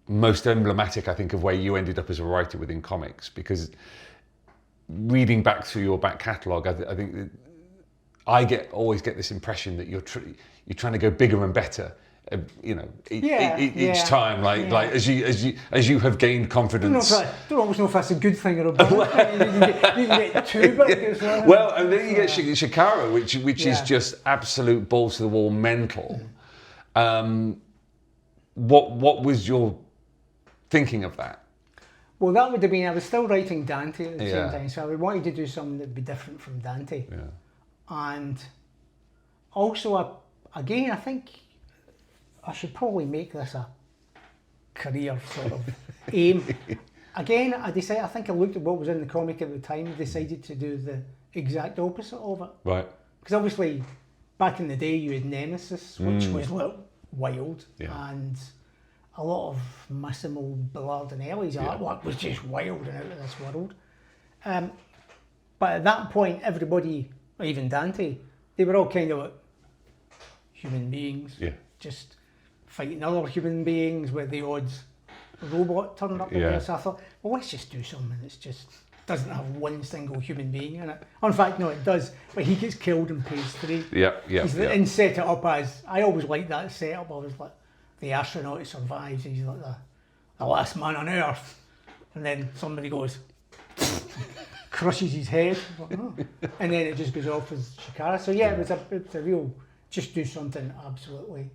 most emblematic, I think, of where you ended up as a writer within comics, because reading back through your back catalogue, I think that I always get this impression that you're trying to go bigger and better. Each time, like as you have gained confidence. Don't always know if that's a good thing or a bad thing. You can get too big as well. Well, and then you get Shakara, which is just absolute balls to the wall mental. What was your thinking of that? Well, that would have been, I was still writing Dante at the same time, so I wanted to do something that would be different from Dante. Yeah. And also, I think I should probably make this a career sort of aim. Again, I think I looked at what was in the comic at the time and decided to do the exact opposite of it. Right. Because obviously, back in the day, you had Nemesis, which was wild, and a lot of Massimo Belardinelli's artwork was just wild and out of this world. But at that point, everybody, even Dante, they were all kind of like human beings, just fighting other human beings with the odds robot turned up there. So I thought, well, let's just do something that's just doesn't have one single human being in it. In fact, no, it does, but he gets killed in page 3. And set it up as, I always liked that setup. I was like, the astronaut who survives, he's like the last man on Earth, and then somebody goes, crushes his head, like, oh. And then it just goes off as Shakara. So yeah, it was a real, just do something absolutely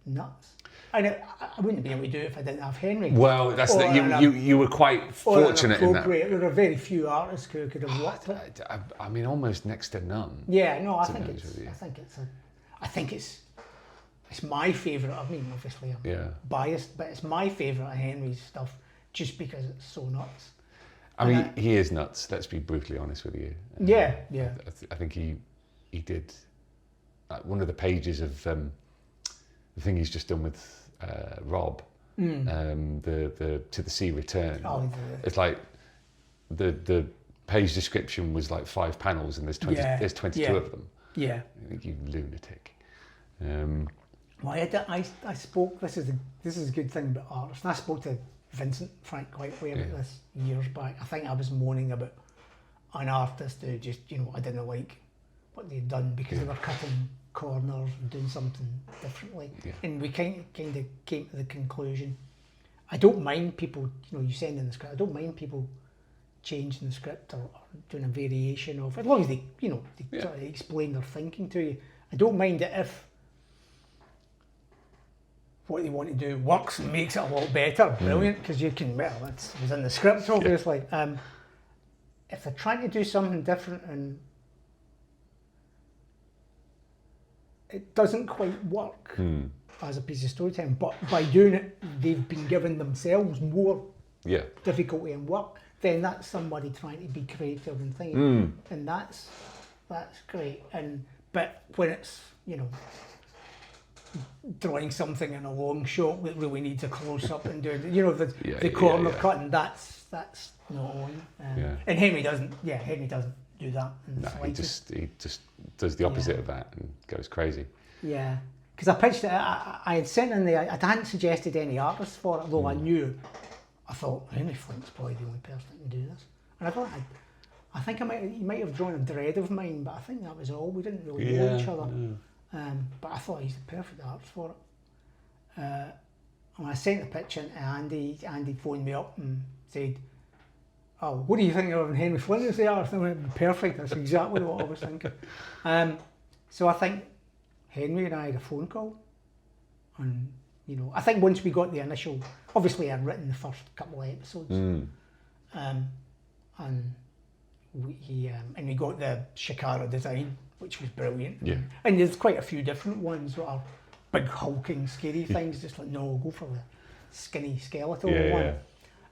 nuts. And I wouldn't be able to do it if I didn't have Henry. Well, that's you were quite fortunate in that. There are very few artists who could have worked it. I mean, almost next to none. Yeah, no, I think it's my favourite. I mean, obviously I'm biased, but it's my favourite of Henry's stuff just because it's so nuts. I mean, he is nuts. Let's be brutally honest with you. Yeah. I think he did one of the pages of the thing he's just done with Rob, the To the Sea Return. Oh, it's like the page description was like 5 panels, and there's 22 of them. Yeah. You lunatic. Well, I spoke. This is a good thing about artists. And I spoke to Vincent Frank Whiteley about this years back. I think I was moaning about an artist who just, I didn't like what they'd done because they were cutting corners and doing something differently. And we kind of came to the conclusion, I don't mind people, you send in the script, I don't mind people changing the script or doing a variation of, as long as they, they sort of explain their thinking to you. I don't mind it if what they want to do works and makes it a lot better, brilliant, because you can, it was in the script obviously. If they're trying to do something different and it doesn't quite work as a piece of storytelling, but by doing it, they've been giving themselves more difficulty and work, then that's somebody trying to be creative and thinking, and that's great. But when it's, drawing something in a long shot that really needs a close up and doing, the corner cutting, that's not on. And Henry doesn't do that. No, he just does the opposite of that and goes crazy. Yeah, because I pitched it. I had sent in I hadn't suggested any artists for it, though I thought Henry Flint's probably the only person that can do this. And I think he might have drawn a dread of mine, but I think that was all. We didn't really know each other. But I thought he's the perfect artist for it. And I sent the pitch in to Andy. Andy phoned me up and said, "Oh, what do you think of Henry Flint as the artist?" I went, "Perfect, that's exactly what I was thinking." So I think Henry and I had a phone call. And, I think once we got the initial, obviously I'd written the first couple of episodes. And we got the Shakara design, which was brilliant. Yeah. And there's quite a few different ones that are big, hulking, scary things. Just like, no, go for the skinny skeletal one.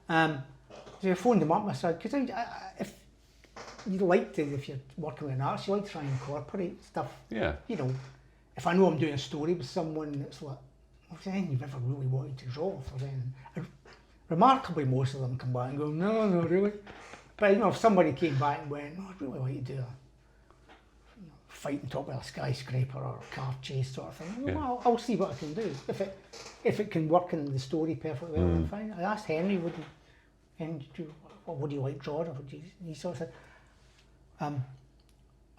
So I phoned him up and I said, because you like to, if you're working with an artist, you like to try and incorporate stuff. Yeah. You know, if I know I'm doing a story with someone, it's like, well, if there's anything you've ever really wanted to draw, if there's anything, remarkably, most of them come back and go, no, not really. But you know, if somebody came back and went, oh, I'd really like to do a fight on top of a skyscraper or a car chase sort of thing, well, I'll see what I can do. If it can work in the story perfectly well, then fine. I asked Henry, what do you like drawing? Or he sort of said, I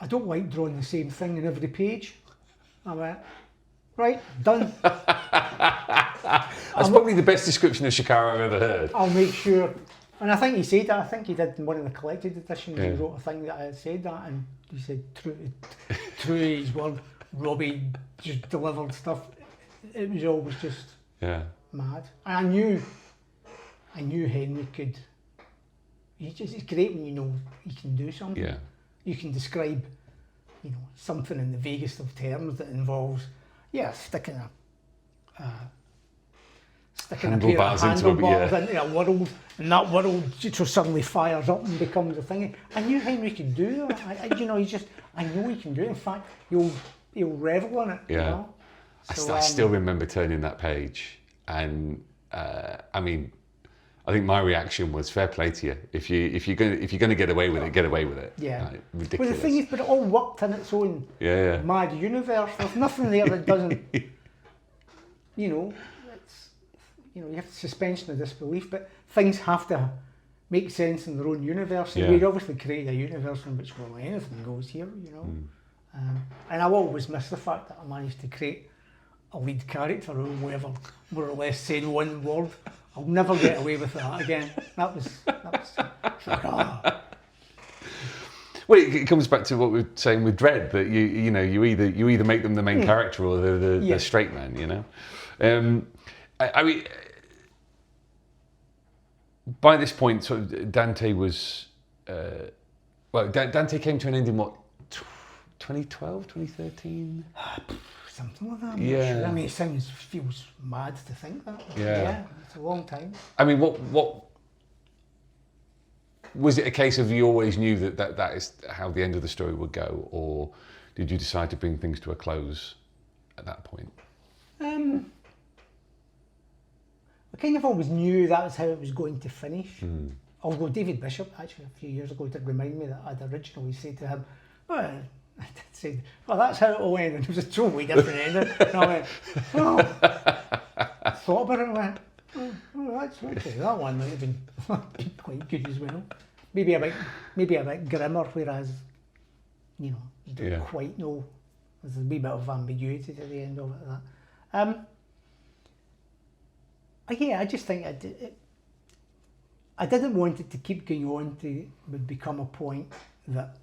don't like drawing the same thing in every page. I went, right, done. That's probably the best description of Shakara I've ever heard. I'll make sure. And I think he said that. I think he did in one of the collected editions. He wrote a thing that I had said that, and he said, true to his word, Robbie just delivered stuff. It was always just mad. And I knew Henry could. It's great when you know he can do something. Yeah. You can describe, you know, something in the vaguest of terms that involves, sticking a handlebars pair of handlebars into into a world, and that world just suddenly fires up and becomes a thing. I knew Henry could do that. I know he can do it. In fact, he'll revel in it. Yeah. You know? So, I still remember turning that page, and I mean, I think my reaction was fair play to you. If you're going to get away with it, get away with it. Yeah. Like, ridiculous. But the thing is, but it all worked in its own mad universe. There's nothing there that doesn't. You know, you have suspension of disbelief, but things have to make sense in their own universe. And we'd obviously created a universe in which anything goes here, you know. And I'll always miss the fact that I managed to create a lead character who ever more or less said one word. I'll never get away with that again. That was Well, it comes back to what we were saying with Dread, that you either make them the main character or the straight man, you know. I mean, by this point, sort of Dante was Dante came to an end in what, 2012, 2013? Something like that. I'm Yeah. not sure. I mean, it feels mad to think that. Yeah. It's a long time. I mean, what was it a case of you always knew that is how the end of the story would go, or did you decide to bring things to a close at that point? I kind of always knew that was how it was going to finish. Although David Bishop, actually, a few years ago, did remind me that I'd originally said to him, well, I did say, well, that's how it all ended. It was a totally different ending. And I went, I thought about it and went, oh, that's okay. That one might have been quite good as well. Maybe a bit grimmer, whereas, you don't quite know. There's a wee bit of ambiguity to the end of it. I just think I didn't want it to keep going on would become a point that,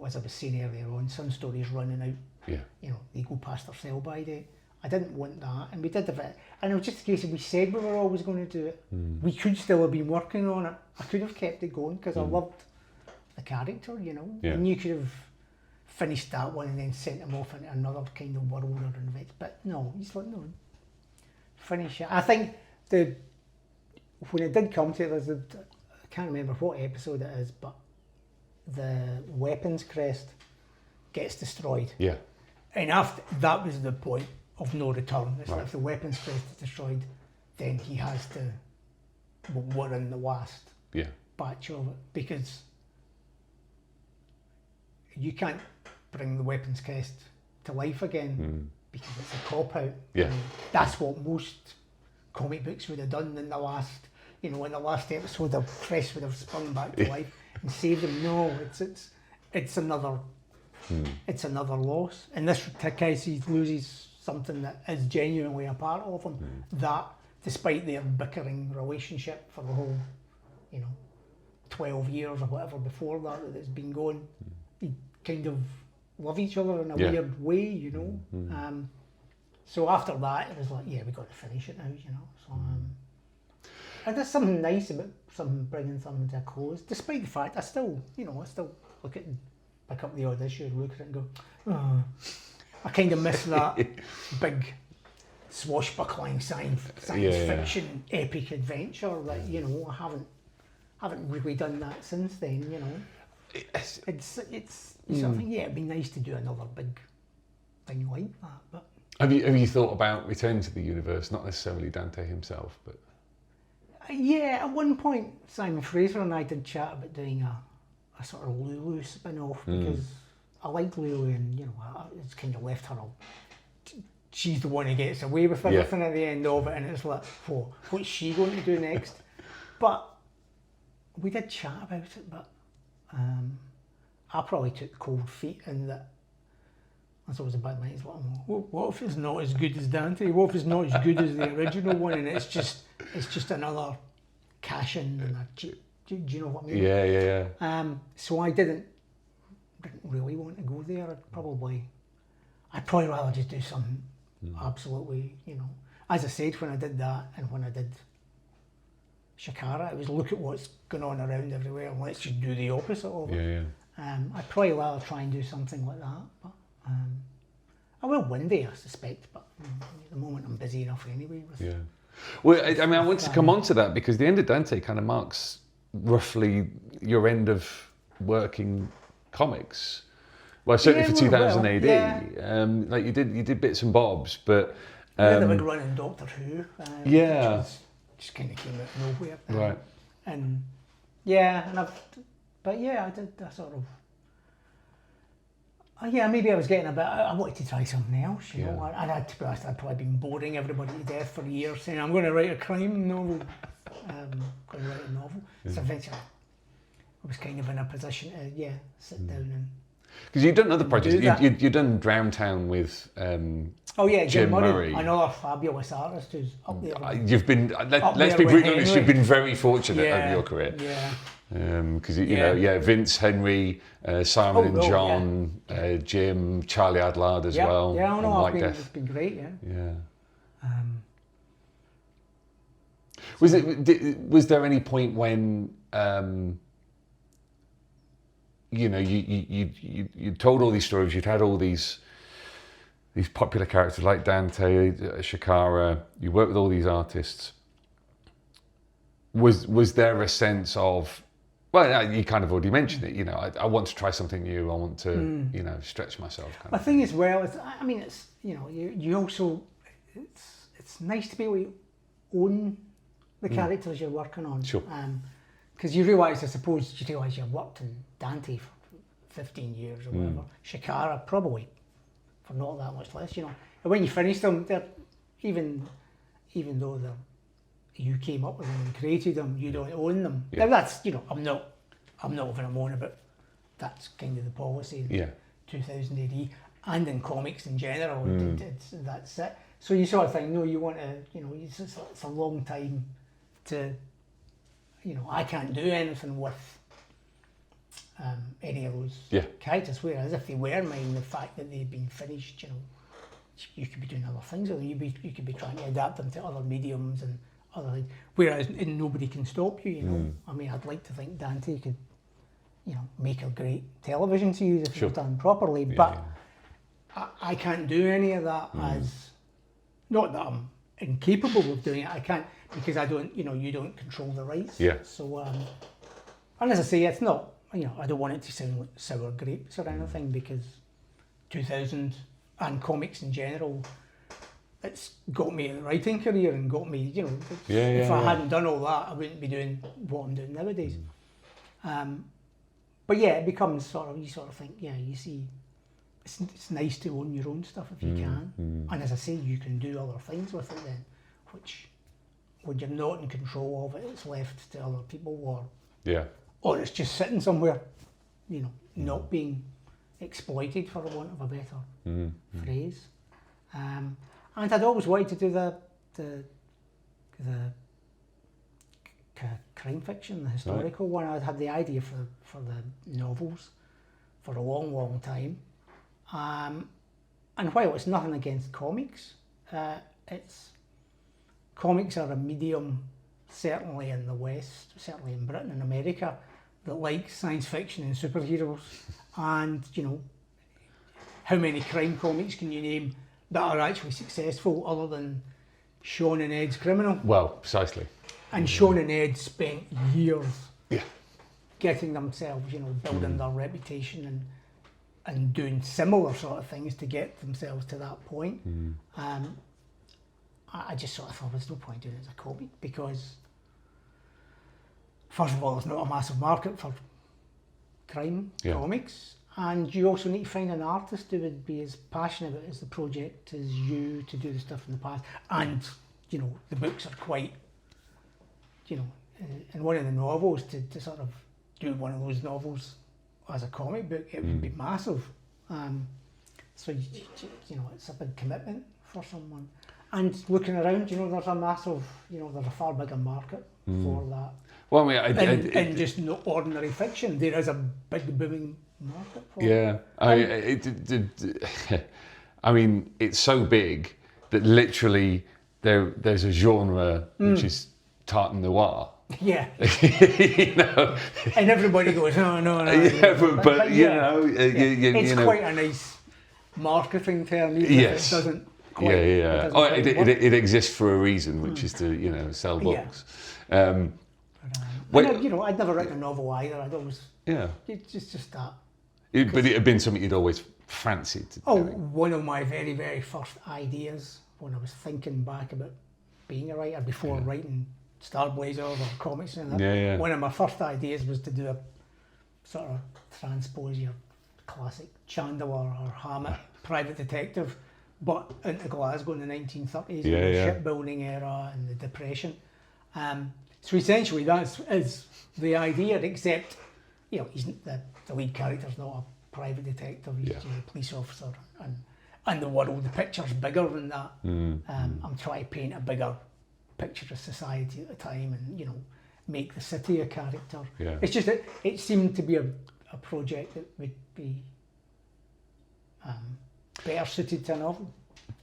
as I was saying earlier on, some stories running out. Yeah. They go past their sell-by date. I didn't want that, and we did have it. And it was just a case of we said we were always going to do it. We could still have been working on it. I could have kept it going because I loved the character, and you could have finished that one and then sent him off into another kind of world or invent. But no, he's like, no, finish it. I think when it did come to it, I can't remember what episode it is, but the weapons crest gets destroyed. Yeah. And after that was the point of no return. It's like if the weapons crest is destroyed, then he has to. We're in the last batch of it, because you can't bring the weapons crest to life again because it's a cop out. Yeah. That's what most comic books would have done in the last. In the last episode, the crest would have sprung back to life and saved him. No, it's another. It's another loss. In this case, he loses something that is genuinely a part of him. That, despite their bickering relationship for the whole, 12 years or whatever before that it's been going, they kind of love each other in a weird way, So after that, it was like, we got to finish it now, So, and there's something nice about bringing something to a close, despite the fact I still look at it. Pick up the odd issue and look at it and go, oh, I kind of miss that big swashbuckling science fiction epic adventure that, I haven't haven't really done that since then, you know. It's you sort of think, yeah, it'd be nice to do another big thing like that. But have you thought about returning to the universe? Not necessarily Dante himself, but yeah, at one point Simon Fraser and I did chat about doing a sort of Lulu spin-off because I like Lulu, and you know, it's kind of left her. She's the one who gets away with everything at the end of it, and it's like, whoa, what's she going to do next? But we did chat about it, but I probably took cold feet in that. That's always a bad night. What if it's not as good as Dante? What if it's not as good as the original one, and it's just another cash in and a cheap? Do you know what I mean? Yeah. So I didn't really want to go there. I'd probably rather just do something absolutely, you know. As I said, when I did that and when I did Shakara, it was look at what's going on around everywhere and let's just do the opposite of it. I'd probably rather try and do something like that, but I will one day, I suspect, but at the moment I'm busy enough anyway. Well, I mean, I want to come on to that because the end of Dante kind of marks roughly your end of working comics. Well, certainly for 2000 AD. Yeah. Like you did bits and bobs, but the big run in Doctor Who. Which just kind of came out of nowhere. Right. And I did a sort of. Maybe I was getting a bit. I wanted to try something else, you know. And to be honest, I'd probably been boring everybody to death for years, saying I'm going to write a crime novel. Going to write a novel. So eventually, I was kind of in a position to sit down and. Because you've done other projects. You've done Drowntown with Jim Murray, another fabulous artist who's up there. You've been. Let's be brutally honest. You've been very fortunate over your career. Because you know, Vince, Henry, Simon and John, Jim, Charlie Adlard as well. Yeah, I know. It's been great. Was there any point when you know you told all these stories, you'd had all these popular characters like Dante, Shakara, you worked with all these artists. Was there a sense of, well, you kind of already mentioned it, you know, I want to try something new, I want to, you know, stretch myself. I think as well, it's, you know, you also, it's nice to be able to own the characters you're working on. Sure. Because you realise you've worked in Dante for 15 years or whatever. Shakara, probably for not that much less, you know. And when you finish them, they're, even though you came up with them and created them, you don't own them. Now that's, you know, I'm not over a moan about that's kind of the policy in 2000 AD and in comics in general. That's it. So you sort of think, no, you want to, you know, it's a long time to, you know, I can't do anything with any of those characters. Whereas if they were mine, the fact that they've been finished, you know, you could be doing other things, or you could be trying to adapt them to other mediums and other things. Whereas nobody can stop you, you know. I mean, I'd like to think Dante could, you know, make a great television series if it was done properly, but I can't do any of that as, not that I'm incapable of doing it, I can't, because I don't, you know, you don't control the rights. So, and as I say, it's not, you know, I don't want it to sound like sour grapes or anything, because 2000 and comics in general, it's got me in a writing career and got me, you know, if I hadn't done all that, I wouldn't be doing what I'm doing nowadays. But it becomes sort of, you sort of think, you see, it's nice to own your own stuff if you can. And as I say, you can do other things with it then, which when you're not in control of it, it's left to other people, or it's just sitting somewhere, you know, not being exploited, for want of a better phrase. And I'd always wanted to do the crime fiction, the historical one. I'd had the idea for the novels for a long time. And while it's nothing against comics, comics are a medium, certainly in the West, certainly in Britain and America, that likes science fiction and superheroes. And, you know, how many crime comics can you name that are actually successful other than Sean and Ed's Criminal? Well, precisely. And Sean and Ed spent years getting themselves, building their reputation and doing similar sort of things to get themselves to that point. I just sort of thought there's no point doing it as a comic because, first of all, there's not a massive market for crime comics, and you also need to find an artist who would be as passionate about as the project as you to do the stuff in the past. And the books are quite, in one of the novels to sort of do one of those novels as a comic book, it would be massive. So it's a big commitment for someone. And looking around, there's a massive, there's a far bigger market for that. Well, I mean, in just no ordinary fiction, there is a big booming market for it. Yeah, I mean, it's so big that literally there's a genre which is tartan noir. Yeah. And everybody goes, no. Yeah, but it's quite a nice marketing term, even if it doesn't quite. It exists for a reason, which is to sell books. I'd never written a novel either. I'd always it's just that. But it had been something you'd always fancied to do. One of my very, very first ideas when I was thinking back about being a writer before writing Star Blazers or comics and that. One of my first ideas was to do a sort of transpose your classic Chandler or Hammett private detective, but into Glasgow in the 1930s, the shipbuilding era and the Depression. So essentially that is the idea, except he's the lead character's not a private detective, he's a police officer, and the world, the picture's bigger than that. I'm trying to paint a bigger picture of society at the time and make the city a character. It's just that it seemed to be a project that would be better suited to a novel.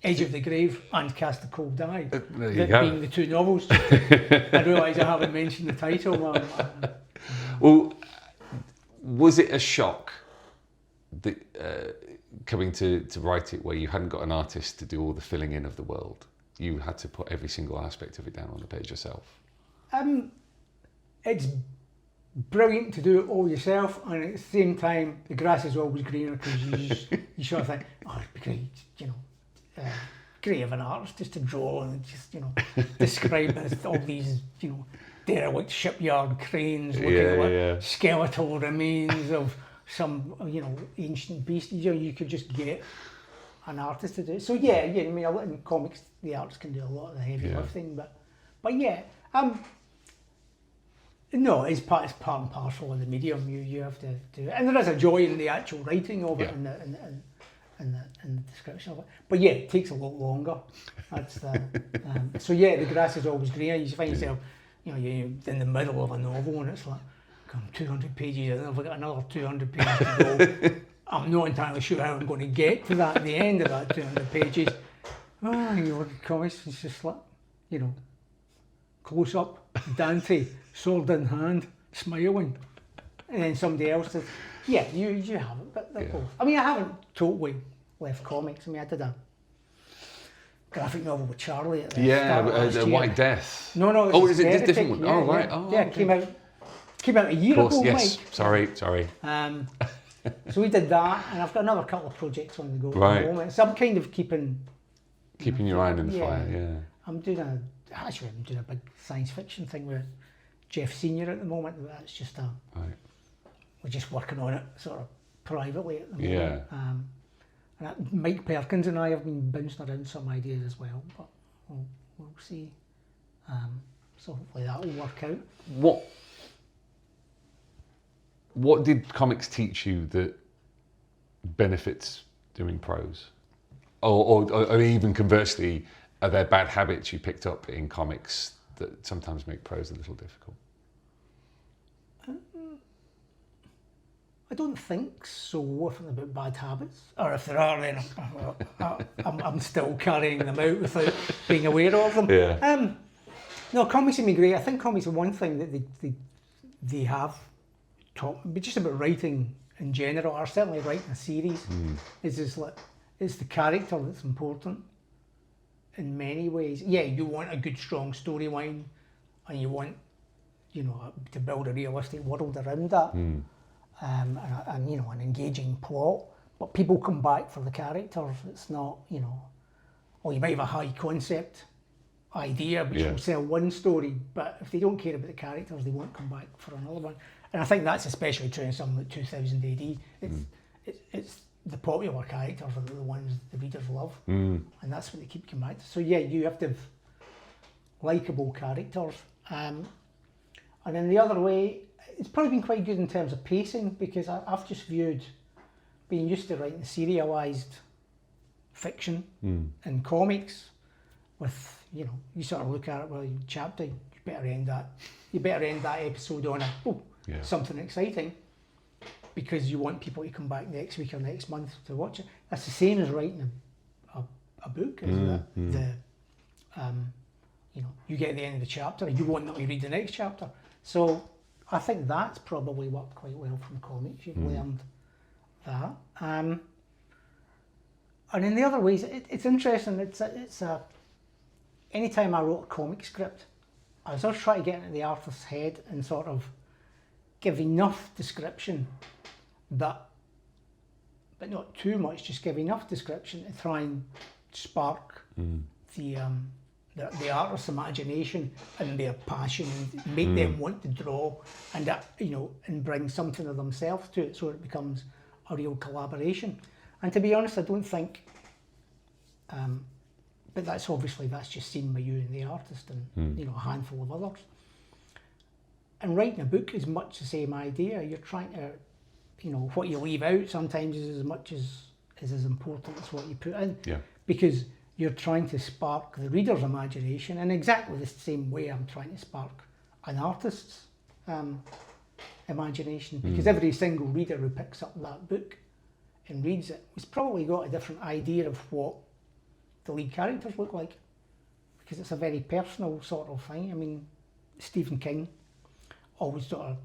Edge of the Grave and Cast a Cold Eye, being the two novels. I realise I haven't mentioned the title. Well, was it a shock that coming to write it where you hadn't got an artist to do all the filling in of the world? You had to put every single aspect of it down on the page yourself. It's Brilliant to do it all yourself, and at the same time, the grass is always greener because you sort of think, oh, it'd be great, great of an artist just to draw and just, describe all these, derelict shipyard cranes looking like skeletal remains of some, ancient beast. You could just get an artist to do it. So I mean, in comics, the artist can do a lot of the heavy lifting, but no, it's part and parcel of the medium. You have to do it, and there is a joy in the actual writing of it and the description of it. But it takes a lot longer. That's the grass is always greener. You find yourself, you're in the middle of a novel, and it's like, I'm 200 pages in, I've got another 200 pages to go. I'm not entirely sure how I'm going to get to that at the end of that 200 pages. You look at comics, it's just like, close up, Dante, sword in hand, smiling, and then somebody else says, you have it, but they're both. I mean, I haven't totally left comics. I mean, I did a graphic novel with Charlie at the start of last year. White Death. No. Is it a different one? Oh, right. Oh, it came out a year ago, yes. Mike. Sorry. So we did that, and I've got another couple of projects on the go at the moment. So I'm kind of keeping your iron in the fire. I'm doing a big science fiction thing with Jeff Senior at the moment. That's just we're just working on it sort of privately at the moment. And Mike Perkins and I have been bouncing around some ideas as well, but we'll see. So hopefully that will work out. What did comics teach you that benefits doing prose? Or even conversely, are there bad habits you picked up in comics that sometimes make prose a little difficult? I don't think so, about bad habits. Or if there are, then I'm still carrying them out without being aware of them. No, comics have been great. I think comics are one thing that they have taught me, just about writing in general, or certainly writing a series, is just like, it's the character that's important in many ways. You want a good, strong storyline, and you want to build a realistic world around that, and an engaging plot. But people come back for the characters. It's not, or you might have a high concept idea which will sell one story, but if they don't care about the characters, they won't come back for another one. And I think that's especially true in something like 2000 AD. It's the popular characters are the ones the readers love, and that's what they keep coming back to. So yeah, you have to have likeable characters. And in the other way, it's probably been quite good in terms of pacing, because I've just viewed, being used to writing serialised fiction and comics with, you sort of look at it, well, chapter, you better end that episode on something exciting, because you want people to come back next week or next month to watch it. That's the same as writing a book, isn't it? You get to the end of the chapter and you want them to read the next chapter. So I think that's probably worked quite well from comics. You've learned that. And in the other ways, it's interesting. It's anytime I wrote a comic script, I was always trying to get into the artist's head and sort of give enough description but not too much, just give enough description to try and spark the artist's imagination and their passion, and make them want to draw, and and bring something of themselves to it, so it becomes a real collaboration. And to be honest, I don't think, but that's just seen by you and the artist and a handful of others. And writing a book is much the same idea. You're trying to, what you leave out sometimes is as important as what you put in. Yeah. Because you're trying to spark the reader's imagination in exactly the same way I'm trying to spark an artist's imagination. Because every single reader who picks up that book and reads it has probably got a different idea of what the lead characters look like. Because it's a very personal sort of thing. I mean, Stephen King always sort of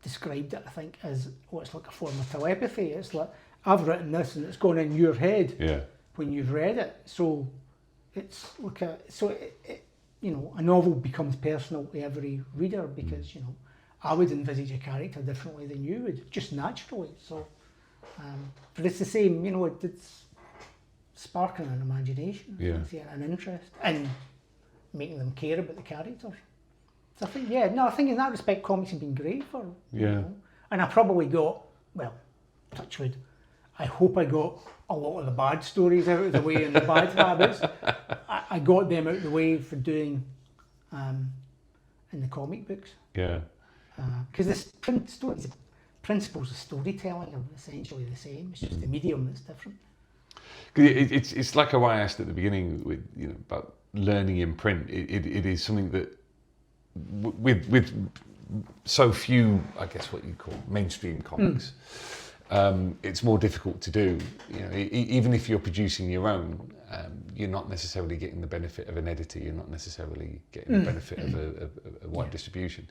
described it, I think, as it's like a form of telepathy. It's like, I've written this and it's gone in your head when you've read it. So it's like a novel becomes personal to every reader, because I would envisage a character differently than you would, just naturally. So, but it's the same. It's sparking an imagination, an interest, and making them care about the characters. So I think, I think in that respect, comics have been great for, and I probably got, well, touch wood, I hope I got a lot of the bad stories out of the way and the bad habits. I got them out of the way for doing in the comic books. Yeah. Because the principles of storytelling are essentially the same. It's just the medium that's different. It's like how I asked at the beginning with about learning in print. It is something that with so few, I guess what you call mainstream comics, it's more difficult to do. Even if you're producing your own, you're not necessarily getting the benefit of an editor. You're not necessarily getting the benefit of a wide distribution.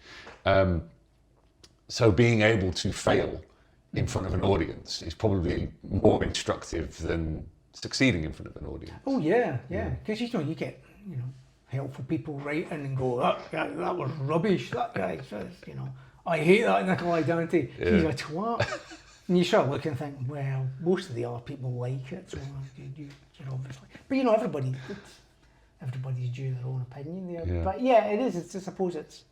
So being able to fail in front of an audience is probably more instructive than succeeding in front of an audience. Oh yeah, because you get helpful people writing and go, that was rubbish. That guy says, I hate that Nikolai Dante. He's a twat. And you sort of look and think, well, most of the other people like it, so you're obviously. But everybody's due their own opinion there. Yeah. But yeah, it is. I suppose it's.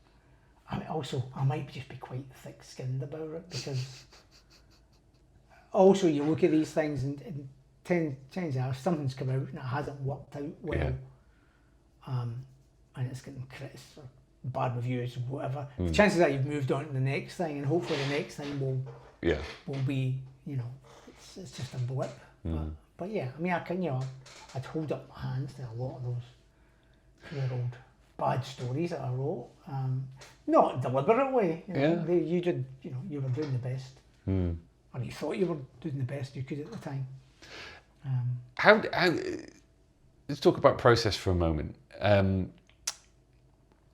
I mean, also, I might just be quite thick-skinned about it, because also you look at these things and turns out if something's come out and it hasn't worked out well, and it's getting critics or bad reviews or whatever, the chances are you've moved on to the next thing, and hopefully the next thing will be, it's just a blip. But yeah, I mean, I'd hold up my hands to a lot of those poor old bad stories that I wrote, not deliberately. You did, you were doing the best, or you thought you were doing the best you could at the time. How let's talk about process for a moment.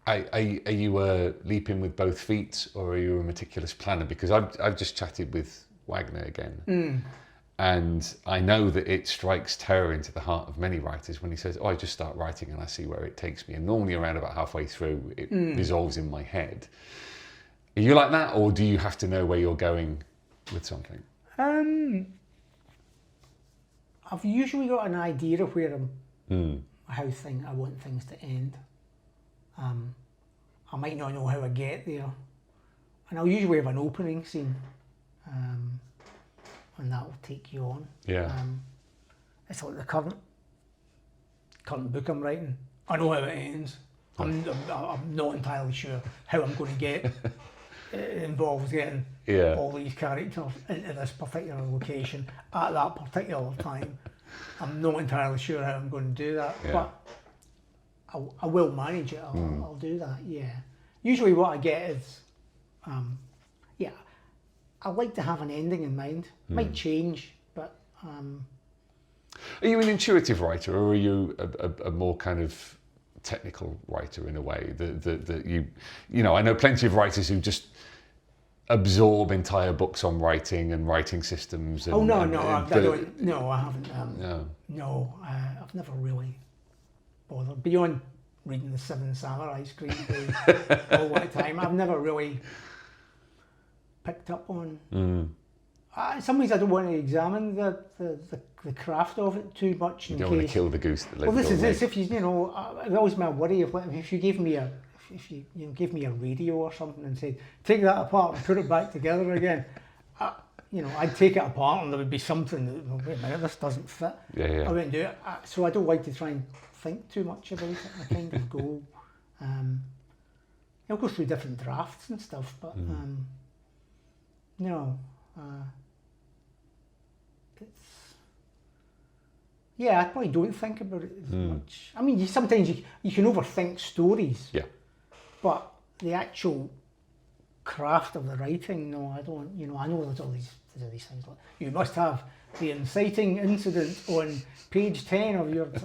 Are you a leap in with both feet, or are you a meticulous planner? Because I've just chatted with Wagner again, And I know that it strikes terror into the heart of many writers when he says, I just start writing and I see where it takes me. And normally around about halfway through, it dissolves in my head. Are you like that, or do you have to know where you're going with something? I've usually got an idea of where I want things to end. I might not know how I get there. And I'll usually have an opening scene. And that will take you on. Yeah. It's like the current book I'm writing. I know how it ends. I'm not entirely sure how I'm going to get. It involves getting all these characters into this particular location at that particular time. I'm not entirely sure how I'm going to do that, but I will manage it. I'll do that. Yeah. Usually, what I get is, I like to have an ending in mind. Might change, but. Are you an intuitive writer, or are you a more kind of technical writer in a way that you know? I know plenty of writers who just absorb entire books on writing and writing systems. And, I don't. No, I haven't. No, I've never really bothered beyond reading the Seven Samurai screenplay all that time. I've never really picked up on. In some ways, I don't want to examine the craft of it too much. You don't want to kill the goose that laid Well, the this is golden this. If it's always my worry of if you gave me a gave me a radio or something and said take that apart and put it back together again, I'd take it apart and there would be something that, wait a minute, this doesn't fit. Yeah. I wouldn't do it. So I don't like to try and think too much about it. I kind of go. I'll go through different drafts and stuff, but no. I probably don't think about it as much. I mean, sometimes you can overthink stories. Yeah. But the actual craft of the writing, no, I don't. I know there's all these things like you must have the inciting incident on page 10 of your. But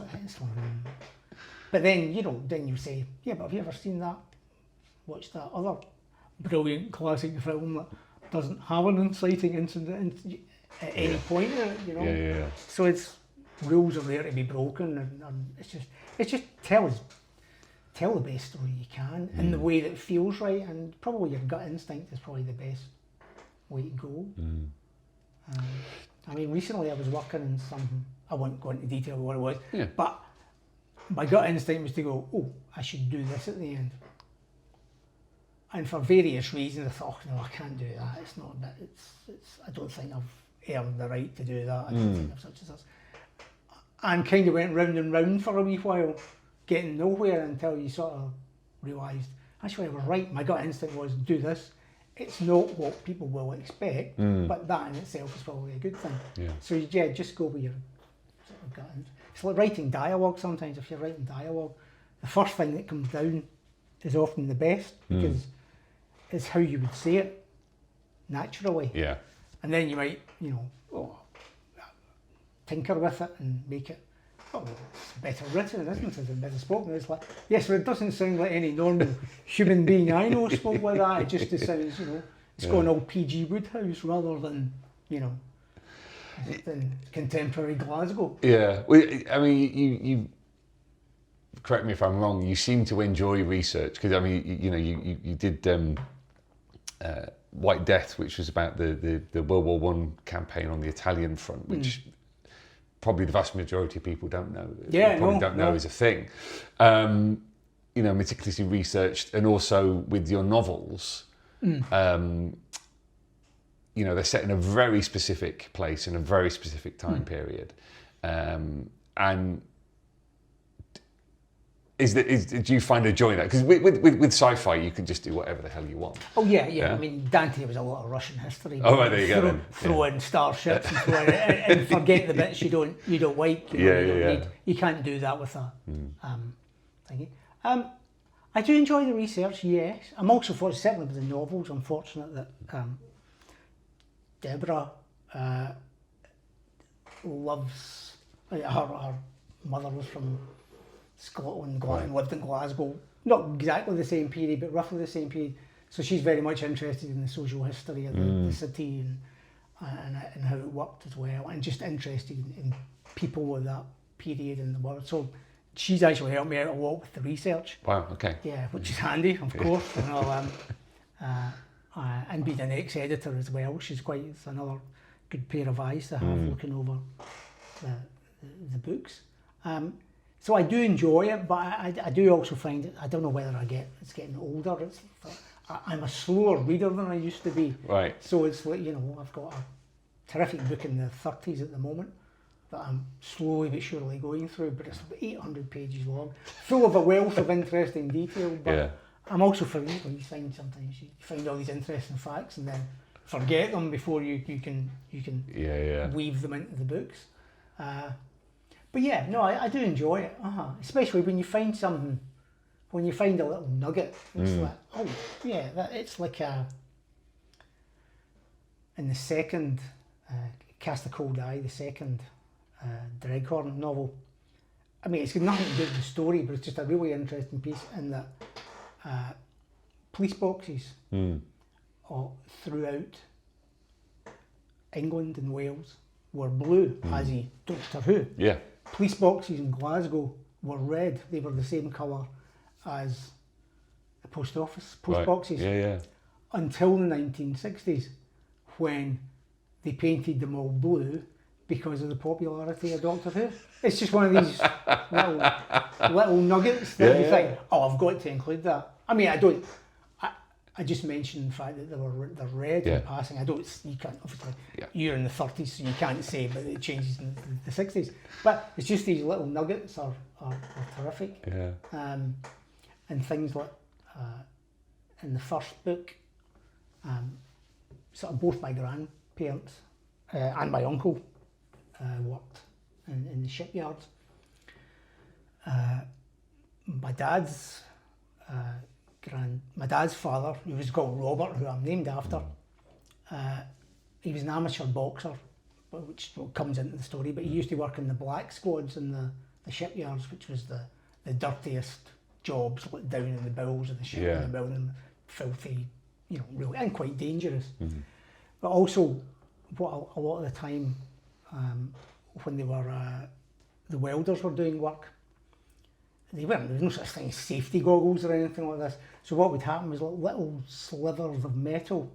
then then you say, yeah, but have you ever seen that? Watch that other brilliant classic film that doesn't have an inciting incident at any point in it, Yeah. So it's rules are there to be broken, and it's just tell the best story you can in the way that feels right, and probably your gut instinct is probably the best way to go. I mean, recently I was working in something, I won't go into detail what it was, but my gut instinct was to go, oh, I should do this at the end. And for various reasons I thought, no, I can't do that, it's not a bit, it's I don't think I've earned the right to do that, I don't think I've such as this. And kind of went round and round for a wee while, getting nowhere until you sort of realised, actually I was right, my gut instinct was do this. It's not what people will expect, but that in itself is probably a good thing. Yeah. So just go with your sort of gut instinct. It's like writing dialogue sometimes. If you're writing dialogue, the first thing that comes down is often the best because it's how you would say it naturally. Yeah. And then you might, tinker with it and make it, it's better written, isn't it? It's better spoken. It's like, yes, but it doesn't sound like any normal human being I know spoke like that. It just sounds, it's got an old PG Woodhouse rather than, than contemporary Glasgow. Yeah, well, I mean, you correct me if I'm wrong. You seem to enjoy research because I mean, you did White Death, which was about the World War One campaign on the Italian front, which. Probably the vast majority of people don't know. Don't know is a thing. Meticulously researched, and also with your novels, they're set in a very specific place in a very specific time period, and do you find a joy in that? Because with sci-fi, you can just do whatever the hell you want. Oh yeah. I mean, Dante was a lot of Russian history. Oh, right, there you go. Throw in starships and throw in and forget the bits you don't like. You can't do that with a thingy. I do enjoy the research. Yes, I'm also certainly with the novels. I'm fortunate that Deborah loves her mother was from Scotland, and lived in Glasgow. Not exactly the same period, but roughly the same period. So she's very much interested in the social history of the city, and how it worked as well, and just interested in people of that period in the world. So she's actually helped me out a lot with the research. Wow. Okay. Yeah, which is handy, of course. You know, and being an ex-editor as well, it's another good pair of eyes to have looking over the books. So I do enjoy it, but I do also find it, I don't know whether it's getting older. I'm a slower reader than I used to be. Right. So it's like, you know, I've got a terrific book in the 30s at the moment that I'm slowly but surely going through, but it's 800 pages long, full of a wealth of interesting detail. But I'm also forgetting when you find sometimes you find all these interesting facts and then forget them before you can weave them into the books. But yeah, no, I do enjoy it, especially when you find something, when you find a little nugget. It's like, oh yeah, it's like in the second Cast a Cold Eye, the second Dreghorn novel. I mean, it's got nothing to do with the story, but it's just a really interesting piece in that police boxes throughout England and Wales were blue, as in Doctor Who. Yeah. Police boxes in Glasgow were red. They were the same colour as the post office boxes. Yeah. Until the 1960s, when they painted them all blue because of the popularity of Doctor Who. It's just one of these little nuggets that you think, oh, I've got to include that. I mean, I just mentioned the fact that they're red in passing. You can't, obviously, you're in the 30s, so you can't say, but it changes in the 60s. But it's just these little nuggets are terrific. Yeah. And things like, in the first book, sort of both my grandparents and my uncle worked in the shipyards. My dad's father, who was called Robert, who I'm named after, he was an amateur boxer, which comes into the story, but he used to work in the black squads in the shipyards, which was the dirtiest jobs, like down in the bowels of the ship, in the building, filthy, you know, really, and quite dangerous. But also, what a lot of the time, when the welders were doing work, there was no such thing as safety goggles or anything like this. So what would happen was like little slivers of metal,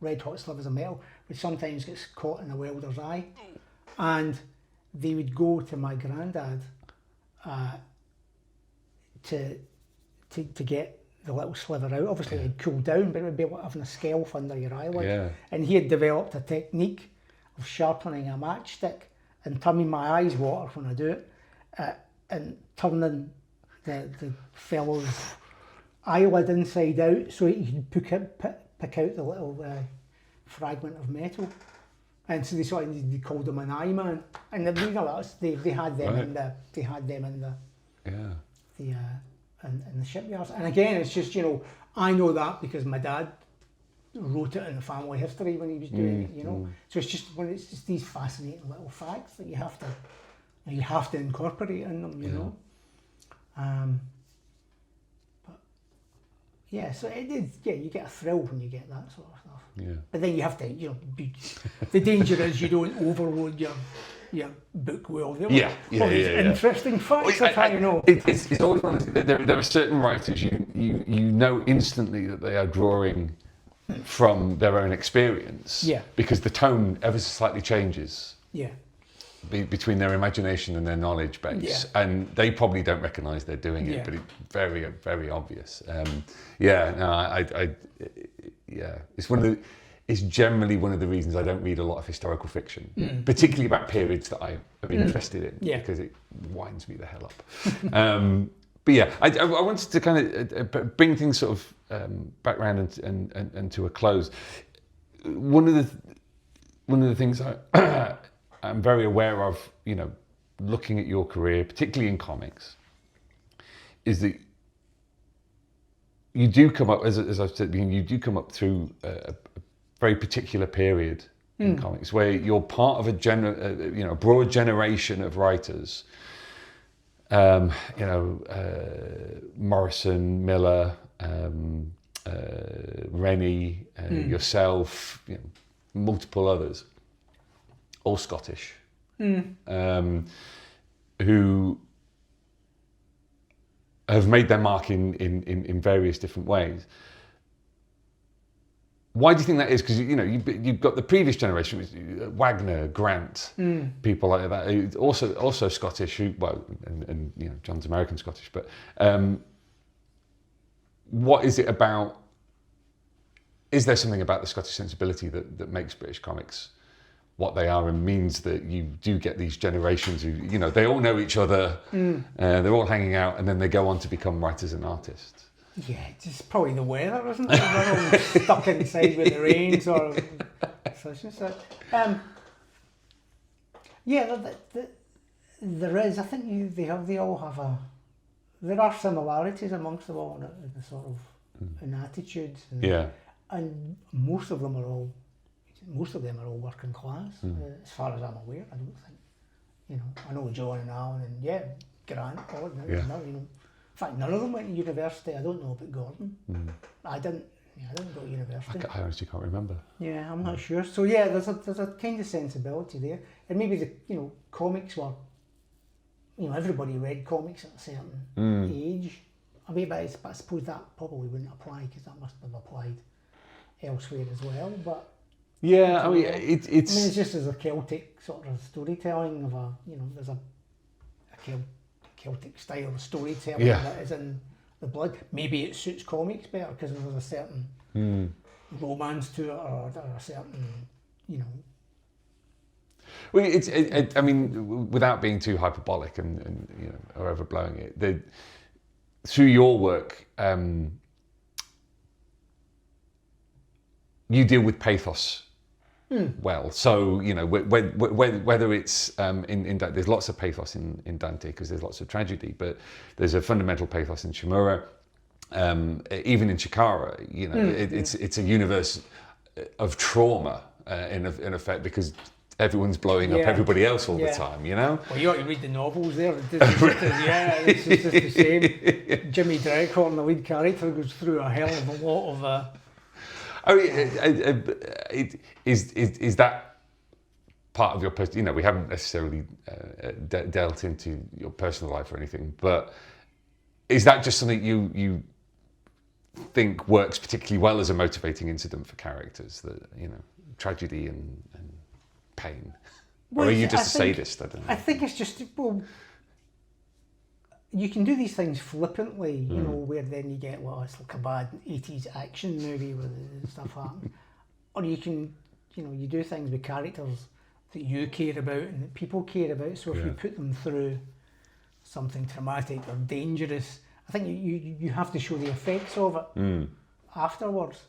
red hot slivers of metal, which sometimes gets caught in a welder's eye, and they would go to my granddad to get the little sliver out. Obviously it'd cool down, but it would be like having a scalp under your eyelid. Yeah. And he had developed a technique of sharpening a matchstick and turning my eyes water when I do it, and turning the fellow's eyelid inside out so he could pick out the little fragment of metal. And so they called him an eye man. And they had them in the shipyards. And again, it's just, I know that because my dad wrote it in the family history when he was doing it, So it's just these fascinating little facts that you have to incorporate in them, know. But yeah, so it is. Yeah, you get a thrill when you get that sort of stuff. Yeah. But then you have to, the danger is you don't overload your book with all these interesting facts. That's how you know. It's always one of there are certain writers you know instantly that they are drawing from their own experience. Yeah. Because the tone ever so slightly changes. Yeah. Between their imagination and their knowledge base, and they probably don't recognise they're doing it, but it's very, very obvious. It's generally one of the reasons I don't read a lot of historical fiction, particularly about periods that I am interested in, because it winds me the hell up. But yeah, I wanted to kind of bring things sort of back around and to a close. One of the things I'm very aware of, looking at your career, particularly in comics, is that you do come up, as I've said, you do come up through a very particular period in comics where you're part of a broad generation of writers. Morrison, Miller, Rennie, yourself, multiple others, all Scottish, who have made their mark in various different ways. Why do you think that is? Because you've got the previous generation, Wagner, Grant, people like that, also Scottish, and John's American Scottish. But what is it about? Is there something about the Scottish sensibility that makes British comics what they are, and means that you do get these generations who, they all know each other, they're all hanging out, and then they go on to become writers and artists? Yeah, it's just probably the weather, isn't it? They're all stuck inside with the rains or such and such. There is. I think they all have there are similarities amongst them all in the sort of in attitudes. And most of them are all working class, as far as I'm aware. I don't think, I know John and Alan and Grant, in fact, none of them went to university. I don't know about Gordon. I didn't go to university. I honestly can't remember. Yeah, I'm not sure. So yeah, there's a kind of sensibility there, and maybe the comics were, everybody read comics at a certain age. But I suppose that probably wouldn't apply, because that must have applied elsewhere as well. But yeah, it's just as a Celtic sort of storytelling of there's a Celtic style of storytelling that is in the blood. Maybe it suits comics better because there's a certain romance to it, or a certain, Well, I mean, without being too hyperbolic and or overblowing it, through your work, you deal with pathos well. So whether it's in Dante, there's lots of pathos in Dante because there's lots of tragedy, but there's a fundamental pathos in Shimura. Even in Shakara, it's a universe of trauma in effect, because everyone's blowing up everybody else all the time, Well, you ought to read the novels there. It's just the same. Jimmy Dreghorn, the lead character, goes through a hell of a lot of... Is that part of your we haven't necessarily dealt into your personal life or anything, but is that just something you think works particularly well as a motivating incident for characters, that tragedy and pain? Or are you just a sadist? I don't know. I think it's just, you can do these things flippantly, where then you get, it's like a bad 80s action movie where stuff happens. Or you can, you do things with characters that you care about and that people care about. So if you put them through something traumatic or dangerous, I think you have to show the effects of it afterwards.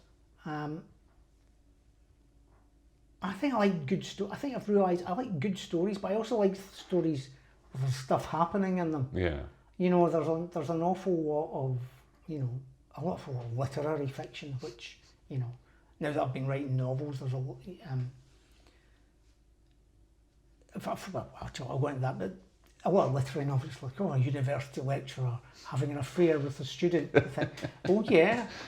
I think I like good stories. I think I've realised I like good stories, but I also like stories with stuff happening in them. Yeah. There's an awful lot of, a lot of literary fiction, which, now that I've been writing novels, there's a lot, I'll go into that, but a lot of literary novels, like, a university lecturer having an affair with a student. I think,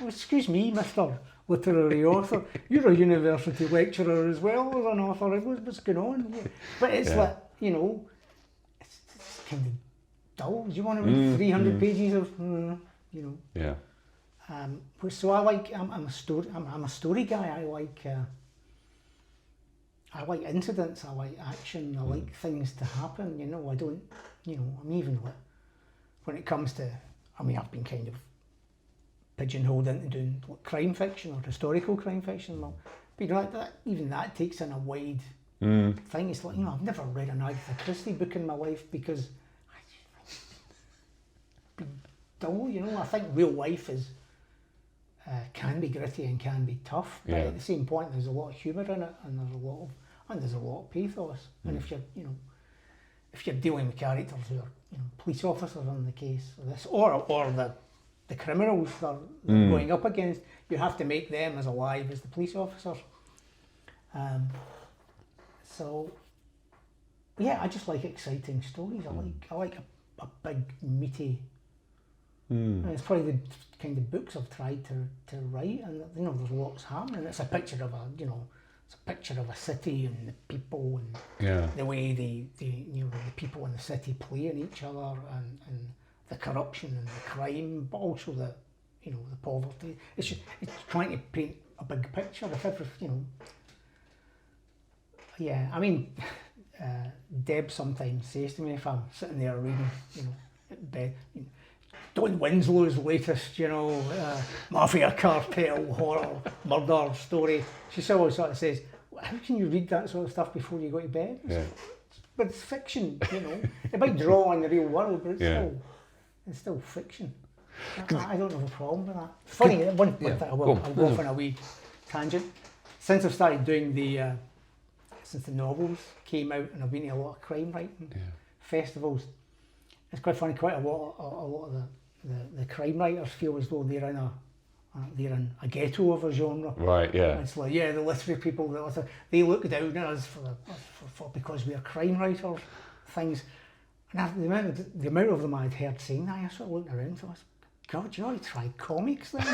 excuse me, Mr. Literary author, you're a university lecturer as well as an author. What's going on? Yeah. But it's like, it's kind of dull. Do you want to read 300 pages of, Yeah. So I like. I'm a story guy. I like incidents. I like action. I like things to happen. I don't. I'm even when it comes to. I've been kind of pigeonholed into doing crime fiction or historical crime fiction. But even that takes in a wide thing. It's like, I've never read an Agatha Christie book in my life because it's been dull. I think real life is can be gritty and can be tough, but at the same point there's a lot of humour in it, and there's a lot of pathos. And if you're dealing with characters who are police officers in the case of this, or the criminals they're going up against, you have to make them as alive as the police officers. I just like exciting stories. I like a big meaty. And it's probably the kind of books I've tried to write, and there's lots happening. It's a picture of it's a picture of a city and the people and Yeah. the way the people in the city play on each other and the corruption and the crime, but also the poverty. It's trying to paint a big picture of every. Yeah, I mean, Deb sometimes says to me if I'm sitting there reading, at bed, Don Winslow's latest, mafia, cartel, horror, murder story. She always sort of says, how can you read that sort of stuff before you go to bed? Yeah. But it's fiction, It might draw on the real world, but it's still fiction. I don't have a problem with that. Funny, one thing I'll go off on a wee tangent. Since I've started doing since the novels came out and I've been to a lot of crime writing festivals, it's quite funny, quite a lot of the crime writers feel as though they're in a ghetto of a genre. Right, yeah. And it's like, the literary people, they look down at us for because we're crime writers, things. And the amount of them I'd heard saying that, I sort of looked around, so I was, God, you ought to try comics then.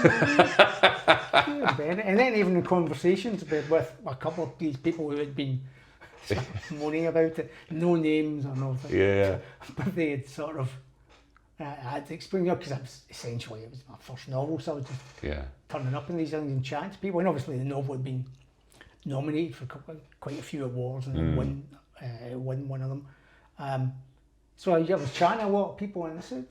And then even in conversations with a couple of these people who had been moaning about it, no names or nothing. Yeah. But they had sort of had to explain, because it was my first novel, so I was just turning up in these things and chatting to people. And obviously the novel had been nominated for quite a few awards and won one of them. So I was chatting to a lot of people and I said,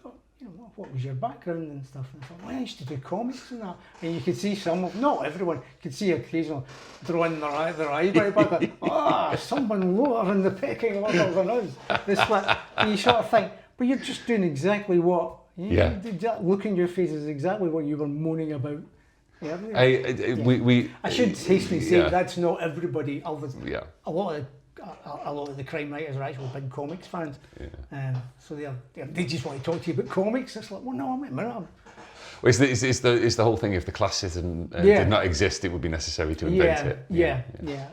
what was your background and stuff? And I thought, well, I used to do comics and that. And you could see not everyone, you could see occasional throwing their eyebrow back, someone lower in the pecking order than us. And you sort of think, but you're just doing exactly what, that look in your face is exactly what you were moaning about. I should hastily say that's not everybody. A lot of the crime writers are actually big comics fans, so they just want to talk to you about comics. It's like, well, no, I'm a minute. Well, it's the whole thing. If the class system did not exist, it would be necessary to invent it. Yeah.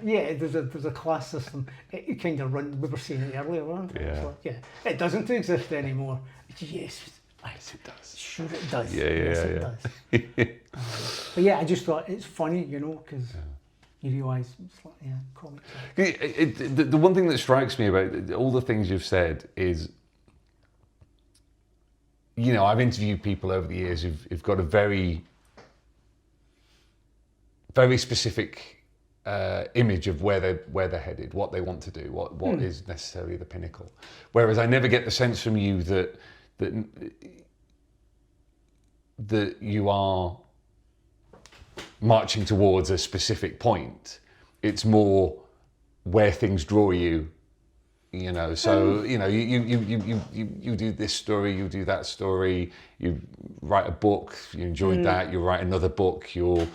There's a class system. It kind of runs. We were saying it earlier, wasn't it? Yeah. It doesn't exist anymore. Yes, it does. Sure, it does. It does. But I just thought it's funny, because. You realise it's like, comics. The one thing that strikes me about all the things you've said is, I've interviewed people over the years who've got a very, very specific image of where they're headed, what they want to do, what is necessarily the pinnacle. Whereas I never get the sense from you that you are marching towards a specific point. It's more where things draw you, So you do this story, you do that story, you write a book, you enjoyed that. You write another book. You're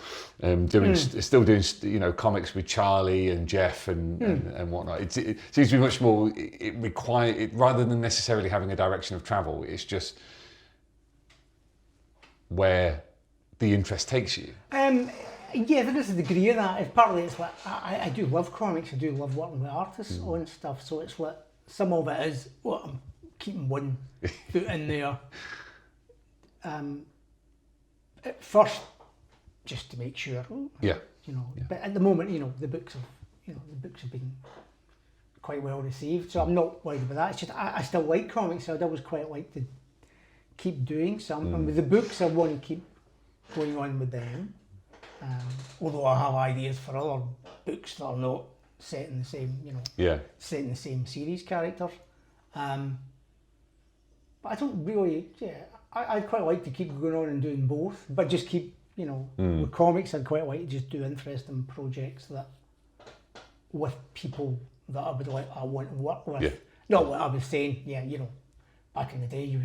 still doing comics with Charlie and Jeff and whatnot. It seems to be much more. It rather than necessarily having a direction of travel. It's just where the interest takes you. There is a degree of that. Partly it's like I do love comics. I do love working with artists on stuff. So it's like some of it is I'm keeping one foot in there. At first, just to make sure. But at the moment, the books have been quite well received. So I'm not worried about that. It's just I still like comics. So I'd always quite like to keep doing some. And with the books, I want to keep going on with them. Although I have ideas for other books that are not set in the same, set in the same series characters. But I don't really, I'd quite like to keep going on and doing both, but just keep, with comics, I'd quite like to just do interesting projects that, with people that I want to work with. Yeah. Not what I was saying, back in the day, you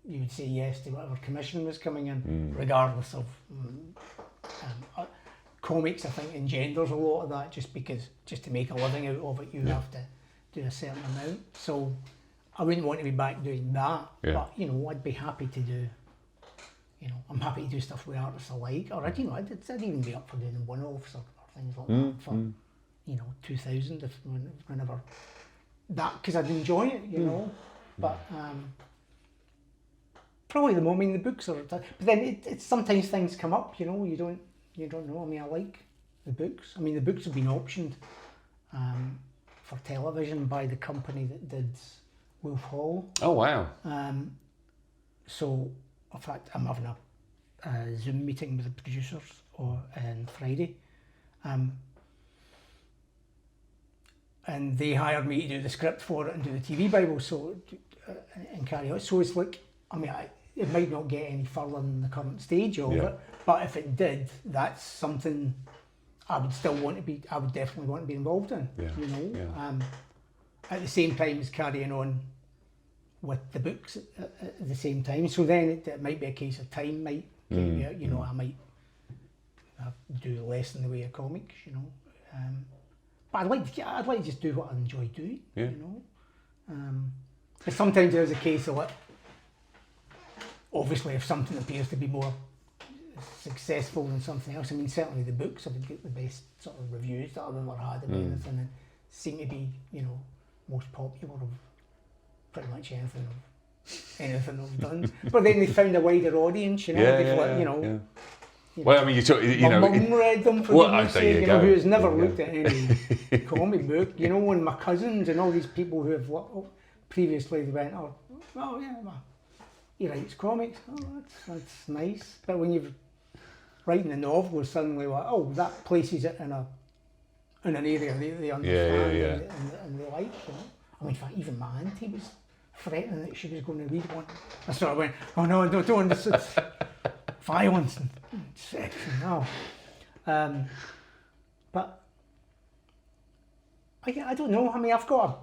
would say yes to whatever commission was coming in, regardless of comics. I think engenders a lot of that, just to make a living out of it, you have to do a certain amount. So I wouldn't want to be back doing that, but I'd be happy to do. I'm happy to do stuff with artists I like, or I'd even be up for doing one-offs or things like that for 2000 whenever that, because I'd enjoy it, but. Probably the moment the books are, but then it sometimes things come up, you don't know. I mean, I like the books. I mean, the books have been optioned for television by the company that did Wolf Hall. Oh, wow. So, in fact, I'm having a Zoom meeting with the producers on Friday. And they hired me to do the script for it and do the TV Bible, and carry on. So it's like, I mean, it might not get any further than the current stage of it, but if it did, that's something I would definitely want to be involved in, you know. At the same time as carrying on with the books at the same time. So then it might be a case of time might, you know, I might do less in the way of comics, you know. But I'd like to just do what I enjoy doing, you know. But sometimes there's a case of it. Obviously, if something appears to be more successful than something else, I mean, certainly the books have got the best sort of reviews that I've ever had of anything, and seem to be, you know, most popular of pretty much anything I've done. But then they found a wider audience, you know. You know. Well, I mean, my mum read them for goodness sake, you know, who has never looked at any comic book, you know, and my cousins and all these people who have previously they went, oh yeah, he writes comics, that's nice. But when you're writing a novel, suddenly like, oh, that places it in an area they understand and they like, you know. I mean, in fact, even my auntie was threatening that she was going to read one. I sort of went, oh no, don't, it's violence and sex and no. But I don't know. I mean, I've got a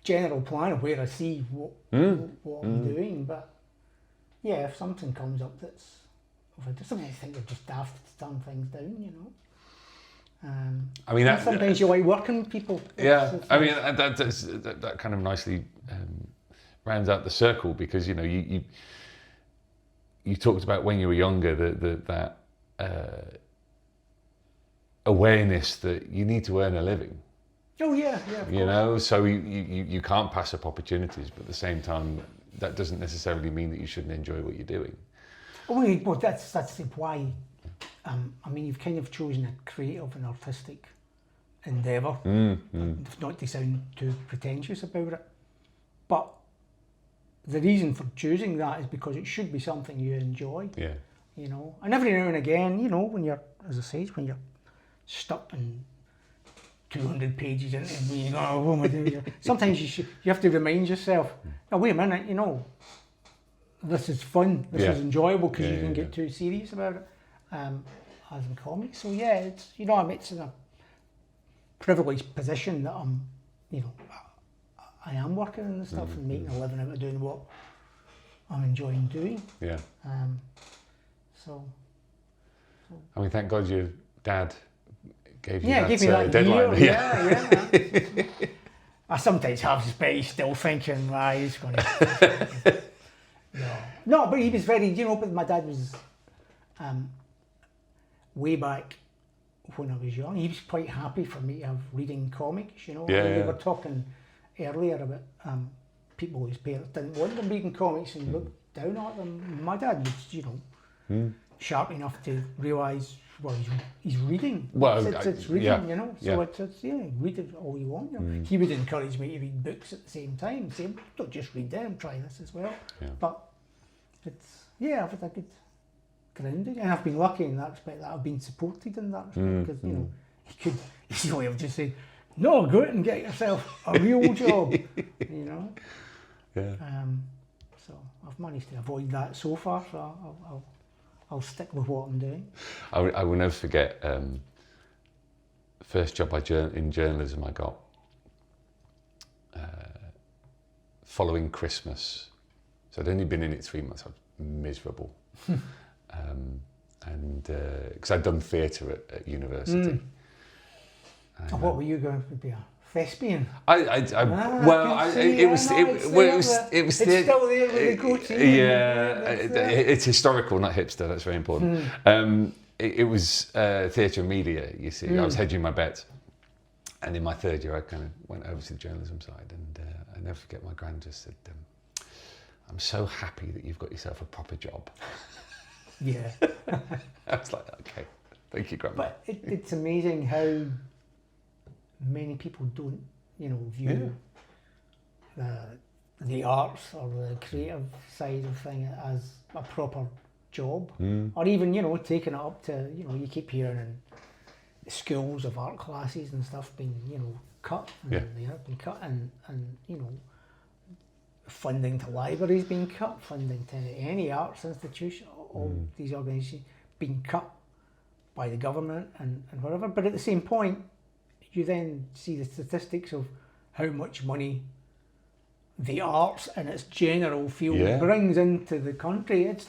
general plan of where I see what I'm doing, but yeah, if something comes up that's of interest, I mean, I think they're just daft to turn things down, you know. I mean, sometimes you like working with people. I mean, that kind of nicely rounds out the circle, because you know you talked about when you were younger that awareness that you need to earn a living. Oh yeah, you know, so you can't pass up opportunities, but at the same time, that doesn't necessarily mean that you shouldn't enjoy what you're doing. Well, that's why. I mean, you've kind of chosen a creative and artistic endeavour, not to sound too pretentious about it, but the reason for choosing that is because it should be something you enjoy. Yeah. You know, and every now and again, you know, when you're, as I say, when you're stuck in 200 pages into it, you go, oh, what am I doing? Sometimes you have to remind yourself, now wait a minute, you know, this is fun, this is enjoyable, because you can get too serious about it. As in comics, so yeah, it's, you know, I mean, it's in a privileged position that I'm, you know, I am working on the stuff and making a living out of doing what I'm enjoying doing. Yeah. So. I mean, thank God your dad gave you gave me that deadline. Yeah. I sometimes have suspect he's still thinking, he's going to. No, but he was very, you know, but my dad was. Way back when I was young, he was quite happy for me to have reading comics, you know. We were talking earlier about people whose parents didn't want them reading comics and looked down at them. My dad was, you know, sharp enough to realise, well, he's reading. Well, it's reading, you know. So it's read it all you want. You know? He would encourage me to read books at the same time, saying, don't just read them, try this as well. Yeah. But it's, I've had a good grounding, and I've been lucky in that respect, that I've been supported in that respect, because you know, he could easily have just said, no, go out and get yourself a real job, you know. So I've managed to avoid that so far, so I'll stick with what I'm doing. I will never forget first job in journalism I got following Christmas. So I'd only been in it 3 months. I was miserable. And because I'd done theatre at university. And, what were you going to be, a thespian? It was still there with the goatee. It's historical, not hipster. That's very important. It was theatre and media. You see, I was hedging my bets, and in my third year, I kind of went over to the journalism side, and I never forget my grand just said, "I'm so happy that you've got yourself a proper job." Yeah. I was like, okay. Thank you, Grandma. But it's amazing how many people don't, view the arts or the creative side of things as a proper job, or even taking it up to you keep hearing in schools of art classes and stuff being cut, and they have been cut, and funding to libraries being cut, funding to any arts institution, all these organisations being cut by the government and whatever. But at the same point, you then see the statistics of how much money the arts in its general field brings into the country. It's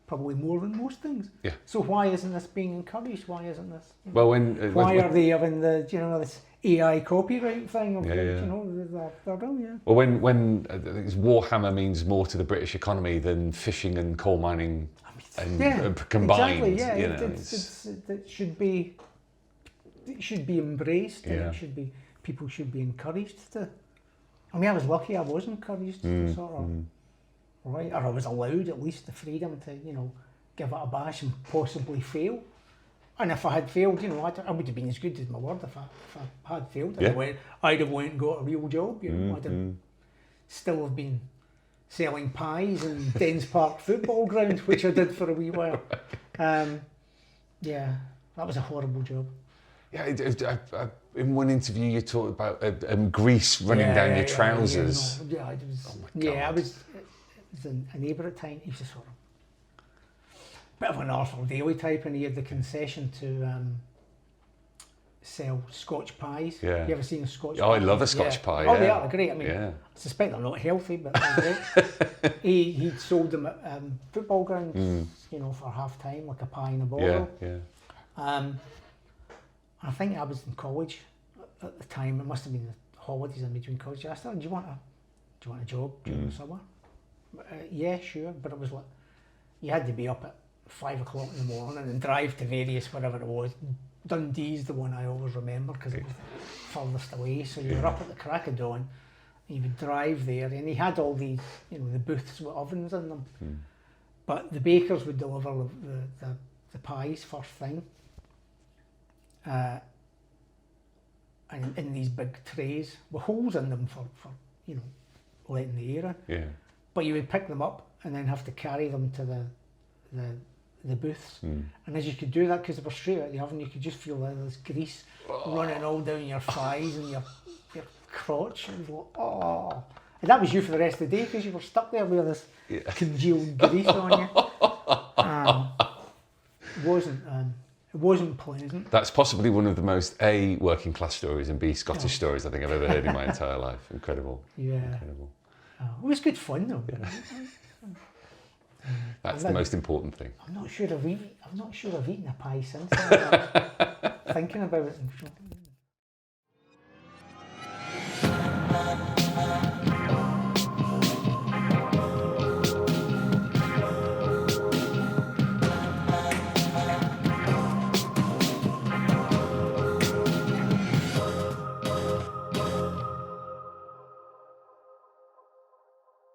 probably more than most things. Yeah. So why isn't this being encouraged? Why isn't this? Well, why are they having the this AI copyright thing? Of they're done, Well, when Warhammer means more to the British economy than fishing and coal mining combined. Exactly, it should be embraced. And it should be, people should be encouraged to. I mean, I was lucky I was encouraged to sort of, right, or I was allowed at least the freedom to, give it a bash and possibly fail. And if I had failed, I would have been as good as my word. If I had failed, I'd have went and got a real job. I'd have still have been selling pies in Dens Park football ground, which I did for a wee while. That was a horrible job. Yeah, in one interview you talked about grease running down your trousers. I was a neighbour at the time. He was a sort of bit of an Arthur Daly type, and he had the concession to sell Scotch pies. Yeah. You ever seen a Scotch pie? Oh, I love a Scotch pie. Oh, they are great. I mean, I suspect they're not healthy, but they're great. He'd sold them at football grounds, for half time, like a pie in a bottle. I think I was in college at the time. It must have been the holidays in between college. I asked him, do you want a job during the summer? Yeah, sure. But it was like, you had to be up at 5 o'clock in the morning and drive to various, wherever it was. Dundee's the one I always remember because it was the furthest away. So you were up at the crack of dawn, and you would drive there, and he had all these, the booths with ovens in them. But the bakers would deliver the pies first thing. And in these big trays with holes in them for letting the air in. Yeah. But you would pick them up and then have to carry them to the booths. And as you could do that, because they were straight out the oven, you could just feel this grease running all down your thighs and your crotch. And it was like, and that was you for the rest of the day because you were stuck there with this congealed grease on you. It wasn't pleasant. That's possibly one of the most A, working class stories, and B, Scottish stories I think I've ever heard in my entire life. Incredible. Yeah. Incredible. It was good fun though. That's the most important thing. I'm not sure I've eaten a pie since. Thinking about it.